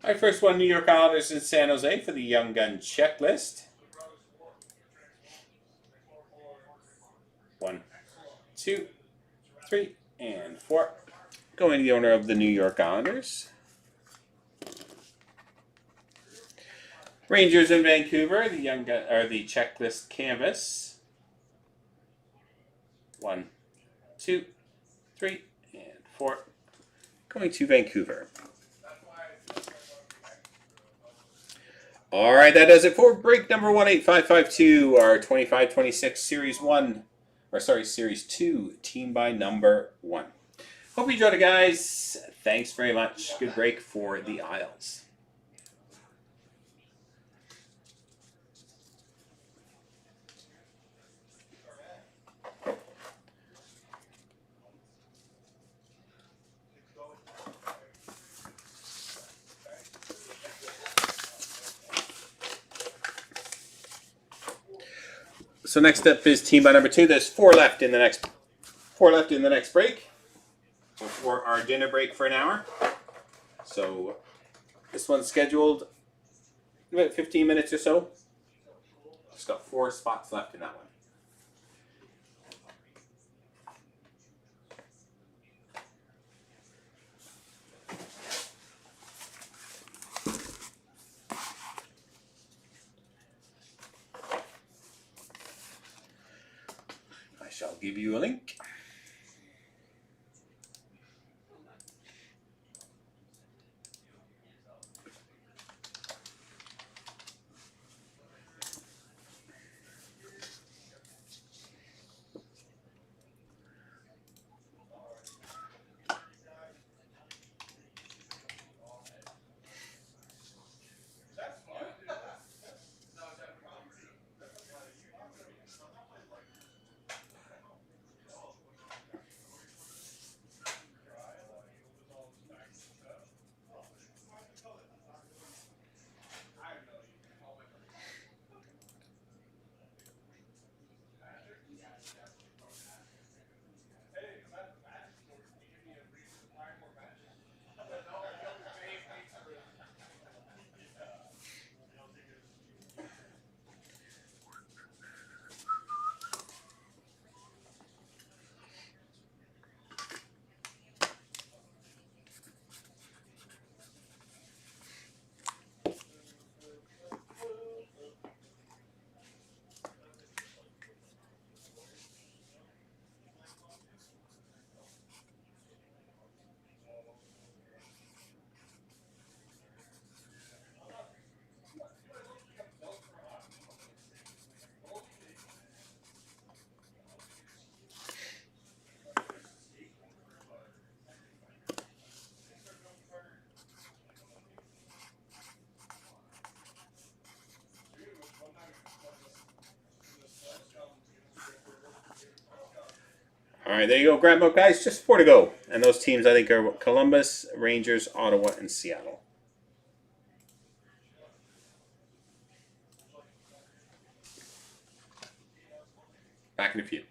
All right, first one, New York Islanders in San Jose for the Young Gun checklist. 1, 2, 3, and 4. Going to the owner of the New York Islanders. Rangers in Vancouver, the young gun, or the checklist canvas. 1, 2, 3, and 4. Going to Vancouver. All right, that does it for break number 18552, our 25-26 Series 1, or sorry, Series 2, team by number 1. Hope you enjoyed it, guys. Thanks very much. Good break for the Isles. So next up is team by number 2. There's 4 left in the next break before our dinner break for an hour. So this one's scheduled about 15 minutes or so. Just got 4 spots left in that one. I shall give you a link. All right, there you go. Grab them up, guys. Just 4 to go. And those teams, I think, are Columbus, Rangers, Ottawa, and Seattle. Back in a few.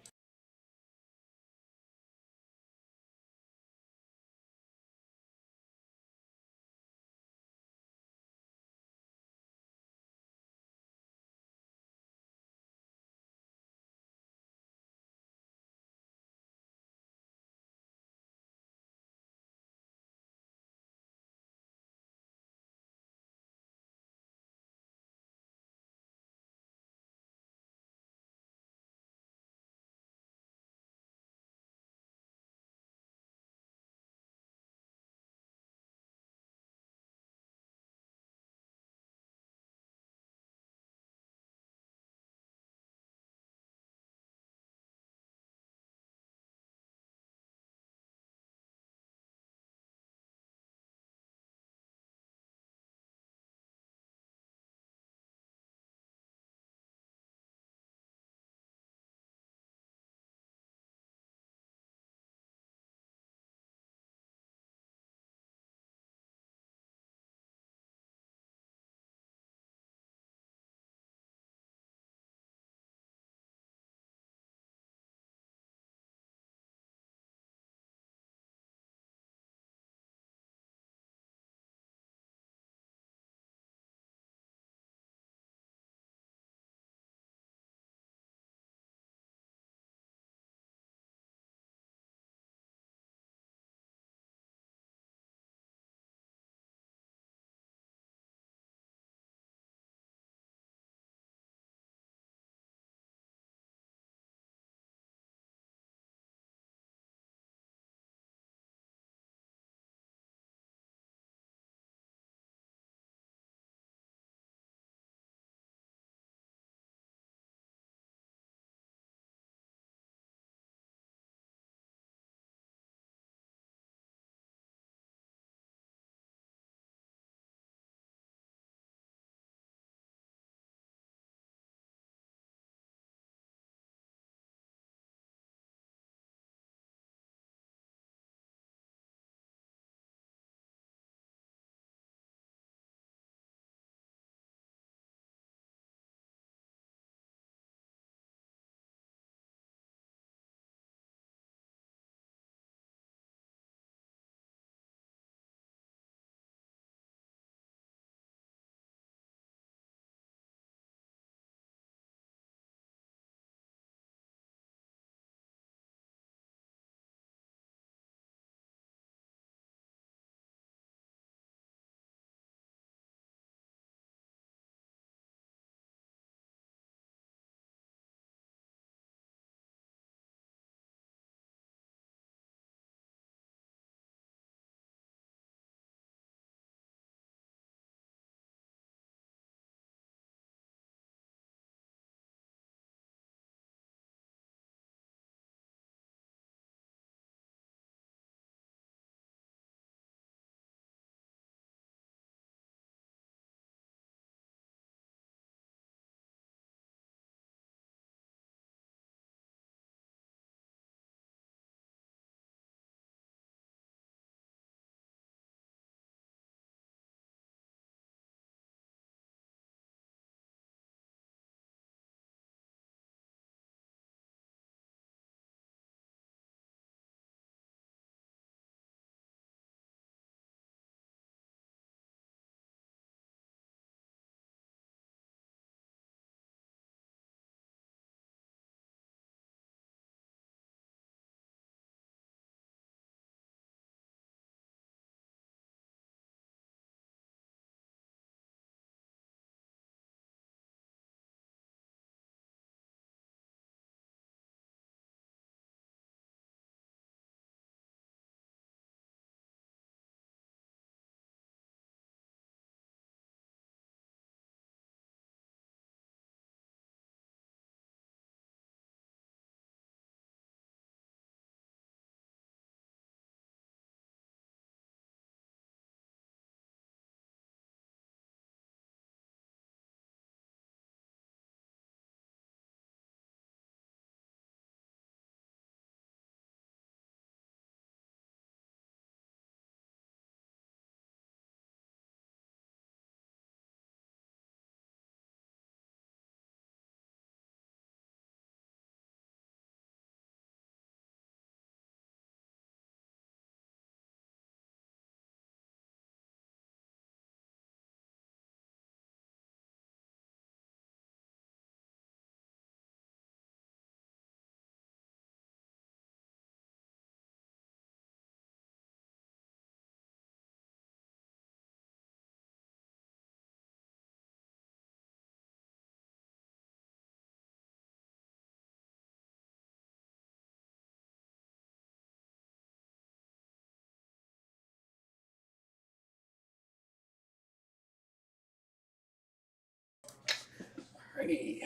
Alrighty.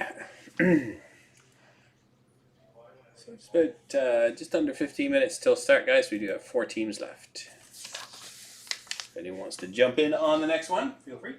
So it's about just under 15 minutes till start, guys. We do have 4 teams left. If anyone wants to jump in on the next one, feel free.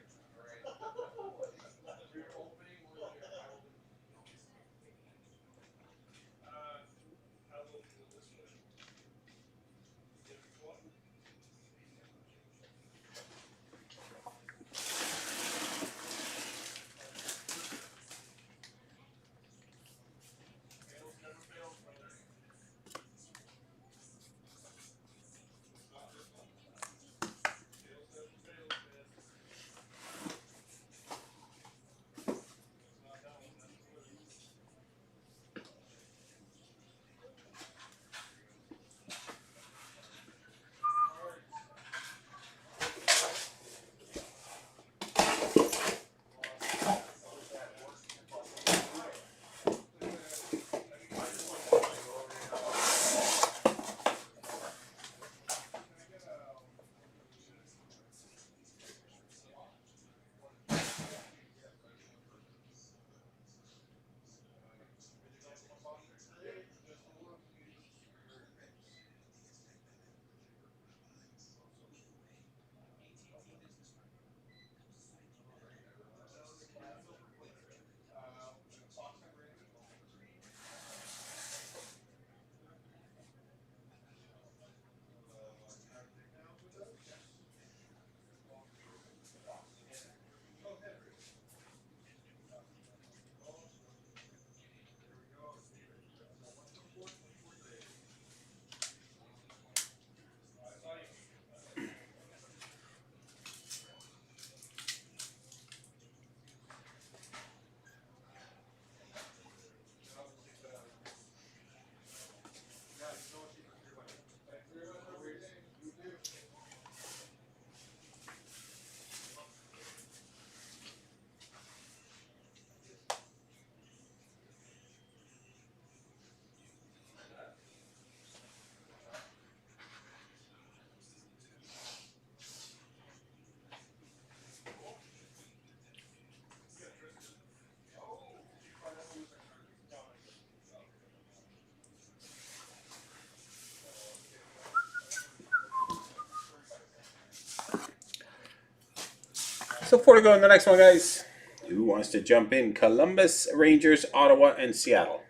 So 4 to go in the next one, guys. Who wants to jump in? Columbus, Rangers, Ottawa, and Seattle.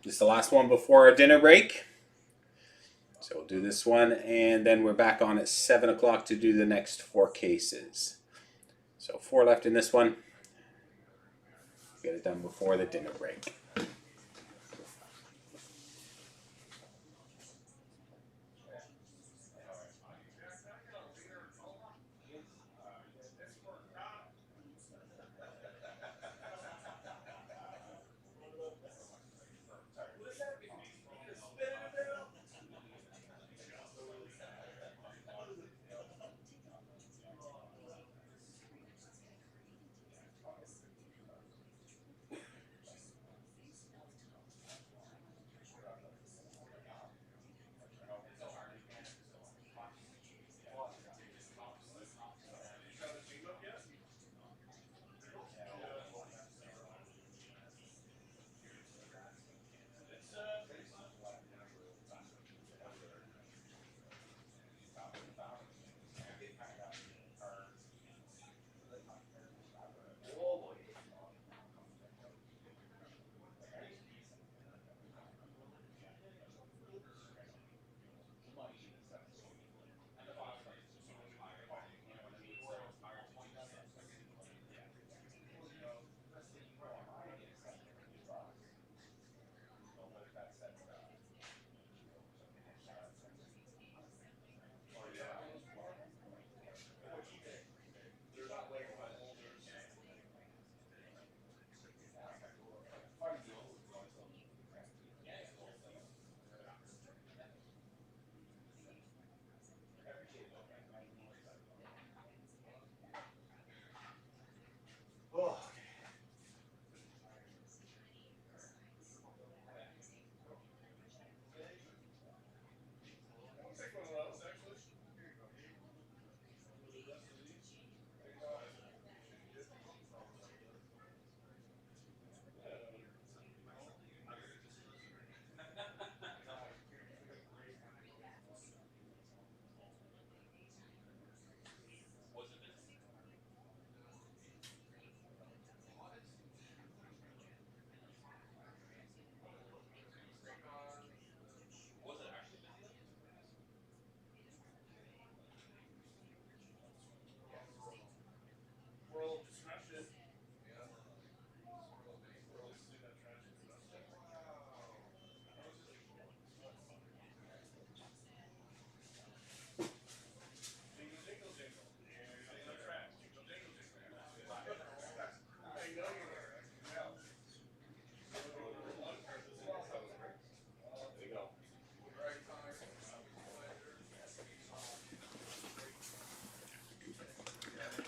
This is the last one before our dinner break. So we'll do this one, and then we're back on at 7 o'clock to do the next 4 cases. So 4 left in this one. Get it done before the dinner break.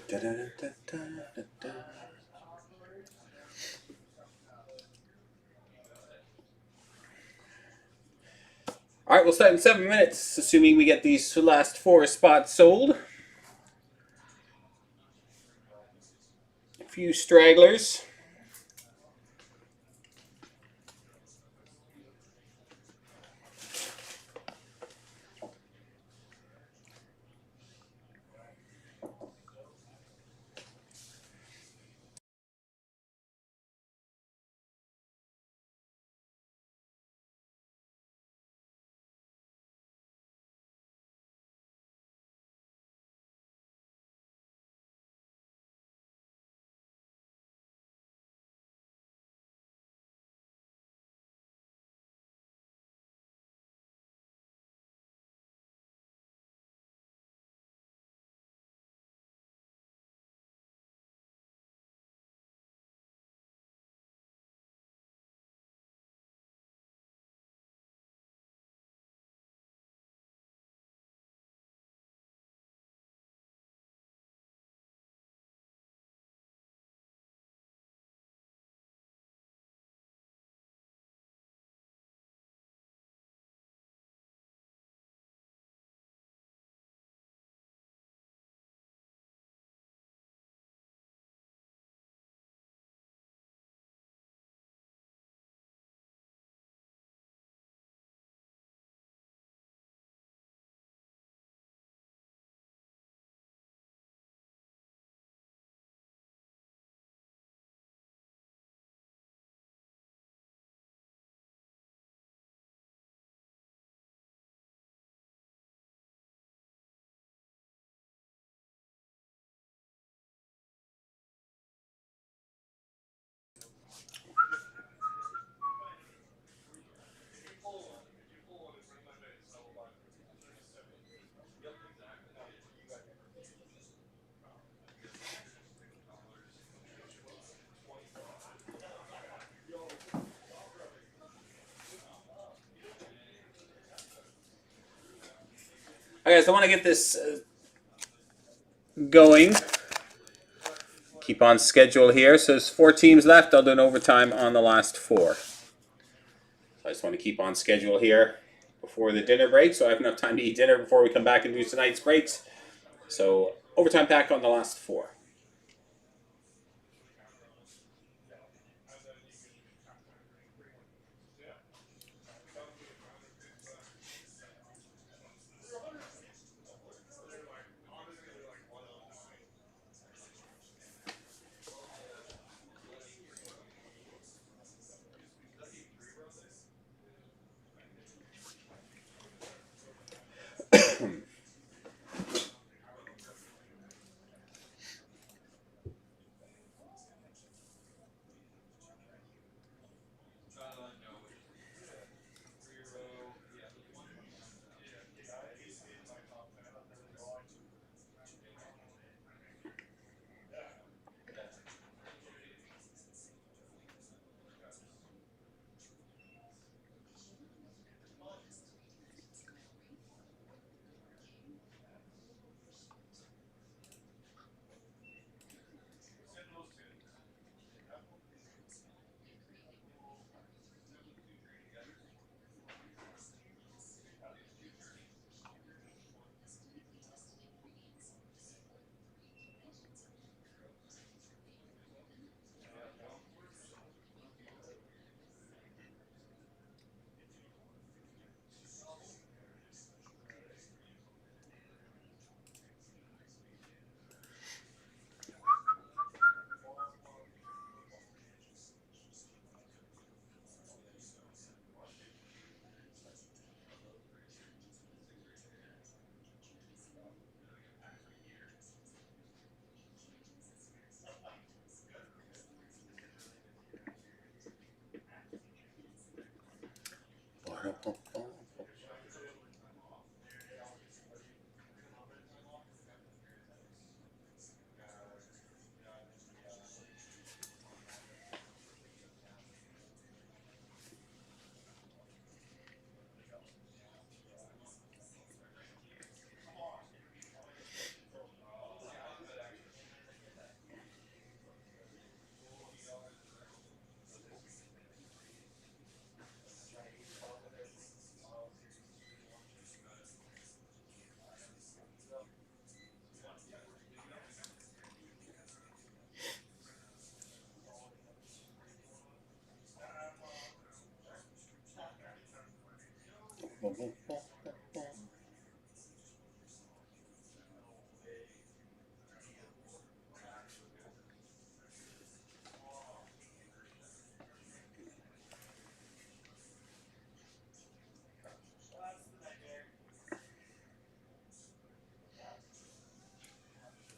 Da-da-da-da-da-da. All right, we'll start in 7 minutes, assuming we get these last 4 spots sold. A few stragglers. Okay, so I want to get this going. Keep on schedule here. So there's 4 teams left. I'll do an overtime on the last 4. So I just want to keep on schedule here before the dinner break, so I have enough time to eat dinner before we come back and do tonight's breaks. So overtime pack on the last 4.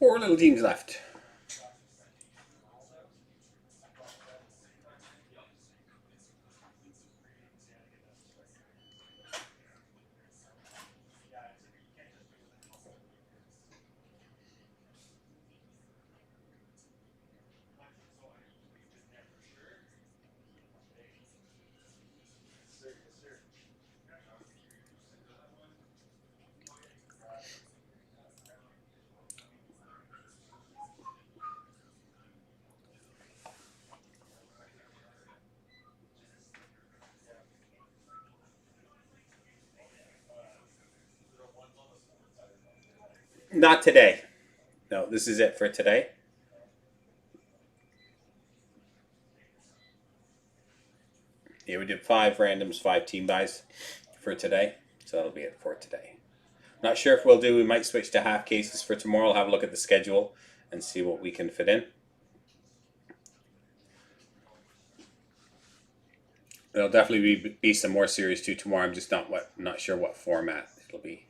4 little teams left. Not today. No, this is it for today. Yeah, we did 5 randoms, 5 team buys for today. So that'll be it for today. Not sure if we'll do, we might switch to half cases for tomorrow. I'll have a look at the schedule and see what we can fit in. There'll definitely be some more series too tomorrow. I'm just not sure what format it'll be.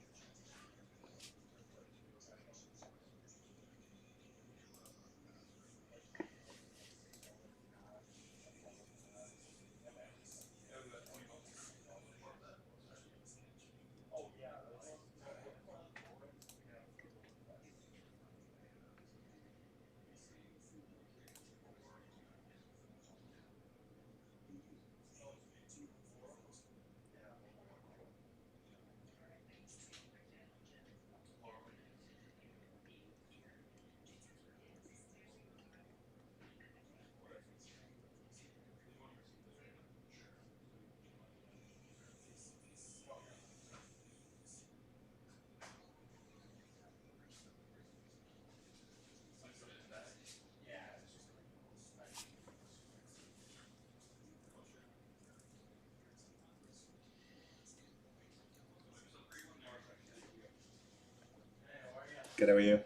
Good, how are you?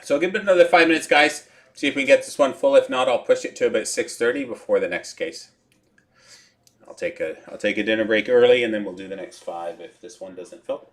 So I'll give it another 5 minutes, guys. See if we can get this one full. If not, I'll push it to about 6:30 before the next case. I'll take a dinner break early, and then we'll do the next 5 if this one doesn't fill.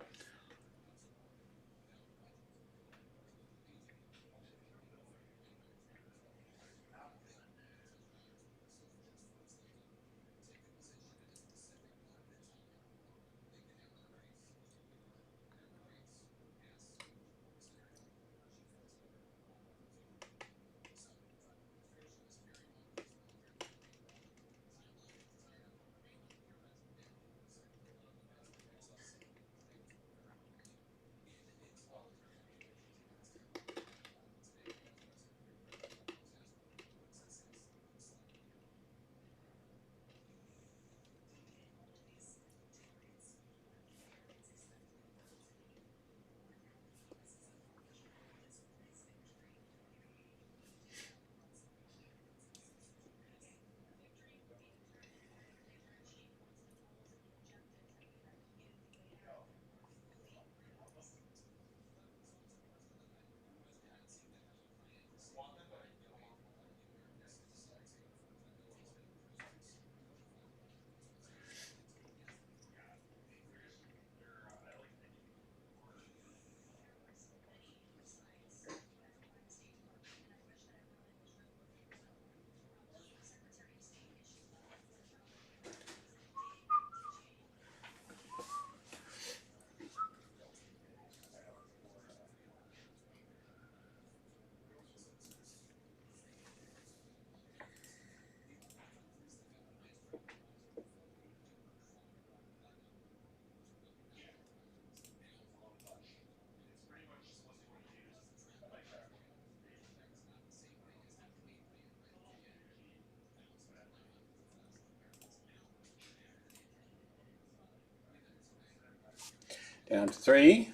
Down to 3.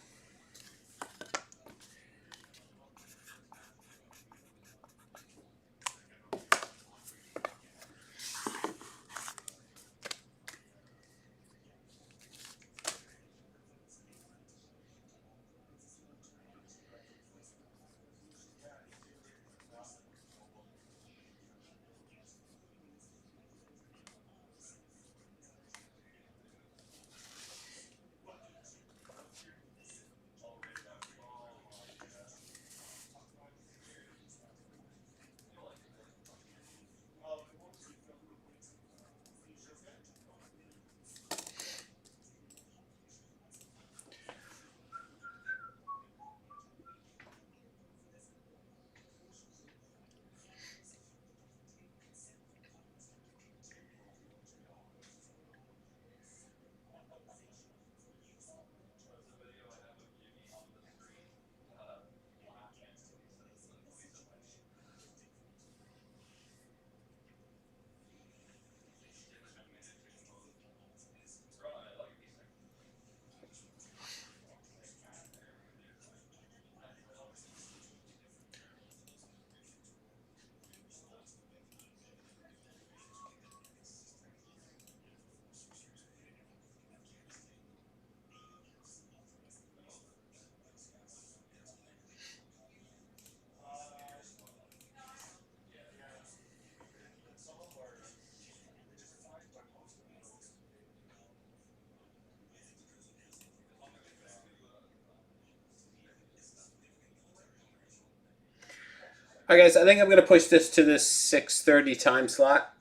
Alright guys, I think I'm going to push this to this 6:30 time slot.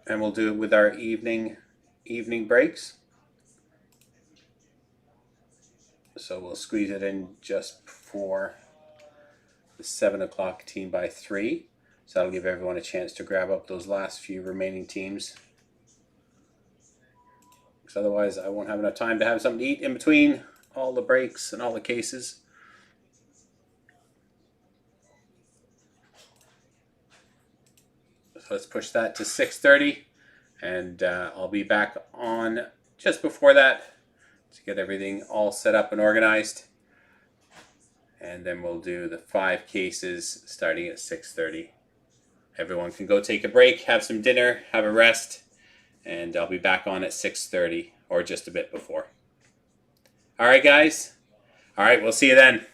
And we'll do it with our evening breaks. So we'll squeeze it in just before the 7 o'clock team by 3. So that'll give everyone a chance to grab up those last few remaining teams. Because otherwise I won't have enough time to have something to eat in between all the breaks and all the cases. So let's push that to 6:30. And I'll be back on just before that to get everything all set up and organized. And then we'll do the 5 cases starting at 6:30. Everyone can go take a break, have some dinner, have a rest, and I'll be back on at 6:30 or just a bit before. All right, guys. All right, we'll see you then.